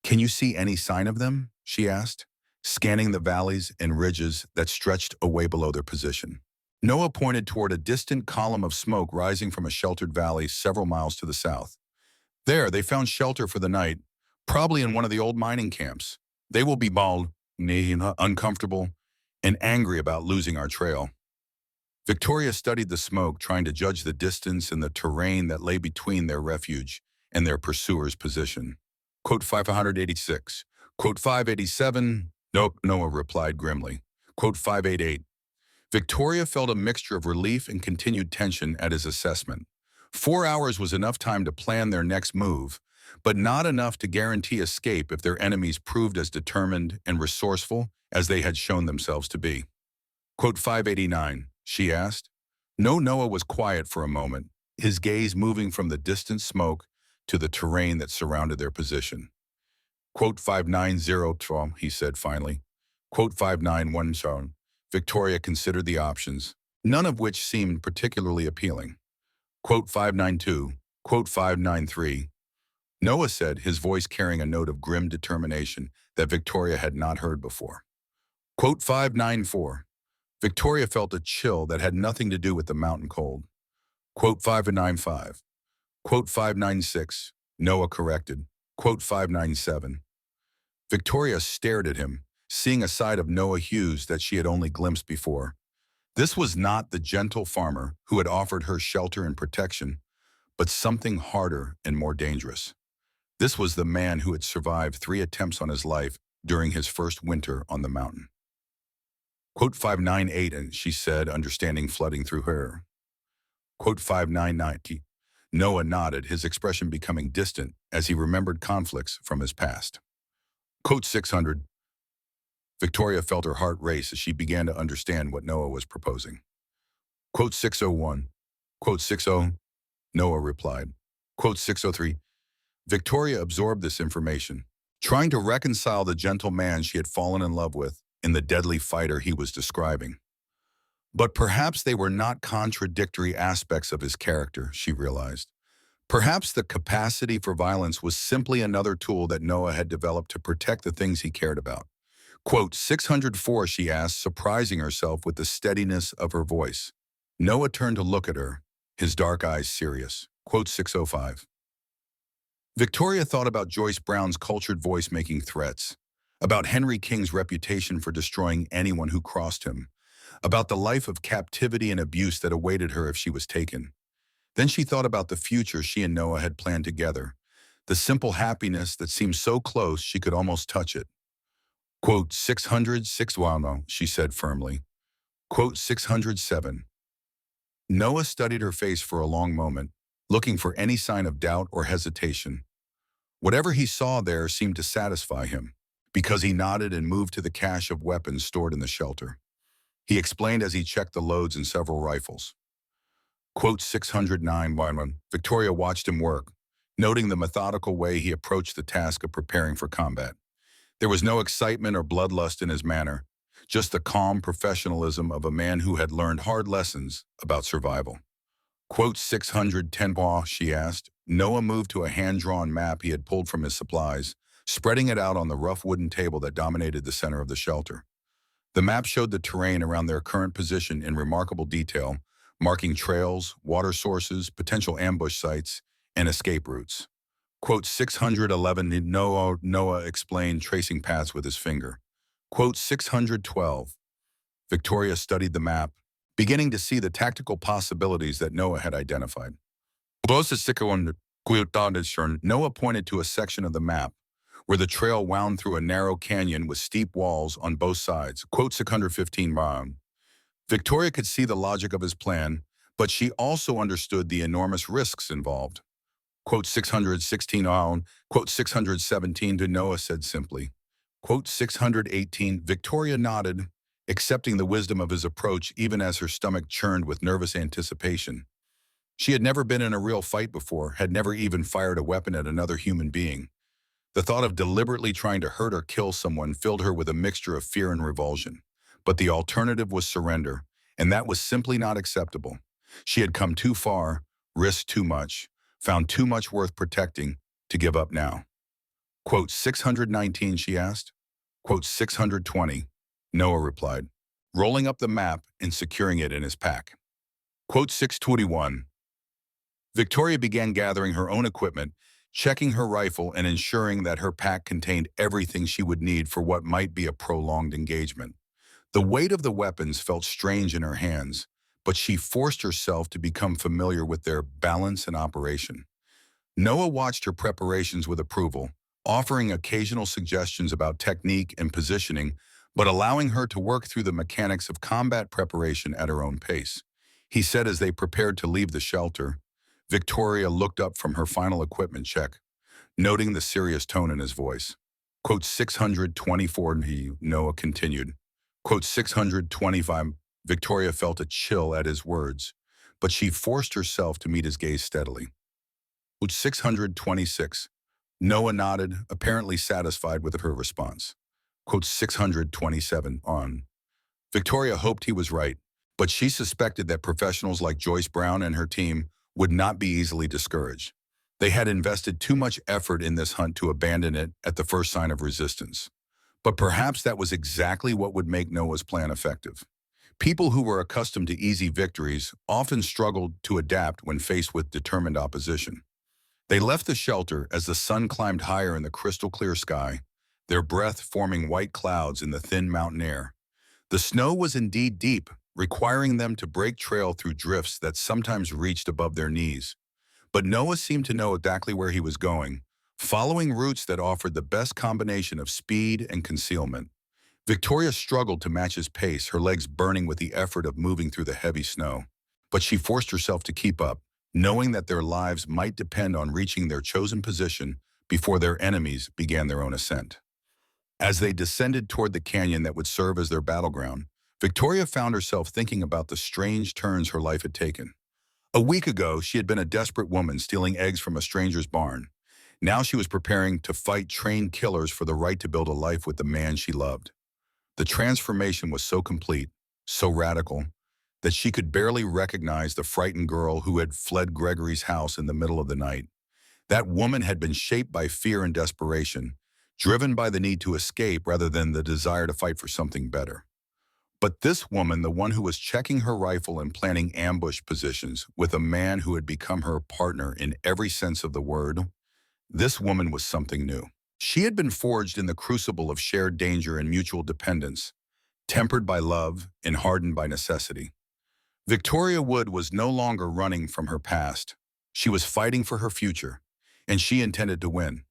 "Can you see any sign of them?" she asked, scanning the valleys and ridges that stretched away below their position. Noah pointed toward a distant column of smoke rising from a sheltered valley several miles to the south. "There, they found shelter for the night, probably in one of the old mining camps. They will be bald, uncomfortable, and angry about losing our trail." Victoria studied the smoke, trying to judge the distance and the terrain that lay between their refuge and their pursuer's position. Quote 586. Quote 587. "Nope," Noah replied grimly. Quote 588. Victoria felt a mixture of relief and continued tension at his assessment. 4 hours was enough time to plan their next move, but not enough to guarantee escape if their enemies proved as determined and resourceful as they had shown themselves to be. Quote 589, she asked. Noah was quiet for a moment, his gaze moving from the distant smoke to the terrain that surrounded their position. Quote 590, he said finally. Quote 591. Victoria considered the options, none of which seemed particularly appealing. Quote 592. Quote 593. Noah said, his voice carrying a note of grim determination that Victoria had not heard before. Quote 594. Victoria felt a chill that had nothing to do with the mountain cold. Quote 595. Quote 596. Noah corrected. Quote 597. Victoria stared at him, seeing a side of Noah Hughes that she had only glimpsed before. This was not the gentle farmer who had offered her shelter and protection, but something harder and more dangerous. This was the man who had survived 3 attempts on his life during his first winter on the mountain. Quote 598, and she said, understanding flooding through her. Quote 599. Noah nodded, his expression becoming distant as he remembered conflicts from his past. Quote 600. Victoria felt her heart race as she began to understand what Noah was proposing. Quote 601. Quote 60. Noah replied. Quote 603. Victoria absorbed this information, trying to reconcile the gentle man she had fallen in love with in the deadly fighter he was describing. But perhaps they were not contradictory aspects of his character, she realized. Perhaps the capacity for violence was simply another tool that Noah had developed to protect the things he cared about. Quote 604, she asked, surprising herself with the steadiness of her voice. Noah turned to look at her, his dark eyes serious. Quote 605. Victoria thought about Joyce Brown's cultured voice making threats. about Henry King's reputation for destroying anyone who crossed him, about the life of captivity and abuse that awaited her if she was taken. Then she thought about the future she and Noah had planned together, the simple happiness that seemed so close she could almost touch it. Quote, 606 Wano, she said firmly. Quote, 607. Noah studied her face for a long moment, looking for any sign of doubt or hesitation. Whatever he saw there seemed to satisfy him, because he nodded and moved to the cache of weapons stored in the shelter. He explained as he checked the loads in several rifles. Quote 609 Wyman. Victoria watched him work, noting the methodical way he approached the task of preparing for combat. There was no excitement or bloodlust in his manner, just the calm professionalism of a man who had learned hard lessons about survival. Quote 610 Bah, she asked. Noah moved to a hand-drawn map he had pulled from his supplies, spreading it out on the rough wooden table that dominated the center of the shelter. The map showed the terrain around their current position in remarkable detail, marking trails, water sources, potential ambush sites, and escape routes. Quote 611 Noah explained, tracing paths with his finger. Quote 612. Victoria studied the map, beginning to see the tactical possibilities that Noah had identified. Noah pointed to a section of the map where the trail wound through a narrow canyon with steep walls on both sides. Quote 615 round. Victoria could see the logic of his plan, but she also understood the enormous risks involved. Quote 616 round. Quote 617 to Noah said simply. Quote 618. Victoria nodded, accepting the wisdom of his approach even as her stomach churned with nervous anticipation. She had never been in a real fight before, had never even fired a weapon at another human being. The thought of deliberately trying to hurt or kill someone filled her with a mixture of fear and revulsion. But the alternative was surrender, and that was simply not acceptable. She had come too far, risked too much, found too much worth protecting to give up now. Quote 619, she asked. Quote 620, Noah replied, rolling up the map and securing it in his pack. Quote 621. Victoria began gathering her own equipment, checking her rifle and ensuring that her pack contained everything she would need for what might be a prolonged engagement. The weight of the weapons felt strange in her hands, but she forced herself to become familiar with their balance and operation. Noah watched her preparations with approval, offering occasional suggestions about technique and positioning, but allowing her to work through the mechanics of combat preparation at her own pace. He said as they prepared to leave the shelter. Victoria looked up from her final equipment check, noting the serious tone in his voice. Quote 624, Noah continued. Quote 625, Victoria felt a chill at his words, but she forced herself to meet his gaze steadily. Quote 626, Noah nodded, apparently satisfied with her response. Quote 627 on. Victoria hoped he was right, but she suspected that professionals like Joyce Brown and her team would not be easily discouraged. They had invested too much effort in this hunt to abandon it at the first sign of resistance. But perhaps that was exactly what would make Noah's plan effective. People who were accustomed to easy victories often struggled to adapt when faced with determined opposition. They left the shelter as the sun climbed higher in the crystal-clear sky, their breath forming white clouds in the thin mountain air. The snow was indeed deep, requiring them to break trail through drifts that sometimes reached above their knees. But Noah seemed to know exactly where he was going, following routes that offered the best combination of speed and concealment. Victoria struggled to match his pace, her legs burning with the effort of moving through the heavy snow. But she forced herself to keep up, knowing that their lives might depend on reaching their chosen position before their enemies began their own ascent. As they descended toward the canyon that would serve as their battleground, Victoria found herself thinking about the strange turns her life had taken. A week ago, she had been a desperate woman stealing eggs from a stranger's barn. Now she was preparing to fight trained killers for the right to build a life with the man she loved. The transformation was so complete, so radical, that she could barely recognize the frightened girl who had fled Gregory's house in the middle of the night. That woman had been shaped by fear and desperation, driven by the need to escape rather than the desire to fight for something better. But this woman, the one who was checking her rifle and planning ambush positions with a man who had become her partner in every sense of the word, this woman was something new. She had been forged in the crucible of shared danger and mutual dependence, tempered by love and hardened by necessity. Victoria Wood was no longer running from her past. She was fighting for her future, and she intended to win.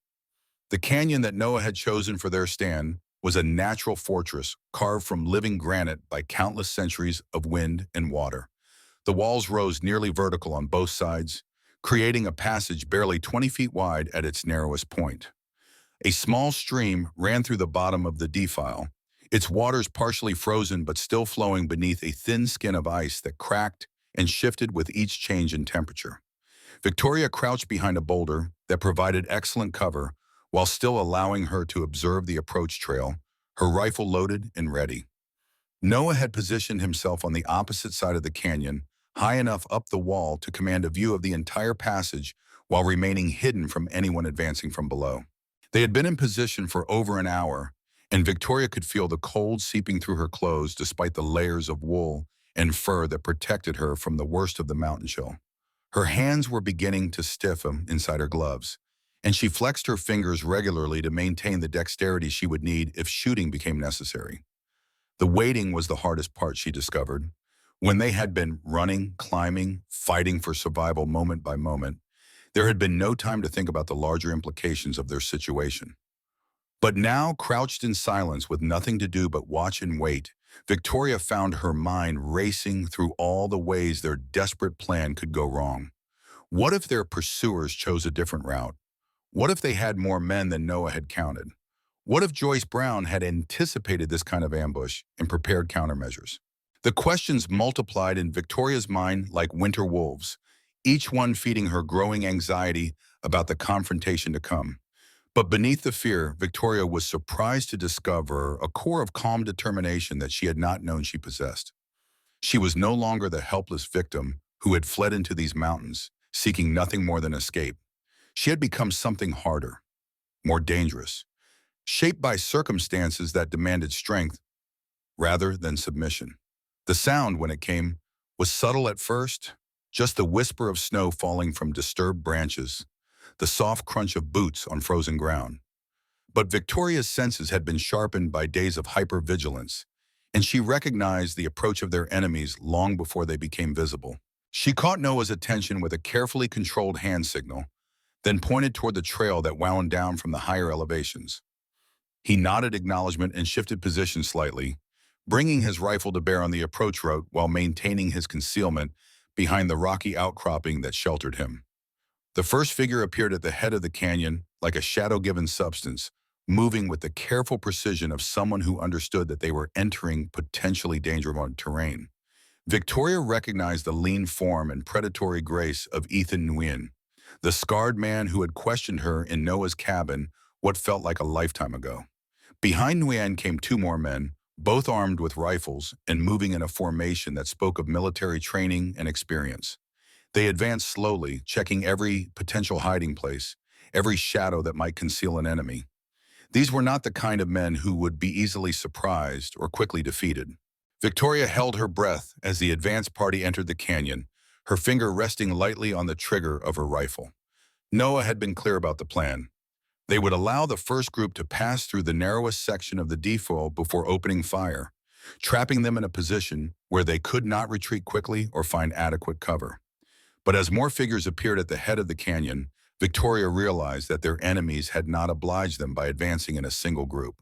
The canyon that Noah had chosen for their stand was a natural fortress carved from living granite by countless centuries of wind and water. The walls rose nearly vertical on both sides, creating a passage barely 20 feet wide at its narrowest point. A small stream ran through the bottom of the defile, its waters partially frozen but still flowing beneath a thin skin of ice that cracked and shifted with each change in temperature. Victoria crouched behind a boulder that provided excellent cover while still allowing her to observe the approach trail, her rifle loaded and ready. Noah had positioned himself on the opposite side of the canyon, high enough up the wall to command a view of the entire passage while remaining hidden from anyone advancing from below. They had been in position for over an hour, and Victoria could feel the cold seeping through her clothes despite the layers of wool and fur that protected her from the worst of the mountain chill. Her hands were beginning to stiffen inside her gloves, and she flexed her fingers regularly to maintain the dexterity she would need if shooting became necessary. The waiting was the hardest part, she discovered. When they had been running, climbing, fighting for survival moment by moment, there had been no time to think about the larger implications of their situation. But now, crouched in silence with nothing to do but watch and wait, Victoria found her mind racing through all the ways their desperate plan could go wrong. What if their pursuers chose a different route? What if they had more men than Noah had counted? What if Joyce Brown had anticipated this kind of ambush and prepared countermeasures? The questions multiplied in Victoria's mind like winter wolves, each one feeding her growing anxiety about the confrontation to come. But beneath the fear, Victoria was surprised to discover a core of calm determination that she had not known she possessed. She was no longer the helpless victim who had fled into these mountains, seeking nothing more than escape. She had become something harder, more dangerous, shaped by circumstances that demanded strength rather than submission. The sound, when it came, was subtle at first, just the whisper of snow falling from disturbed branches, the soft crunch of boots on frozen ground. But Victoria's senses had been sharpened by days of hypervigilance, and she recognized the approach of their enemies long before they became visible. She caught Noah's attention with a carefully controlled hand signal, then pointed toward the trail that wound down from the higher elevations. He nodded acknowledgement and shifted position slightly, bringing his rifle to bear on the approach route while maintaining his concealment behind the rocky outcropping that sheltered him. The first figure appeared at the head of the canyon like a shadow-given substance, moving with the careful precision of someone who understood that they were entering potentially dangerous terrain. Victoria recognized the lean form and predatory grace of Ethan Nguyen, the scarred man who had questioned her in Noah's cabin what felt like a lifetime ago. Behind Nguyen came two more men, both armed with rifles and moving in a formation that spoke of military training and experience. They advanced slowly, checking every potential hiding place, every shadow that might conceal an enemy. These were not the kind of men who would be easily surprised or quickly defeated. Victoria held her breath as the advance party entered the canyon, her finger resting lightly on the trigger of her rifle. Noah had been clear about the plan. They would allow the first group to pass through the narrowest section of the defile before opening fire, trapping them in a position where they could not retreat quickly or find adequate cover. But as more figures appeared at the head of the canyon, Victoria realized that their enemies had not obliged them by advancing in a single group.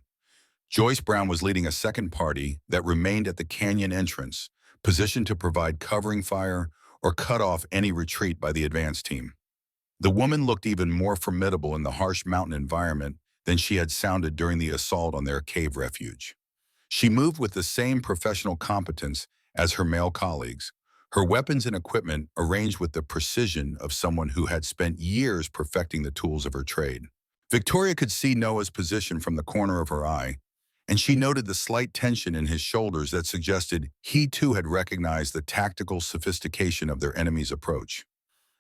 Joyce Brown was leading a second party that remained at the canyon entrance, positioned to provide covering fire or cut off any retreat by the advance team. The woman looked even more formidable in the harsh mountain environment than she had sounded during the assault on their cave refuge. She moved with the same professional competence as her male colleagues, her weapons and equipment arranged with the precision of someone who had spent years perfecting the tools of her trade. Victoria could see Noah's position from the corner of her eye, and she noted the slight tension in his shoulders that suggested he too had recognized the tactical sophistication of their enemy's approach.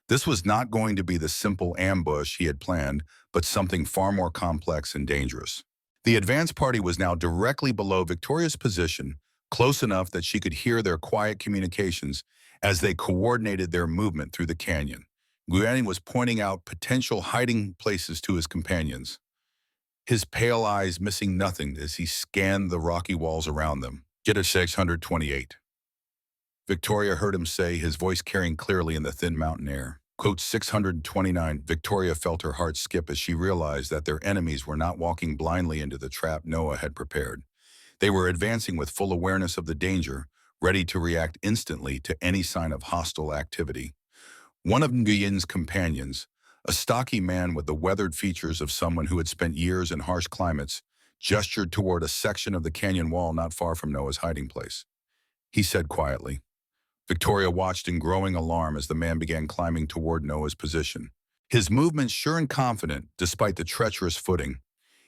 This was not going to be the simple ambush he had planned, but something far more complex and dangerous. The advance party was now directly below Victoria's position, close enough that she could hear their quiet communications as they coordinated their movement through the canyon. Nguyen was pointing out potential hiding places to his companions. his pale eyes missing nothing as he scanned the rocky walls around them. Get a 628. Victoria heard him say, his voice carrying clearly in the thin mountain air. Quote 629. Victoria felt her heart skip as she realized that their enemies were not walking blindly into the trap Noah had prepared. They were advancing with full awareness of the danger, ready to react instantly to any sign of hostile activity. One of Nguyin's companions, a stocky man with the weathered features of someone who had spent years in harsh climates, gestured toward a section of the canyon wall not far from Noah's hiding place. He said quietly. Victoria watched in growing alarm as the man began climbing toward Noah's position. His movements sure and confident, despite the treacherous footing.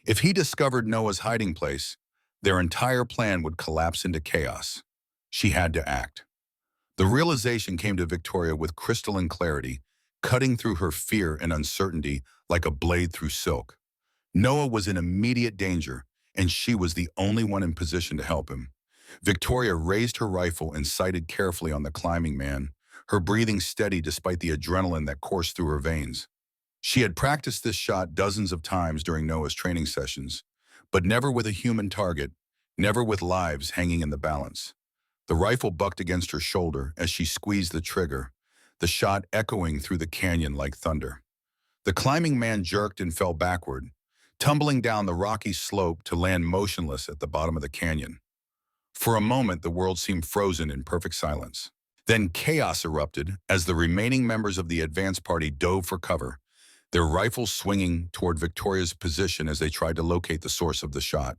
If he discovered Noah's hiding place, their entire plan would collapse into chaos. She had to act. The realization came to Victoria with crystalline clarity, cutting through her fear and uncertainty like a blade through silk. Noah was in immediate danger, and she was the only one in position to help him. Victoria raised her rifle and sighted carefully on the climbing man, her breathing steady despite the adrenaline that coursed through her veins. She had practiced this shot dozens of times during Noah's training sessions, but never with a human target, never with lives hanging in the balance. The rifle bucked against her shoulder as she squeezed the trigger, the shot echoing through the canyon like thunder. The climbing man jerked and fell backward, tumbling down the rocky slope to land motionless at the bottom of the canyon. For a moment, the world seemed frozen in perfect silence. Then chaos erupted as the remaining members of the advance party dove for cover, their rifles swinging toward Victoria's position as they tried to locate the source of the shot.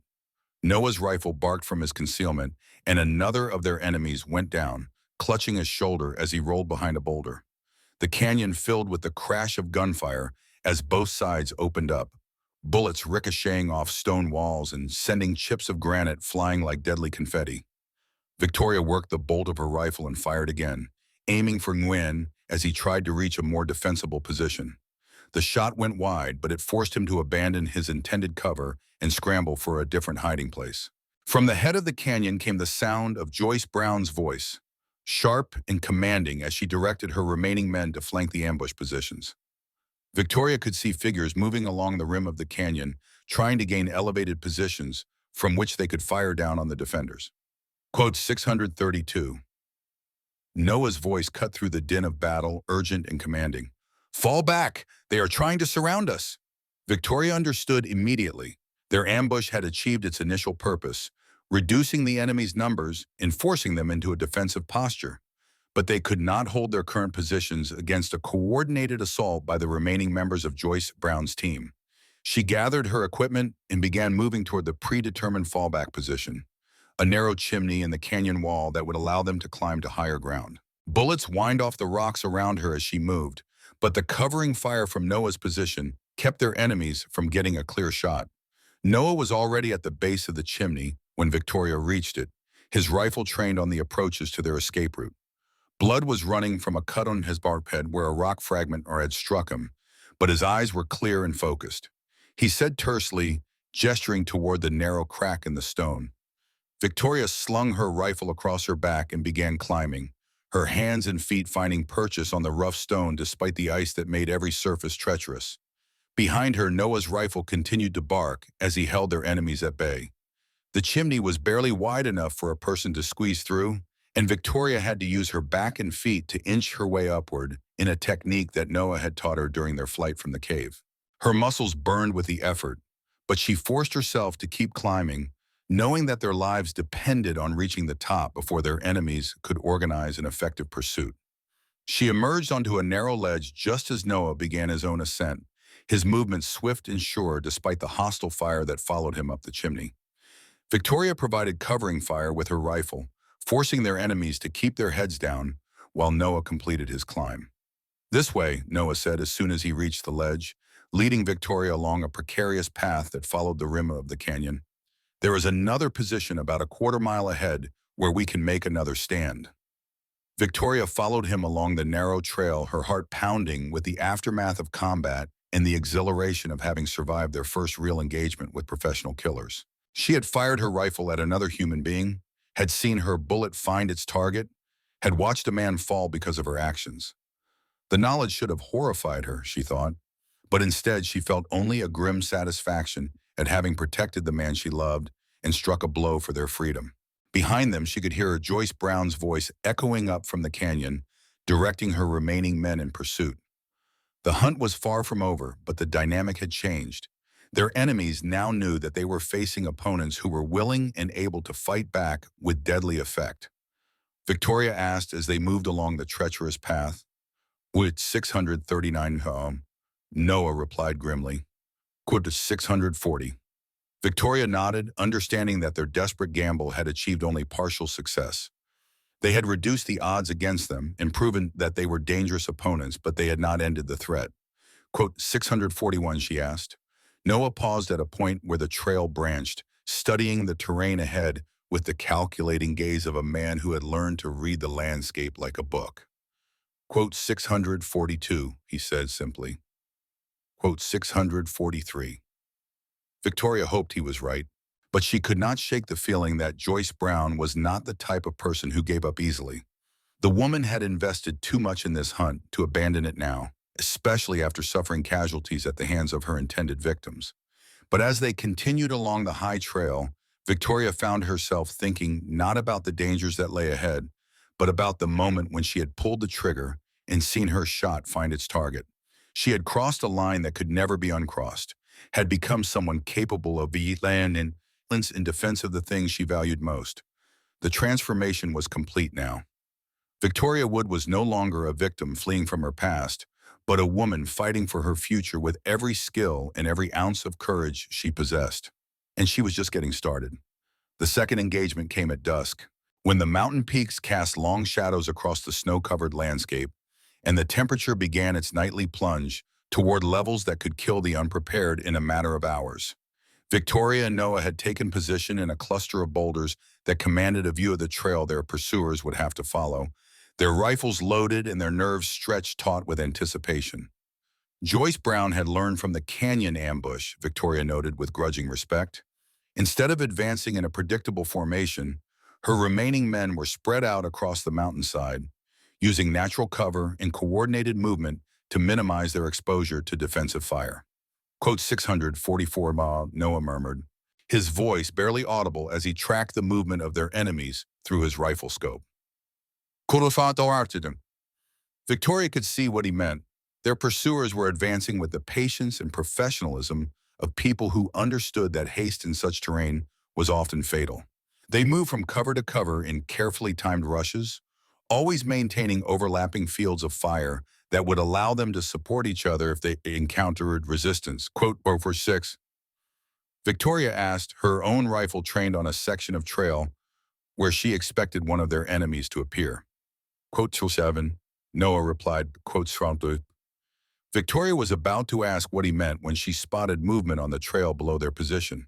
Noah's rifle barked from his concealment, and another of their enemies went down, clutching his shoulder as he rolled behind a boulder. The canyon filled with the crash of gunfire as both sides opened up, bullets ricocheting off stone walls and sending chips of granite flying like deadly confetti. Victoria worked the bolt of her rifle and fired again, aiming for Nguyen as he tried to reach a more defensible position. The shot went wide, but it forced him to abandon his intended cover and scramble for a different hiding place. From the head of the canyon came the sound of Joyce Brown's voice, sharp and commanding as she directed her remaining men to flank the ambush positions. Victoria could see figures moving along the rim of the canyon, trying to gain elevated positions from which they could fire down on the defenders. Quote 632. Noah's voice cut through the din of battle, urgent and commanding. Fall back! They are trying to surround us! Victoria understood immediately. Their ambush had achieved its initial purpose, reducing the enemy's numbers and forcing them into a defensive posture. But they could not hold their current positions against a coordinated assault by the remaining members of Joyce Brown's team. She gathered her equipment and began moving toward the predetermined fallback position, a narrow chimney in the canyon wall that would allow them to climb to higher ground. Bullets whined off the rocks around her as she moved, but the covering fire from Noah's position kept their enemies from getting a clear shot. Noah was already at the base of the chimney when Victoria reached it, his rifle trained on the approaches to their escape route. Blood was running from a cut on his biped where a rock fragment had struck him, but his eyes were clear and focused. He said tersely, gesturing toward the narrow crack in the stone. Victoria slung her rifle across her back and began climbing, her hands and feet finding purchase on the rough stone despite the ice that made every surface treacherous. Behind her, Noah's rifle continued to bark as he held their enemies at bay. The chimney was barely wide enough for a person to squeeze through, and Victoria had to use her back and feet to inch her way upward in a technique that Noah had taught her during their flight from the cave. Her muscles burned with the effort, but she forced herself to keep climbing, knowing that their lives depended on reaching the top before their enemies could organize an effective pursuit. She emerged onto a narrow ledge just as Noah began his own ascent, his movements swift and sure despite the hostile fire that followed him up the chimney. Victoria provided covering fire with her rifle, forcing their enemies to keep their heads down while Noah completed his climb. This way, Noah said as soon as he reached the ledge, leading Victoria along a precarious path that followed the rim of the canyon. There is another position about a quarter-mile ahead where we can make another stand. Victoria followed him along the narrow trail, her heart pounding with the aftermath of combat and the exhilaration of having survived their first real engagement with professional killers. She had fired her rifle at another human being, had seen her bullet find its target, had watched a man fall because of her actions. The knowledge should have horrified her, she thought, but instead she felt only a grim satisfaction at having protected the man she loved and struck a blow for their freedom. Behind them, she could hear Joyce Brown's voice echoing up from the canyon, directing her remaining men in pursuit. The hunt was far from over, but the dynamic had changed. Their enemies now knew that they were facing opponents who were willing and able to fight back with deadly effect. Victoria asked as they moved along the treacherous path. "Would 639 home?" Noah replied grimly. "Could 640. Victoria nodded, understanding that their desperate gamble had achieved only partial success. They had reduced the odds against them and proven that they were dangerous opponents, but they had not ended the threat. Quote, 641, she asked. Noah paused at a point where the trail branched, studying the terrain ahead with the calculating gaze of a man who had learned to read the landscape like a book. Quote, 642, he said simply. Quote, 643. Victoria hoped he was right, but she could not shake the feeling that Joyce Brown was not the type of person who gave up easily. The woman had invested too much in this hunt to abandon it now, especially after suffering casualties at the hands of her intended victims. But as they continued along the high trail, Victoria found herself thinking not about the dangers that lay ahead, but about the moment when she had pulled the trigger and seen her shot find its target. She had crossed a line that could never be uncrossed, had become someone capable of land and in defense of the things she valued most. The transformation was complete now. Victoria Wood was no longer a victim fleeing from her past, but a woman fighting for her future with every skill and every ounce of courage she possessed. And she was just getting started. The second engagement came at dusk, when the mountain peaks cast long shadows across the snow-covered landscape, and the temperature began its nightly plunge toward levels that could kill the unprepared in a matter of hours. Victoria and Noah had taken position in a cluster of boulders that commanded a view of the trail their pursuers would have to follow, their rifles loaded and their nerves stretched taut with anticipation. Joyce Brown had learned from the canyon ambush, Victoria noted with grudging respect. Instead of advancing in a predictable formation, her remaining men were spread out across the mountainside, using natural cover and coordinated movement to minimize their exposure to defensive fire. Quote 644 mile, Noah murmured, his voice barely audible as he tracked the movement of their enemies through his rifle scope. Victoria could see what he meant. Their pursuers were advancing with the patience and professionalism of people who understood that haste in such terrain was often fatal. They moved from cover to cover in carefully timed rushes, always maintaining overlapping fields of fire that would allow them to support each other if they encountered resistance. Quote, for 6. Victoria asked, her own rifle trained on a section of trail where she expected one of their enemies to appear. Quote 7. Noah replied, quote, Victoria was about to ask what he meant when she spotted movement on the trail below their position.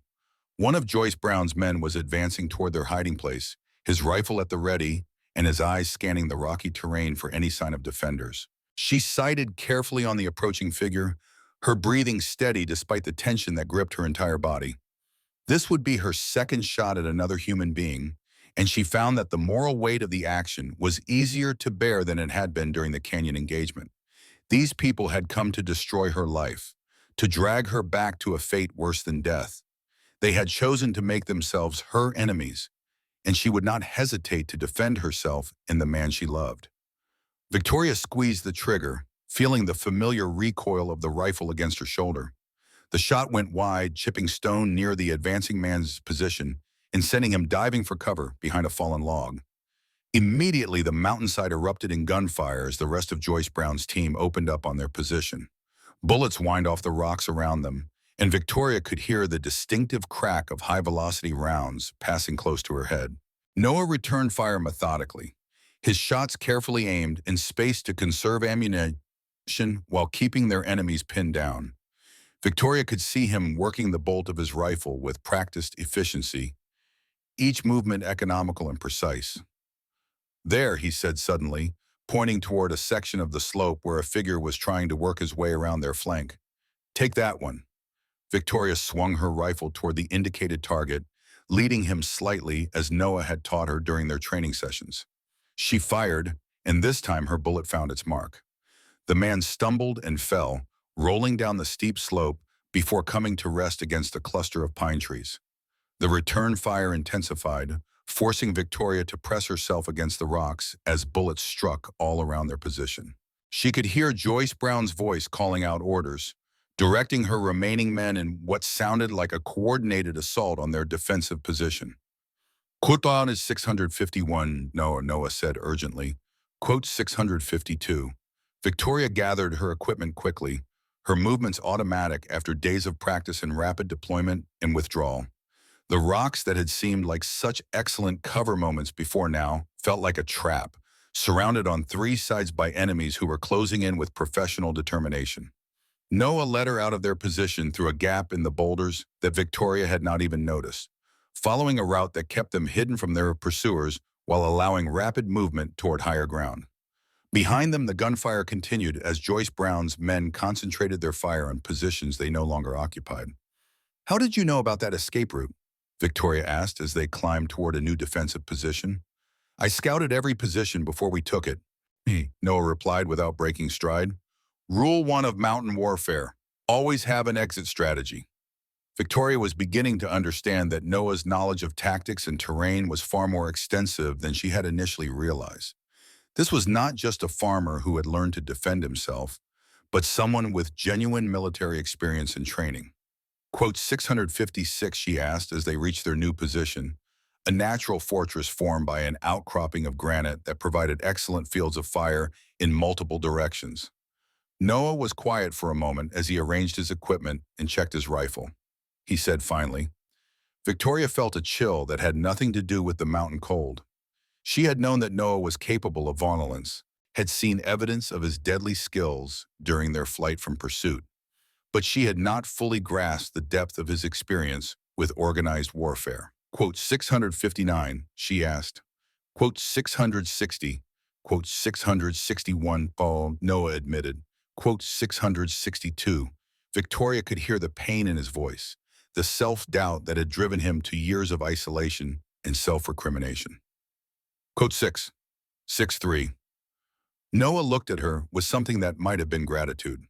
One of Joyce Brown's men was advancing toward their hiding place, his rifle at the ready and his eyes scanning the rocky terrain for any sign of defenders. She sighted carefully on the approaching figure, her breathing steady despite the tension that gripped her entire body. This would be her second shot at another human being, and she found that the moral weight of the action was easier to bear than it had been during the canyon engagement. These people had come to destroy her life, to drag her back to a fate worse than death. They had chosen to make themselves her enemies, and she would not hesitate to defend herself and the man she loved. Victoria squeezed the trigger, feeling the familiar recoil of the rifle against her shoulder. The shot went wide, chipping stone near the advancing man's position and sending him diving for cover behind a fallen log. Immediately, the mountainside erupted in gunfire as the rest of Joyce Brown's team opened up on their position. Bullets whined off the rocks around them, and Victoria could hear the distinctive crack of high-velocity rounds passing close to her head. Noah returned fire methodically, his shots carefully aimed and spaced to conserve ammunition while keeping their enemies pinned down. Victoria could see him working the bolt of his rifle with practiced efficiency, each movement economical and precise. There, he said suddenly, pointing toward a section of the slope where a figure was trying to work his way around their flank. Take that one. Victoria swung her rifle toward the indicated target, leading him slightly as Noah had taught her during their training sessions. She fired, and this time her bullet found its mark. The man stumbled and fell, rolling down the steep slope, before coming to rest against a cluster of pine trees. The return fire intensified, forcing Victoria to press herself against the rocks as bullets struck all around their position. She could hear Joyce Brown's voice calling out orders, directing her remaining men in what sounded like a coordinated assault on their defensive position. Quote on is 651, Noah said urgently. Quote 652. Victoria gathered her equipment quickly, her movements automatic after days of practice in rapid deployment and withdrawal. The rocks that had seemed like such excellent cover moments before now felt like a trap, surrounded on three sides by enemies who were closing in with professional determination. Noah led her out of their position through a gap in the boulders that Victoria had not even noticed, following a route that kept them hidden from their pursuers while allowing rapid movement toward higher ground. Behind them, the gunfire continued as Joyce Brown's men concentrated their fire on positions they no longer occupied. "How did you know about that escape route?" Victoria asked as they climbed toward a new defensive position. "I scouted every position before we took it," Noah replied without breaking stride. "Rule 1 of mountain warfare: always have an exit strategy." Victoria was beginning to understand that Noah's knowledge of tactics and terrain was far more extensive than she had initially realized. This was not just a farmer who had learned to defend himself, but someone with genuine military experience and training. Quote 656, she asked as they reached their new position, a natural fortress formed by an outcropping of granite that provided excellent fields of fire in multiple directions. Noah was quiet for a moment as he arranged his equipment and checked his rifle. He said finally. Victoria felt a chill that had nothing to do with the mountain cold. She had known that Noah was capable of violence, had seen evidence of his deadly skills during their flight from pursuit, but she had not fully grasped the depth of his experience with organized warfare. Quote 659, she asked. Quote 660, quote 661, Noah admitted. Quote 662. Victoria could hear the pain in his voice, the self-doubt that had driven him to years of isolation and self-recrimination. Quote 663. Noah looked at her with something that might have been gratitude.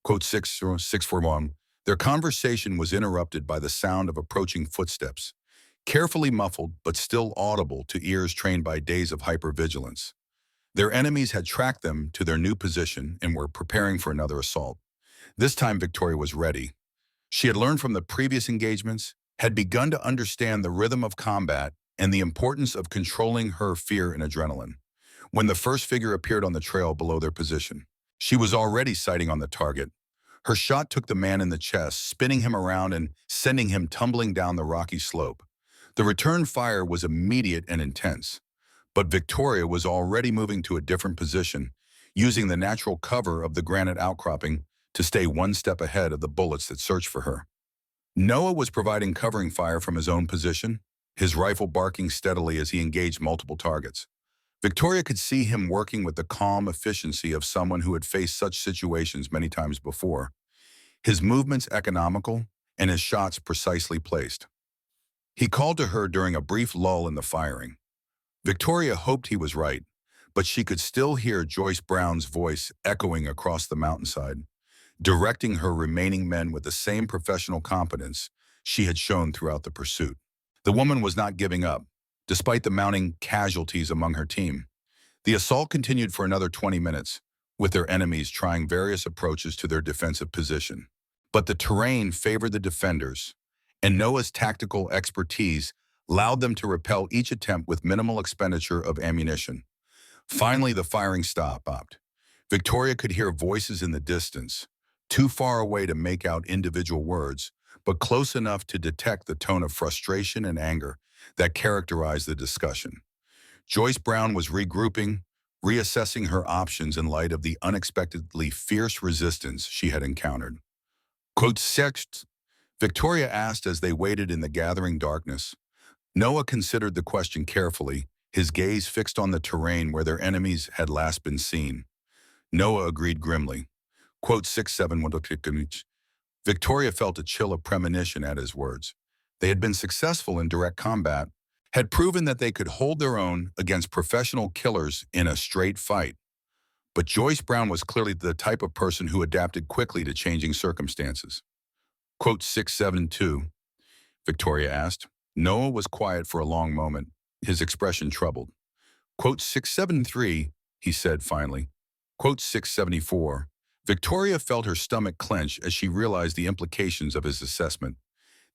Quote 641. Their conversation was interrupted by the sound of approaching footsteps, carefully muffled but still audible to ears trained by days of hypervigilance. Their enemies had tracked them to their new position and were preparing for another assault. This time Victoria was ready. She had learned from the previous engagements, had begun to understand the rhythm of combat and the importance of controlling her fear and adrenaline. When the first figure appeared on the trail below their position, she was already sighting on the target. Her shot took the man in the chest, spinning him around and sending him tumbling down the rocky slope. The return fire was immediate and intense, but Victoria was already moving to a different position, using the natural cover of the granite outcropping to stay one step ahead of the bullets that searched for her. Noah was providing covering fire from his own position, his rifle barking steadily as he engaged multiple targets. Victoria could see him working with the calm efficiency of someone who had faced such situations many times before, his movements economical and his shots precisely placed. He called to her during a brief lull in the firing. Victoria hoped he was right, but she could still hear Joyce Brown's voice echoing across the mountainside, directing her remaining men with the same professional competence she had shown throughout the pursuit. The woman was not giving up, despite the mounting casualties among her team. The assault continued for another 20 minutes, with their enemies trying various approaches to their defensive position. But the terrain favored the defenders, and Noah's tactical expertise allowed them to repel each attempt with minimal expenditure of ammunition. Finally, the firing stopped. Victoria could hear voices in the distance, too far away to make out individual words, but close enough to detect the tone of frustration and anger that characterized the discussion. Joyce Brown was regrouping, reassessing her options in light of the unexpectedly fierce resistance she had encountered. Quote 6, Victoria asked as they waited in the gathering darkness. Noah considered the question carefully, his gaze fixed on the terrain where their enemies had last been seen. Noah agreed grimly. Quote 671. Victoria felt a chill of premonition at his words. They had been successful in direct combat, had proven that they could hold their own against professional killers in a straight fight. But Joyce Brown was clearly the type of person who adapted quickly to changing circumstances. Quote 672, Victoria asked. Noah was quiet for a long moment, his expression troubled. Quote 673, he said finally. Quote 674. Victoria felt her stomach clench as she realized the implications of his assessment.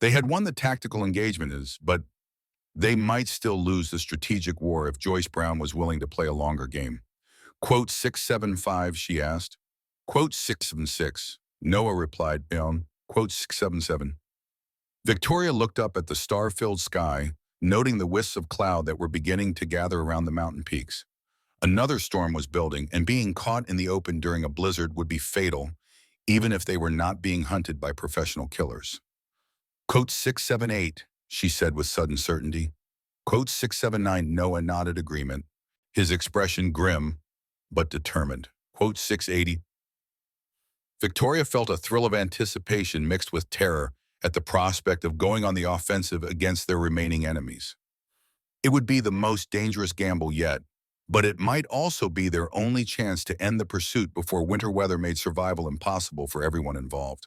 They had won the tactical engagement, but they might still lose the strategic war if Joyce Brown was willing to play a longer game. Quote 675, she asked. Quote 676. Noah replied down. Quote 677. Victoria looked up at the star-filled sky, noting the wisps of cloud that were beginning to gather around the mountain peaks. Another storm was building, and being caught in the open during a blizzard would be fatal, even if they were not being hunted by professional killers. Quote 678, she said with sudden certainty. Quote 679, Noah nodded agreement, his expression grim but determined. Quote 680. Victoria felt a thrill of anticipation mixed with terror at the prospect of going on the offensive against their remaining enemies. It would be the most dangerous gamble yet, but it might also be their only chance to end the pursuit before winter weather made survival impossible for everyone involved.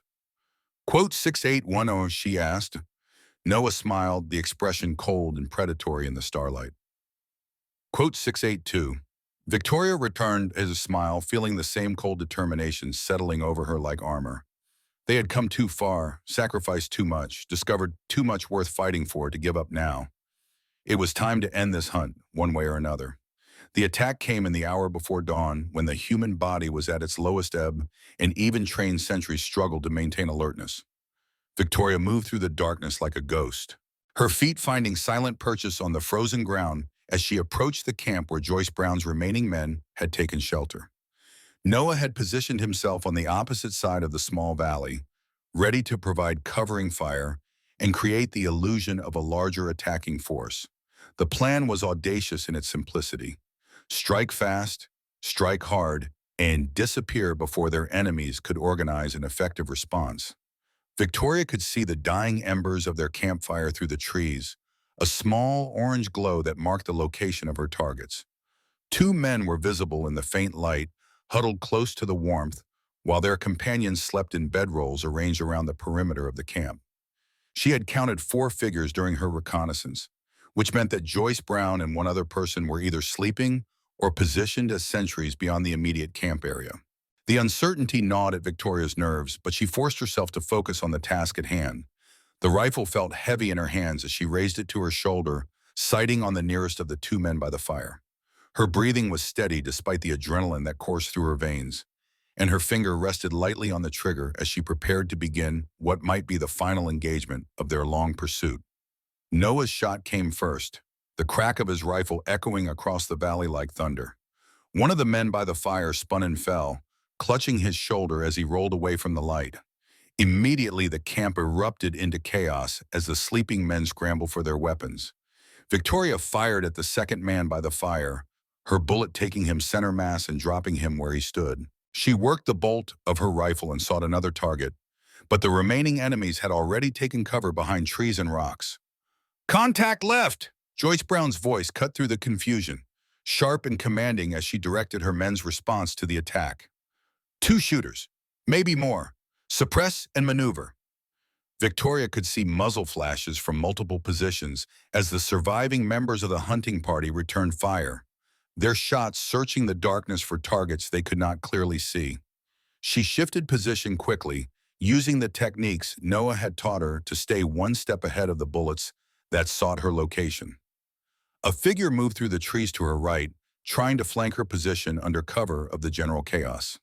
Quote 6810, she asked. Noah smiled, the expression cold and predatory in the starlight. Quote 682. Victoria returned his smile, feeling the same cold determination settling over her like armor. They had come too far, sacrificed too much, discovered too much worth fighting for to give up now. It was time to end this hunt, one way or another. The attack came in the hour before dawn, when the human body was at its lowest ebb, and even trained sentries struggled to maintain alertness. Victoria moved through the darkness like a ghost, her feet finding silent purchase on the frozen ground as she approached the camp where Joyce Brown's remaining men had taken shelter. Noah had positioned himself on the opposite side of the small valley, ready to provide covering fire and create the illusion of a larger attacking force. The plan was audacious in its simplicity. Strike fast, strike hard, and disappear before their enemies could organize an effective response. Victoria could see the dying embers of their campfire through the trees, a small orange glow that marked the location of her targets. Two men were visible in the faint light, huddled close to the warmth, while their companions slept in bedrolls arranged around the perimeter of the camp. She had counted 4 figures during her reconnaissance, which meant that Joyce Brown and one other person were either sleeping or positioned as sentries beyond the immediate camp area. The uncertainty gnawed at Victoria's nerves, but she forced herself to focus on the task at hand. The rifle felt heavy in her hands as she raised it to her shoulder, sighting on the nearest of the 2 men by the fire. Her breathing was steady despite the adrenaline that coursed through her veins, and her finger rested lightly on the trigger as she prepared to begin what might be the final engagement of their long pursuit. Noah's shot came first, the crack of his rifle echoing across the valley like thunder. One of the men by the fire spun and fell, clutching his shoulder as he rolled away from the light. Immediately, the camp erupted into chaos as the sleeping men scrambled for their weapons. Victoria fired at the second man by the fire, her bullet taking him center mass and dropping him where he stood. She worked the bolt of her rifle and sought another target, but the remaining enemies had already taken cover behind trees and rocks. "Contact left!" Joyce Brown's voice cut through the confusion, sharp and commanding as she directed her men's response to the attack. 2 shooters, maybe more. Suppress and maneuver. Victoria could see muzzle flashes from multiple positions as the surviving members of the hunting party returned fire, their shots searching the darkness for targets they could not clearly see. She shifted position quickly, using the techniques Noah had taught her to stay one step ahead of the bullets that sought her location. A figure moved through the trees to her right, trying to flank her position under cover of the general chaos.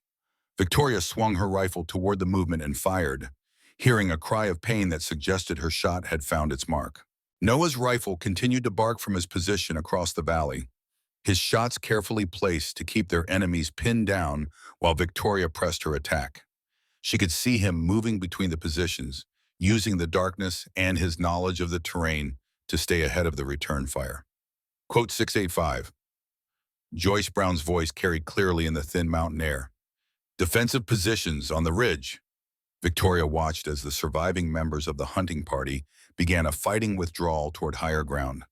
Victoria swung her rifle toward the movement and fired, hearing a cry of pain that suggested her shot had found its mark. Noah's rifle continued to bark from his position across the valley, his shots carefully placed to keep their enemies pinned down while Victoria pressed her attack. She could see him moving between the positions, using the darkness and his knowledge of the terrain to stay ahead of the return fire. Quote 685. Joyce Brown's voice carried clearly in the thin mountain air. Defensive positions on the ridge. Victoria watched as the surviving members of the hunting party began a fighting withdrawal toward higher ground,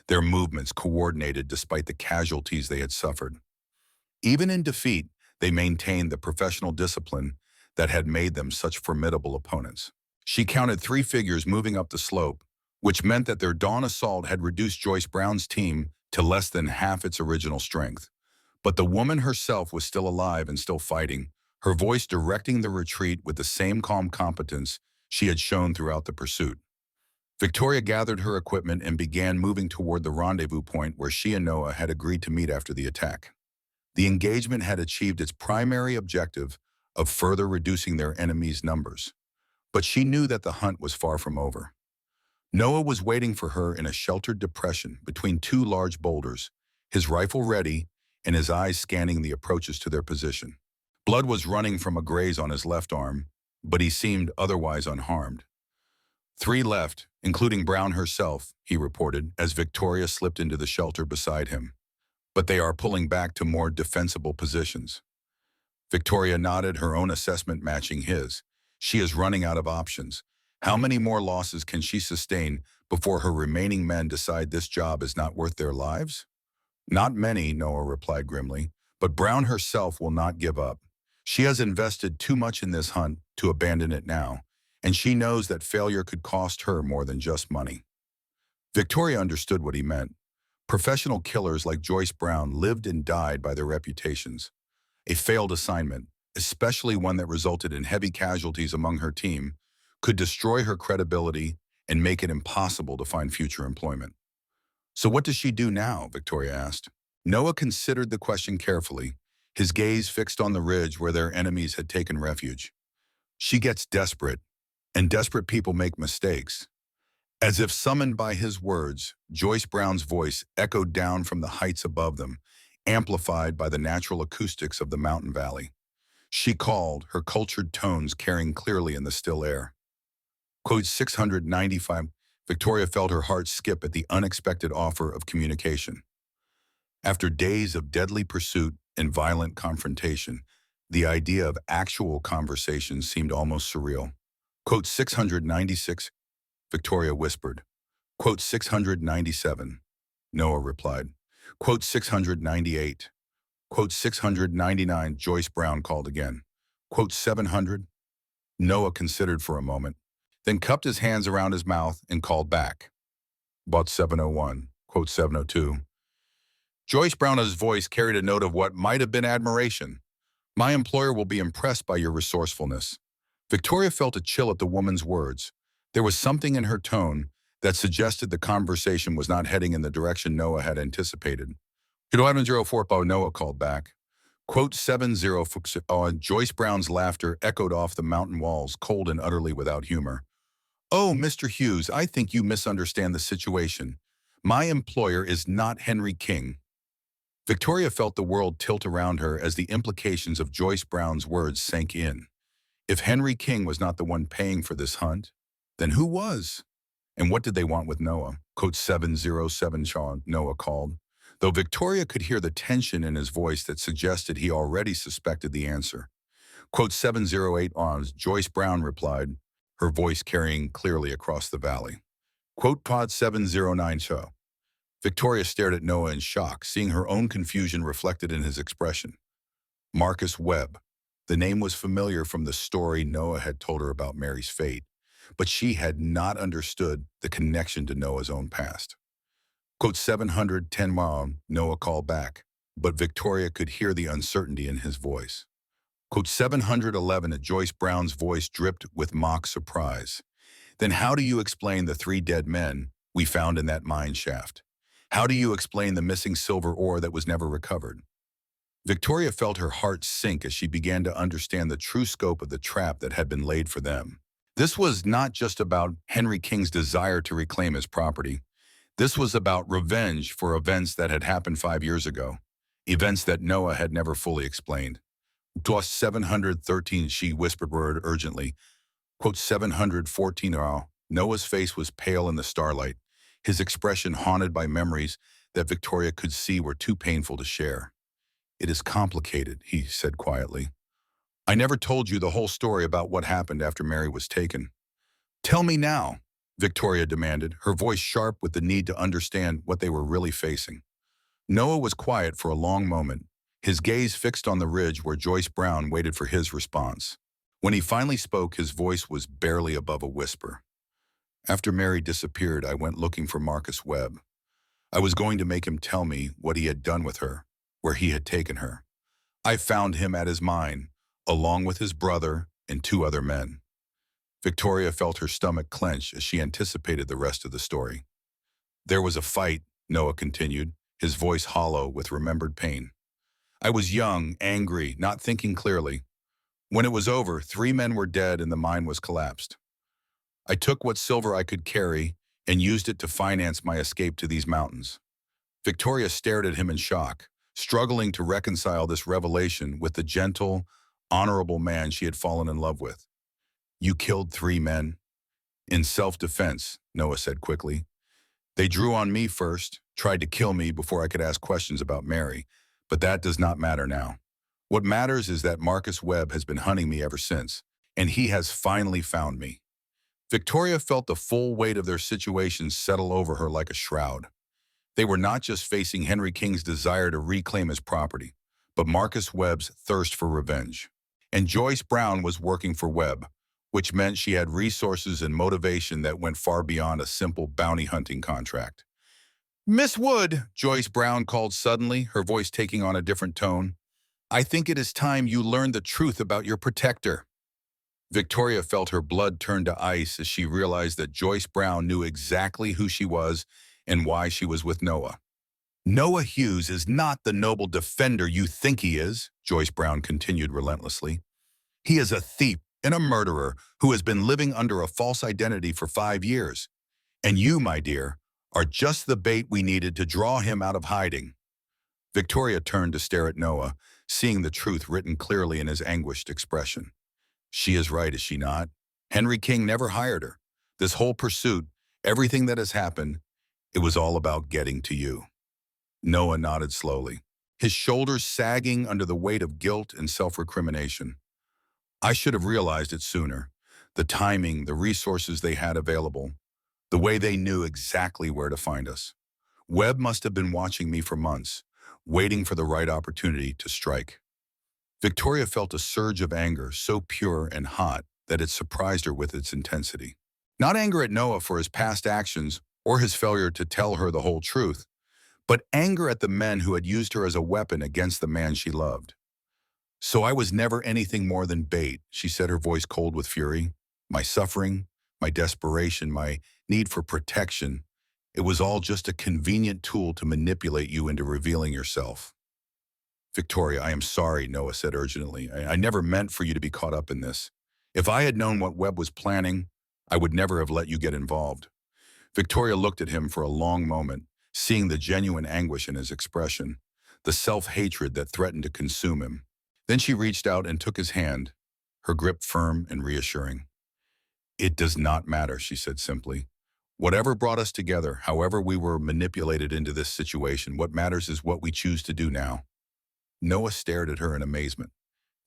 their movements coordinated despite the casualties they had suffered. Even in defeat, they maintained the professional discipline that had made them such formidable opponents. She counted 3 figures moving up the slope, which meant that their dawn assault had reduced Joyce Brown's team to less than half its original strength. But the woman herself was still alive and still fighting, her voice directing the retreat with the same calm competence she had shown throughout the pursuit. Victoria gathered her equipment and began moving toward the rendezvous point where she and Noah had agreed to meet after the attack. The engagement had achieved its primary objective of further reducing their enemies' numbers. But she knew that the hunt was far from over. Noah was waiting for her in a sheltered depression between 2 large boulders, his rifle ready and his eyes scanning the approaches to their position. Blood was running from a graze on his left arm, but he seemed otherwise unharmed. 3 left, including Brown herself, he reported as Victoria slipped into the shelter beside him. But they are pulling back to more defensible positions. Victoria nodded, her own assessment matching his. She is running out of options. How many more losses can she sustain before her remaining men decide this job is not worth their lives? Not many, Noah replied grimly, but Brown herself will not give up. She has invested too much in this hunt to abandon it now, and she knows that failure could cost her more than just money. Victoria understood what he meant. Professional killers like Joyce Brown lived and died by their reputations. A failed assignment, especially one that resulted in heavy casualties among her team, could destroy her credibility and make it impossible to find future employment. So what does she do now? Victoria asked. Noah considered the question carefully, his gaze fixed on the ridge where their enemies had taken refuge. She gets desperate, and desperate people make mistakes. As if summoned by his words, Joyce Brown's voice echoed down from the heights above them, amplified by the natural acoustics of the mountain valley. She called, her cultured tones carrying clearly in the still air. Code 695. Victoria felt her heart skip at the unexpected offer of communication. After days of deadly pursuit and violent confrontation, the idea of actual conversation seemed almost surreal. Quote 696, Victoria whispered. Quote 697, Noah replied. Quote 698. Quote 699, Joyce Brown called again. Quote 700. Noah considered for a moment, then cupped his hands around his mouth and called back. About 701. Quote 702. Joyce Brown's voice carried a note of what might have been admiration. My employer will be impressed by your resourcefulness. Victoria felt a chill at the woman's words. There was something in her tone that suggested the conversation was not heading in the direction Noah had anticipated. 1104, Noah called back. Quote 70, Joyce Brown's laughter echoed off the mountain walls, cold and utterly without humor. Oh, Mr. Hughes, I think you misunderstand the situation. My employer is not Henry King. Victoria felt the world tilt around her as the implications of Joyce Brown's words sank in. If Henry King was not the one paying for this hunt, then who was? And what did they want with Noah? Code 707, Noah called, though Victoria could hear the tension in his voice that suggested he already suspected the answer. Quote 708, Joyce Brown replied, her voice carrying clearly across the valley. Quote pod 709, Victoria stared at Noah in shock, seeing her own confusion reflected in his expression. Marcus Webb. The name was familiar from the story Noah had told her about Mary's fate, but she had not understood the connection to Noah's own past. Quote 710, Noah called back, but Victoria could hear the uncertainty in his voice. Quote 711, Joyce Brown's voice dripped with mock surprise. Then how do you explain the 3 dead men we found in that mine shaft? How do you explain the missing silver ore that was never recovered? Victoria felt her heart sink as she began to understand the true scope of the trap that had been laid for them. This was not just about Henry King's desire to reclaim his property. This was about revenge for events that had happened 5 years ago, events that Noah had never fully explained. Plus 713, she whispered urgently. Quote 714, Noah's face was pale in the starlight, his expression haunted by memories that Victoria could see were too painful to share. It is complicated, he said quietly. I never told you the whole story about what happened after Mary was taken. Tell me now, Victoria demanded, her voice sharp with the need to understand what they were really facing. Noah was quiet for a long moment, his gaze fixed on the ridge where Joyce Brown waited for his response. When he finally spoke, his voice was barely above a whisper. After Mary disappeared, I went looking for Marcus Webb. I was going to make him tell me what he had done with her, where he had taken her. I found him at his mine, along with his brother and two other men. Victoria felt her stomach clench as she anticipated the rest of the story. There was a fight, Noah continued, his voice hollow with remembered pain. I was young, angry, not thinking clearly. When it was over, 3 men were dead and the mine was collapsed. I took what silver I could carry and used it to finance my escape to these mountains. Victoria stared at him in shock, struggling to reconcile this revelation with the gentle, honorable man she had fallen in love with. You killed 3 men? In self-defense, Noah said quickly. They drew on me first, tried to kill me before I could ask questions about Mary, but that does not matter now. What matters is that Marcus Webb has been hunting me ever since, and he has finally found me. Victoria felt the full weight of their situation settle over her like a shroud. They were not just facing Henry King's desire to reclaim his property, but Marcus Webb's thirst for revenge. And Joyce Brown was working for Webb, which meant she had resources and motivation that went far beyond a simple bounty hunting contract. Miss Wood, Joyce Brown called suddenly, her voice taking on a different tone. I think it is time you learned the truth about your protector. Victoria felt her blood turn to ice as she realized that Joyce Brown knew exactly who she was and why she was with Noah. Noah Hughes is not the noble defender you think he is, Joyce Brown continued relentlessly. He is a thief and a murderer who has been living under a false identity for 5 years. And you, my dear, are just the bait we needed to draw him out of hiding. Victoria turned to stare at Noah, seeing the truth written clearly in his anguished expression. She is right, is she not? Henry King never hired her. This whole pursuit, everything that has happened, it was all about getting to you. Noah nodded slowly, his shoulders sagging under the weight of guilt and self-recrimination. I should have realized it sooner. The timing, the resources they had available, the way they knew exactly where to find us. Webb must have been watching me for months, waiting for the right opportunity to strike. Victoria felt a surge of anger so pure and hot that it surprised her with its intensity. Not anger at Noah for his past actions or his failure to tell her the whole truth, but anger at the men who had used her as a weapon against the man she loved. So I was never anything more than bait, she said, her voice cold with fury. My suffering, my desperation, my need for protection, it was all just a convenient tool to manipulate you into revealing yourself. Victoria, I am sorry, Noah said urgently. I never meant for you to be caught up in this. If I had known what Webb was planning, I would never have let you get involved. Victoria looked at him for a long moment, seeing the genuine anguish in his expression, the self-hatred that threatened to consume him. Then she reached out and took his hand, her grip firm and reassuring. It does not matter, she said simply. Whatever brought us together, however we were manipulated into this situation, what matters is what we choose to do now. Noah stared at her in amazement.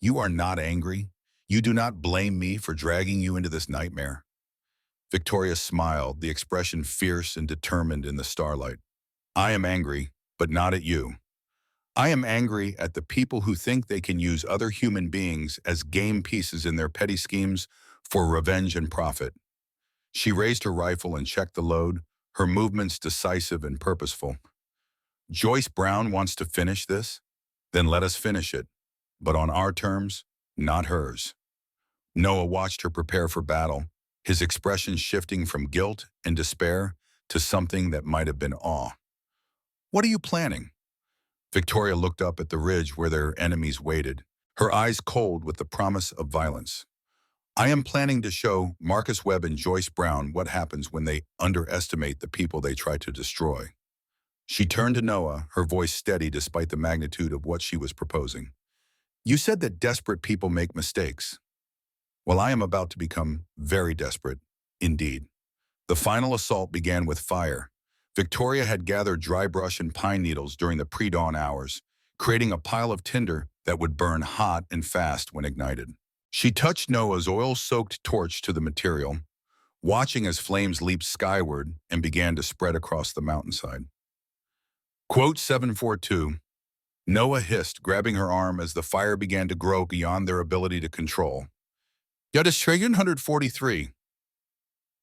You are not angry? You do not blame me for dragging you into this nightmare? Victoria smiled, the expression fierce and determined in the starlight. I am angry, but not at you. I am angry at the people who think they can use other human beings as game pieces in their petty schemes for revenge and profit. She raised her rifle and checked the load, her movements decisive and purposeful. Joyce Brown wants to finish this? Then let us finish it, but on our terms, not hers. Noah watched her prepare for battle, his expression shifting from guilt and despair to something that might have been awe. What are you planning? Victoria looked up at the ridge where their enemies waited, her eyes cold with the promise of violence. I am planning to show Marcus Webb and Joyce Brown what happens when they underestimate the people they try to destroy. She turned to Noah, her voice steady despite the magnitude of what she was proposing. You said that desperate people make mistakes. Well, I am about to become very desperate, indeed. The final assault began with fire. Victoria had gathered dry brush and pine needles during the pre-dawn hours, creating a pile of tinder that would burn hot and fast when ignited. She touched Noah's oil-soaked torch to the material, watching as flames leaped skyward and began to spread across the mountainside. Quote 742, Noah hissed, grabbing her arm as the fire began to grow beyond their ability to control. Yadistragan 143.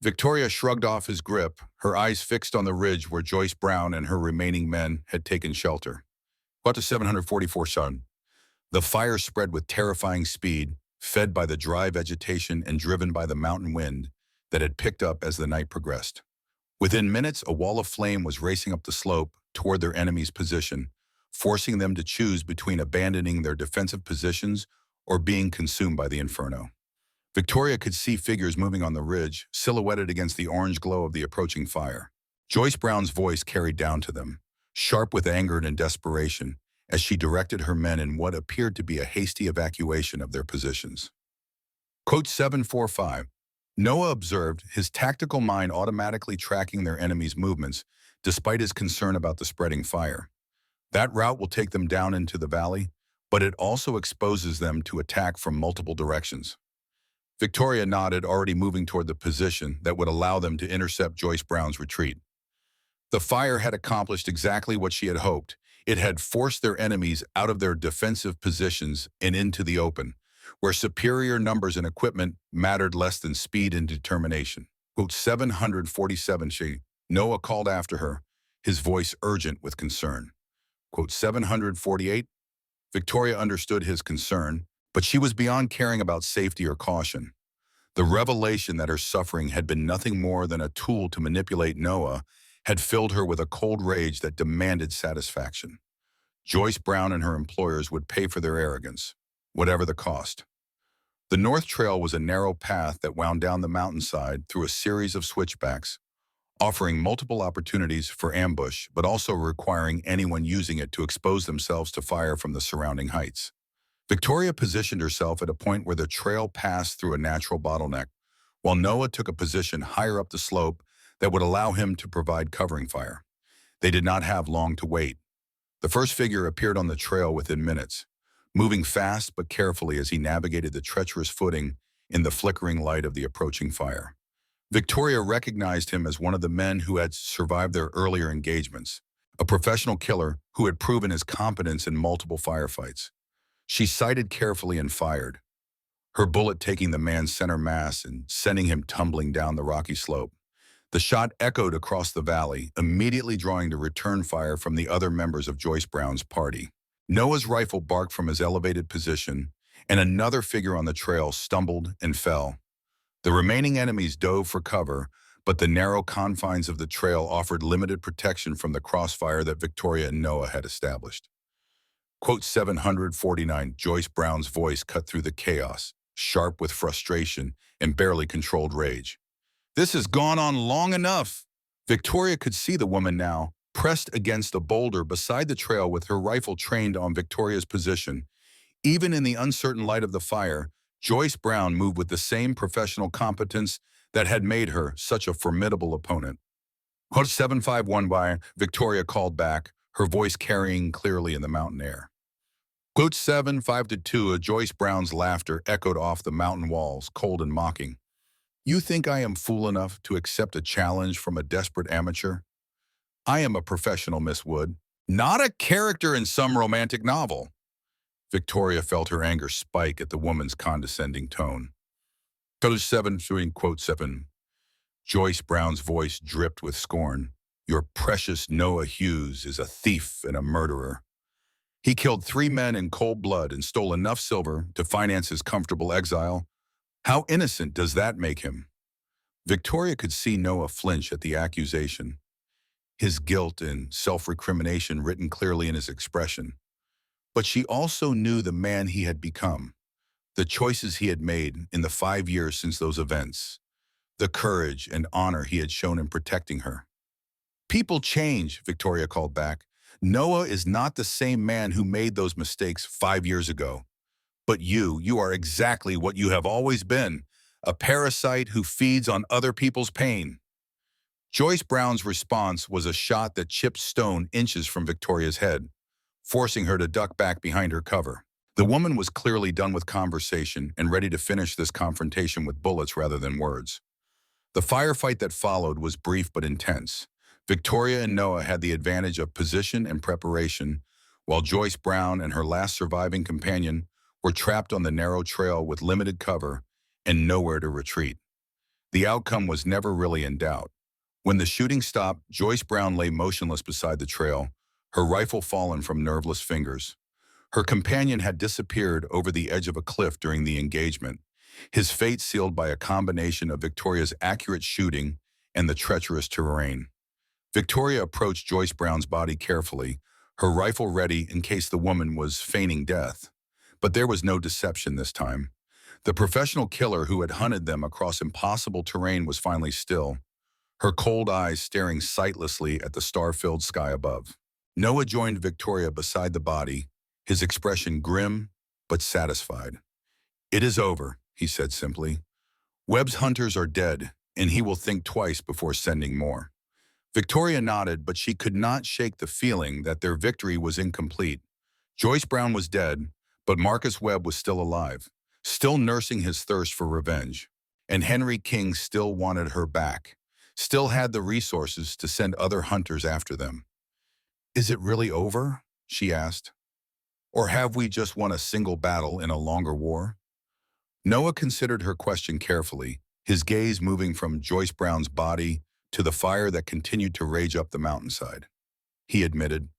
Victoria shrugged off his grip, her eyes fixed on the ridge where Joyce Brown and her remaining men had taken shelter. What to 744 Sun. The fire spread with terrifying speed, fed by the dry vegetation and driven by the mountain wind that had picked up as the night progressed. Within minutes, a wall of flame was racing up the slope toward their enemy's position, forcing them to choose between abandoning their defensive positions or being consumed by the inferno. Victoria could see figures moving on the ridge, silhouetted against the orange glow of the approaching fire. Joyce Brown's voice carried down to them, sharp with anger and desperation, as she directed her men in what appeared to be a hasty evacuation of their positions. Quote 745. Noah observed, his tactical mind automatically tracking their enemy's movements, despite his concern about the spreading fire. That route will take them down into the valley, but it also exposes them to attack from multiple directions. Victoria nodded, already moving toward the position that would allow them to intercept Joyce Brown's retreat. The fire had accomplished exactly what she had hoped. It had forced their enemies out of their defensive positions and into the open, where superior numbers and equipment mattered less than speed and determination. Quote 747 Noah called after her, his voice urgent with concern. Quote 748. Victoria understood his concern, but she was beyond caring about safety or caution. The revelation that her suffering had been nothing more than a tool to manipulate Noah had filled her with a cold rage that demanded satisfaction. Joyce Brown and her employers would pay for their arrogance, whatever the cost. The North Trail was a narrow path that wound down the mountainside through a series of switchbacks, offering multiple opportunities for ambush, but also requiring anyone using it to expose themselves to fire from the surrounding heights. Victoria positioned herself at a point where the trail passed through a natural bottleneck, while Noah took a position higher up the slope that would allow him to provide covering fire. They did not have long to wait. The first figure appeared on the trail within minutes, moving fast but carefully as he navigated the treacherous footing in the flickering light of the approaching fire. Victoria recognized him as one of the men who had survived their earlier engagements, a professional killer who had proven his competence in multiple firefights. She sighted carefully and fired, her bullet taking the man's center mass and sending him tumbling down the rocky slope. The shot echoed across the valley, immediately drawing the return fire from the other members of Joyce Brown's party. Noah's rifle barked from his elevated position, and another figure on the trail stumbled and fell. The remaining enemies dove for cover, but the narrow confines of the trail offered limited protection from the crossfire that Victoria and Noah had established. Quote 749, Joyce Brown's voice cut through the chaos, sharp with frustration and barely controlled rage. This has gone on long enough. Victoria could see the woman now, pressed against a boulder beside the trail with her rifle trained on Victoria's position. Even in the uncertain light of the fire, Joyce Brown moved with the same professional competence that had made her such a formidable opponent. Quote 751 by Victoria called back, her voice carrying clearly in the mountain air. Quote 752, Joyce Brown's laughter echoed off the mountain walls, cold and mocking. You think I am fool enough to accept a challenge from a desperate amateur? I am a professional, Miss Wood, not a character in some romantic novel. Victoria felt her anger spike at the woman's condescending tone. Quote 7, Joyce Brown's voice dripped with scorn. Your precious Noah Hughes is a thief and a murderer. He killed 3 men in cold blood and stole enough silver to finance his comfortable exile. How innocent does that make him? Victoria could see Noah flinch at the accusation, his guilt and self-recrimination written clearly in his expression. But she also knew the man he had become, the choices he had made in the 5 years since those events, the courage and honor he had shown in protecting her. People change, Victoria called back. Noah is not the same man who made those mistakes 5 years ago. But you are exactly what you have always been, a parasite who feeds on other people's pain. Joyce Brown's response was a shot that chipped stone inches from Victoria's head, forcing her to duck back behind her cover. The woman was clearly done with conversation and ready to finish this confrontation with bullets rather than words. The firefight that followed was brief but intense. Victoria and Noah had the advantage of position and preparation, while Joyce Brown and her last surviving companion were trapped on the narrow trail with limited cover and nowhere to retreat. The outcome was never really in doubt. When the shooting stopped, Joyce Brown lay motionless beside the trail, her rifle fallen from nerveless fingers. Her companion had disappeared over the edge of a cliff during the engagement, his fate sealed by a combination of Victoria's accurate shooting and the treacherous terrain. Victoria approached Joyce Brown's body carefully, her rifle ready in case the woman was feigning death. But there was no deception this time. The professional killer who had hunted them across impossible terrain was finally still, her cold eyes staring sightlessly at the star-filled sky above. Noah joined Victoria beside the body, his expression grim but satisfied. "It is over," he said simply. "Webb's hunters are dead, and he will think twice before sending more." Victoria nodded, but she could not shake the feeling that their victory was incomplete. Joyce Brown was dead, but Marcus Webb was still alive, still nursing his thirst for revenge. And Henry King still wanted her back, still had the resources to send other hunters after them. "Is it really over?" she asked. "Or have we just won a single battle in a longer war?" Noah considered her question carefully, his gaze moving from Joyce Brown's body to the fire that continued to rage up the mountainside. He admitted.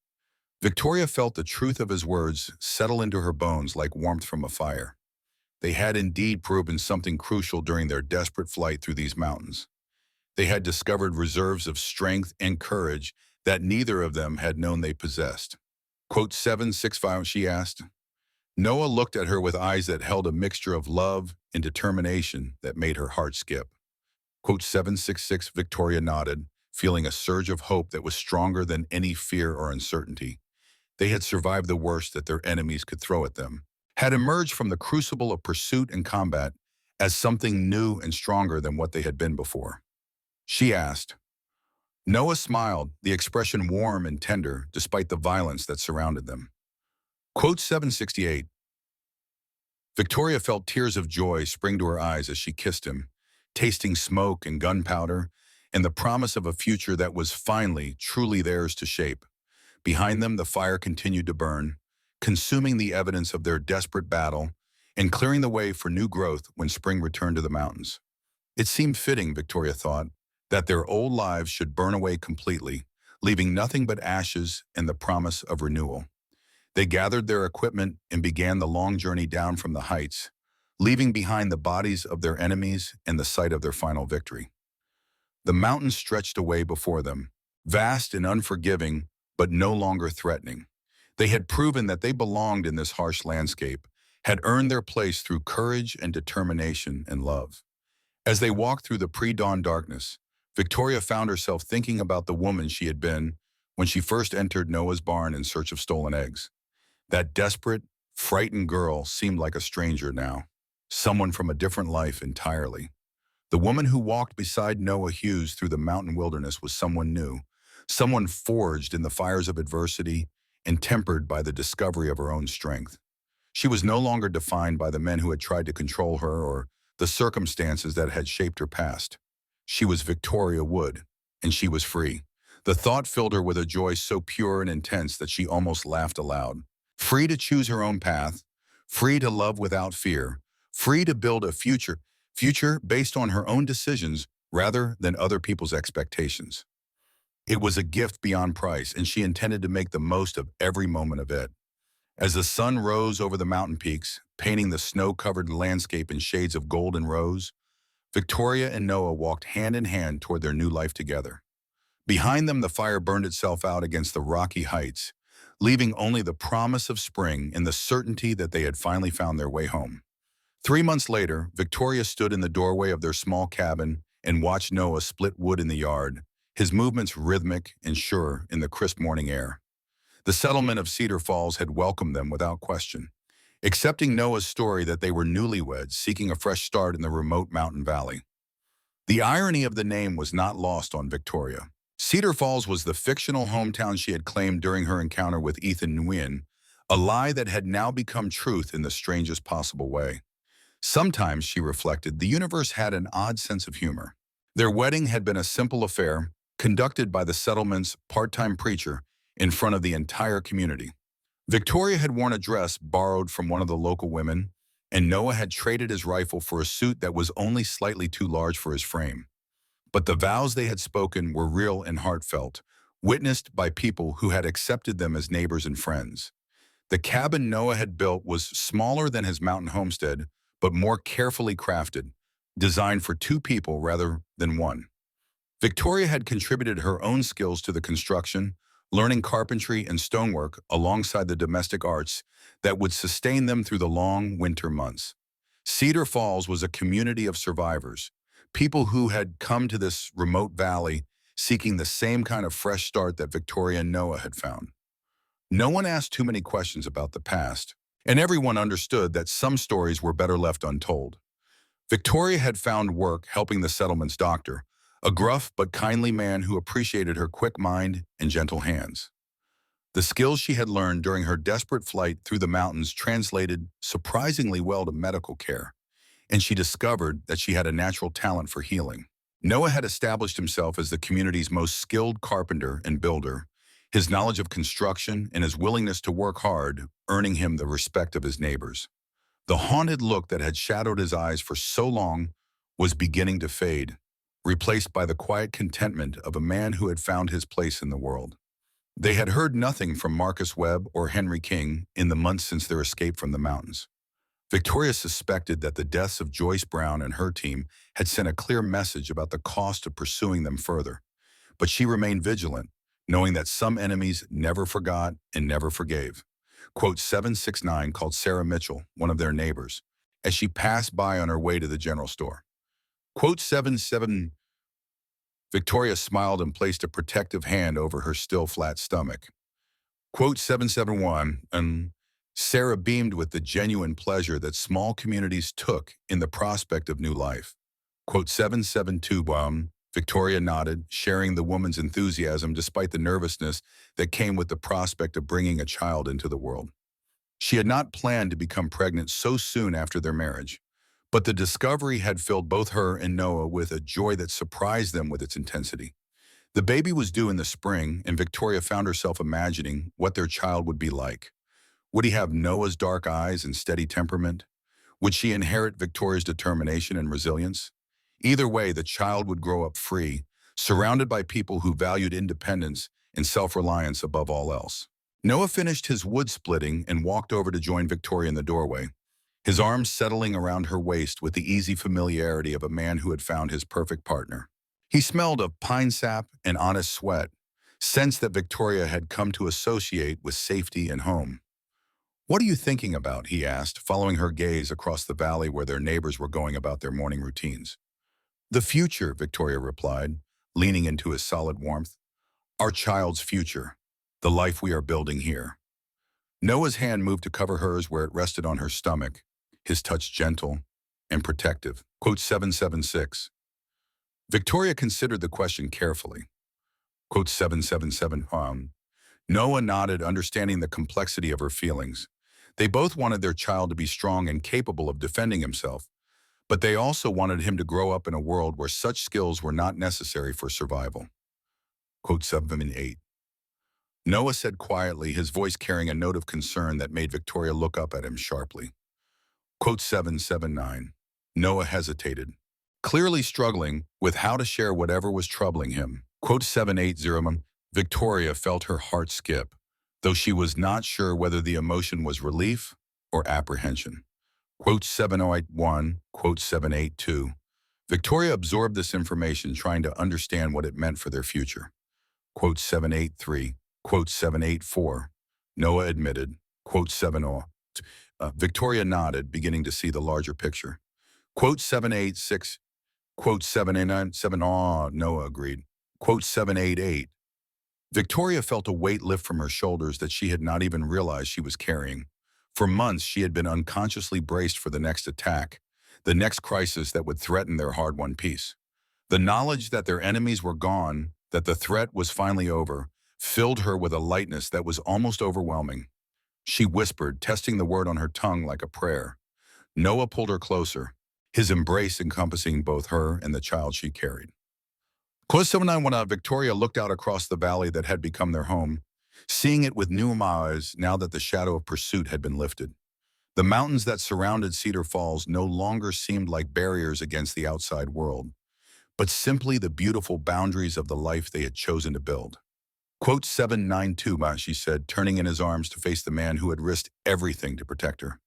Victoria felt the truth of his words settle into her bones like warmth from a fire. They had indeed proven something crucial during their desperate flight through these mountains. They had discovered reserves of strength and courage that neither of them had known they possessed. Quote 765, she asked. Noah looked at her with eyes that held a mixture of love and determination that made her heart skip. Quote 766, Victoria nodded, feeling a surge of hope that was stronger than any fear or uncertainty. They had survived the worst that their enemies could throw at them, had emerged from the crucible of pursuit and combat as something new and stronger than what they had been before. She asked. Noah smiled, the expression warm and tender despite the violence that surrounded them. Quote 768. Victoria felt tears of joy spring to her eyes as she kissed him, tasting smoke and gunpowder and the promise of a future that was finally, truly theirs to shape. Behind them, the fire continued to burn, consuming the evidence of their desperate battle and clearing the way for new growth when spring returned to the mountains. It seemed fitting, Victoria thought, that their old lives should burn away completely, leaving nothing but ashes and the promise of renewal. They gathered their equipment and began the long journey down from the heights, leaving behind the bodies of their enemies and the site of their final victory. The mountains stretched away before them, vast and unforgiving, but no longer threatening. They had proven that they belonged in this harsh landscape, had earned their place through courage and determination and love. As they walked through the pre-dawn darkness, Victoria found herself thinking about the woman she had been when she first entered Noah's barn in search of stolen eggs. That desperate, frightened girl seemed like a stranger now, someone from a different life entirely. The woman who walked beside Noah Hughes through the mountain wilderness was someone new, someone forged in the fires of adversity and tempered by the discovery of her own strength. She was no longer defined by the men who had tried to control her or the circumstances that had shaped her past. She was Victoria Wood, and she was free. The thought filled her with a joy so pure and intense that she almost laughed aloud. Free to choose her own path, free to love without fear, free to build a future based on her own decisions rather than other people's expectations. It was a gift beyond price, and she intended to make the most of every moment of it. As the sun rose over the mountain peaks, painting the snow-covered landscape in shades of gold and rose, Victoria and Noah walked hand in hand toward their new life together. Behind them, the fire burned itself out against the rocky heights, leaving only the promise of spring and the certainty that they had finally found their way home. 3 months later, Victoria stood in the doorway of their small cabin and watched Noah split wood in the yard, his movements rhythmic and sure in the crisp morning air. The settlement of Cedar Falls had welcomed them without question, accepting Noah's story that they were newlyweds seeking a fresh start in the remote mountain valley. The irony of the name was not lost on Victoria. Cedar Falls was the fictional hometown she had claimed during her encounter with Ethan Nguyen, a lie that had now become truth in the strangest possible way. Sometimes, she reflected, the universe had an odd sense of humor. Their wedding had been a simple affair, conducted by the settlement's part-time preacher in front of the entire community. Victoria had worn a dress borrowed from one of the local women, and Noah had traded his rifle for a suit that was only slightly too large for his frame. But the vows they had spoken were real and heartfelt, witnessed by people who had accepted them as neighbors and friends. The cabin Noah had built was smaller than his mountain homestead, but more carefully crafted, designed for two people rather than one. Victoria had contributed her own skills to the construction, learning carpentry and stonework alongside the domestic arts that would sustain them through the long winter months. Cedar Falls was a community of survivors, people who had come to this remote valley seeking the same kind of fresh start that Victoria and Noah had found. No one asked too many questions about the past, and everyone understood that some stories were better left untold. Victoria had found work helping the settlement's doctor, a gruff but kindly man who appreciated her quick mind and gentle hands. The skills she had learned during her desperate flight through the mountains translated surprisingly well to medical care, and she discovered that she had a natural talent for healing. Noah had established himself as the community's most skilled carpenter and builder, his knowledge of construction and his willingness to work hard earning him the respect of his neighbors. The haunted look that had shadowed his eyes for so long was beginning to fade, replaced by the quiet contentment of a man who had found his place in the world. They had heard nothing from Marcus Webb or Henry King in the months since their escape from the mountains. Victoria suspected that the deaths of Joyce Brown and her team had sent a clear message about the cost of pursuing them further. But she remained vigilant, knowing that some enemies never forgot and never forgave. Quote 769 called Sarah Mitchell, one of their neighbors, as she passed by on her way to the general store. Quote 77, Victoria smiled and placed a protective hand over her still flat stomach. Quote 771, and Sarah beamed with the genuine pleasure that small communities took in the prospect of new life. Quote 772, Victoria nodded, sharing the woman's enthusiasm despite the nervousness that came with the prospect of bringing a child into the world. She had not planned to become pregnant so soon after their marriage, but the discovery had filled both her and Noah with a joy that surprised them with its intensity. The baby was due in the spring, and Victoria found herself imagining what their child would be like. Would he have Noah's dark eyes and steady temperament? Would she inherit Victoria's determination and resilience? Either way, the child would grow up free, surrounded by people who valued independence and self-reliance above all else. Noah finished his wood splitting and walked over to join Victoria in the doorway, his arms settling around her waist with the easy familiarity of a man who had found his perfect partner. He smelled of pine sap and honest sweat, sensed that Victoria had come to associate with safety and home. "What are you thinking about?" he asked, following her gaze across the valley where their neighbors were going about their morning routines. "The future," Victoria replied, leaning into his solid warmth. "Our child's future, the life we are building here." Noah's hand moved to cover hers where it rested on her stomach, his touch gentle and protective. Quote 776. Victoria considered the question carefully. Quote 777. Noah nodded, understanding the complexity of her feelings. They both wanted their child to be strong and capable of defending himself, but they also wanted him to grow up in a world where such skills were not necessary for survival. Quote 778. Noah said quietly, his voice carrying a note of concern that made Victoria look up at him sharply. Quote 779. Noah hesitated, clearly struggling with how to share whatever was troubling him. Quote 780. Victoria felt her heart skip, though she was not sure whether the emotion was relief or apprehension. Quote 781, quote 782. Victoria absorbed this information, trying to understand what it meant for their future. Quote 783, quote 784. Noah admitted, quote 70. Victoria nodded, beginning to see the larger picture. Quote 786, quote 789, 7 Noah agreed. Quote 788. Victoria felt a weight lift from her shoulders that she had not even realized she was carrying. For months, she had been unconsciously braced for the next attack, the next crisis that would threaten their hard-won peace. The knowledge that their enemies were gone, that the threat was finally over, filled her with a lightness that was almost overwhelming. She whispered, testing the word on her tongue like a prayer. Noah pulled her closer, his embrace encompassing both her and the child she carried. Close 791, Victoria looked out across the valley that had become their home, seeing it with new eyes now that the shadow of pursuit had been lifted. The mountains that surrounded Cedar Falls no longer seemed like barriers against the outside world, but simply the beautiful boundaries of the life they had chosen to build. Quote 792, Ma, she said, turning in his arms to face the man who had risked everything to protect her.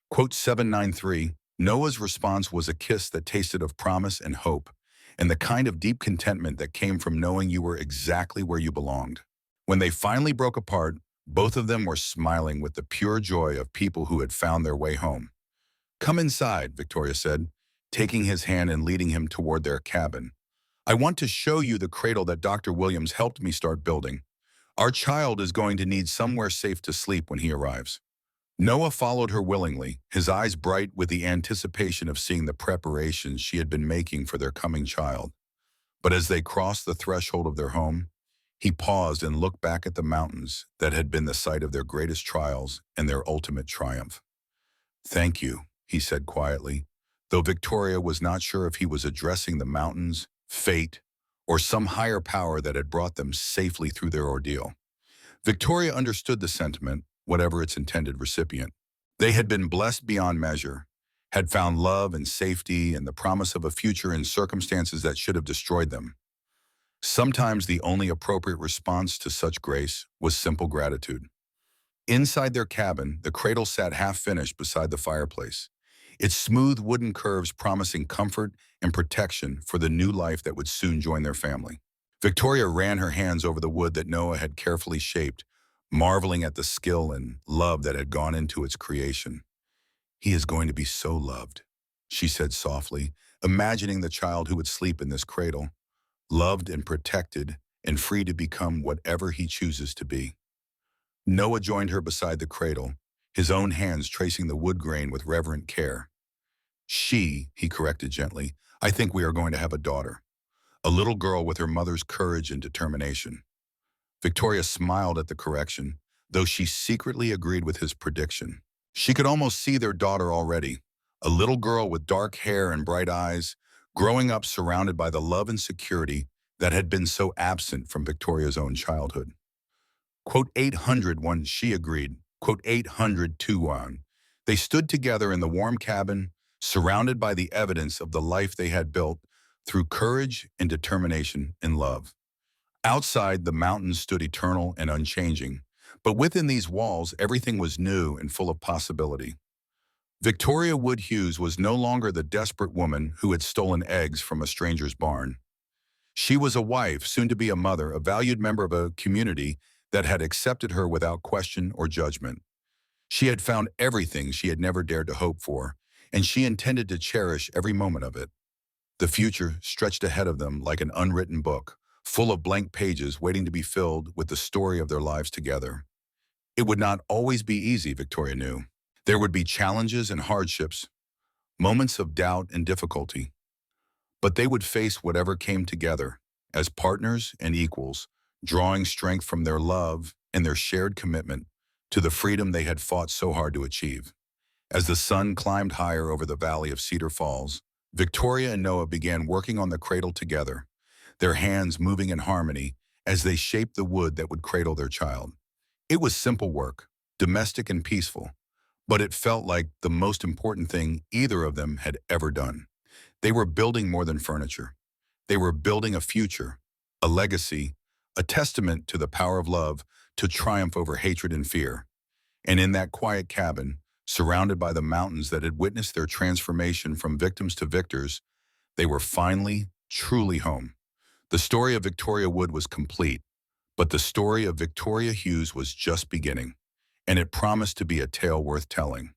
Quote 793, Noah's response was a kiss that tasted of promise and hope, and the kind of deep contentment that came from knowing you were exactly where you belonged. When they finally broke apart, both of them were smiling with the pure joy of people who had found their way home. Come inside, Victoria said, taking his hand and leading him toward their cabin. I want to show you the cradle that Dr. Williams helped me start building. Our child is going to need somewhere safe to sleep when he arrives. Noah followed her willingly, his eyes bright with the anticipation of seeing the preparations she had been making for their coming child. But as they crossed the threshold of their home, he paused and looked back at the mountains that had been the site of their greatest trials and their ultimate triumph. Thank you, he said quietly, though Victoria was not sure if he was addressing the mountains, fate, or some higher power that had brought them safely through their ordeal. Victoria understood the sentiment, whatever its intended recipient. They had been blessed beyond measure, had found love and safety and the promise of a future in circumstances that should have destroyed them. Sometimes the only appropriate response to such grace was simple gratitude. Inside their cabin, the cradle sat half-finished beside the fireplace, its smooth wooden curves promising comfort and protection for the new life that would soon join their family. Victoria ran her hands over the wood that Noah had carefully shaped, marveling at the skill and love that had gone into its creation. He is going to be so loved, she said softly, imagining the child who would sleep in this cradle, loved and protected and free to become whatever he chooses to be. Noah joined her beside the cradle, his own hands tracing the wood grain with reverent care. He corrected gently, I think we are going to have a daughter, a little girl with her mother's courage and determination. Victoria smiled at the correction, though she secretly agreed with his prediction. She could almost see their daughter already, a little girl with dark hair and bright eyes, growing up surrounded by the love and security that had been so absent from Victoria's own childhood. Quote 801, she agreed. Quote 802. They stood together in the warm cabin, surrounded by the evidence of the life they had built through courage and determination and love. Outside, the mountains stood eternal and unchanging, but within these walls, everything was new and full of possibility. Victoria Wood Hughes was no longer the desperate woman who had stolen eggs from a stranger's barn. She was a wife, soon to be a mother, a valued member of a community that had accepted her without question or judgment. She had found everything she had never dared to hope for, and she intended to cherish every moment of it. The future stretched ahead of them like an unwritten book, full of blank pages waiting to be filled with the story of their lives together. It would not always be easy, Victoria knew. There would be challenges and hardships, moments of doubt and difficulty. But they would face whatever came together, as partners and equals, drawing strength from their love and their shared commitment to the freedom they had fought so hard to achieve. As the sun climbed higher over the valley of Cedar Falls, Victoria and Noah began working on the cradle together, their hands moving in harmony as they shaped the wood that would cradle their child. It was simple work, domestic and peaceful, but it felt like the most important thing either of them had ever done. They were building more than furniture. They were building a future, a legacy, a testament to the power of love to triumph over hatred and fear. And in that quiet cabin, surrounded by the mountains that had witnessed their transformation from victims to victors, they were finally, truly home. The story of Victoria Wood was complete, but the story of Victoria Hughes was just beginning, and it promised to be a tale worth telling.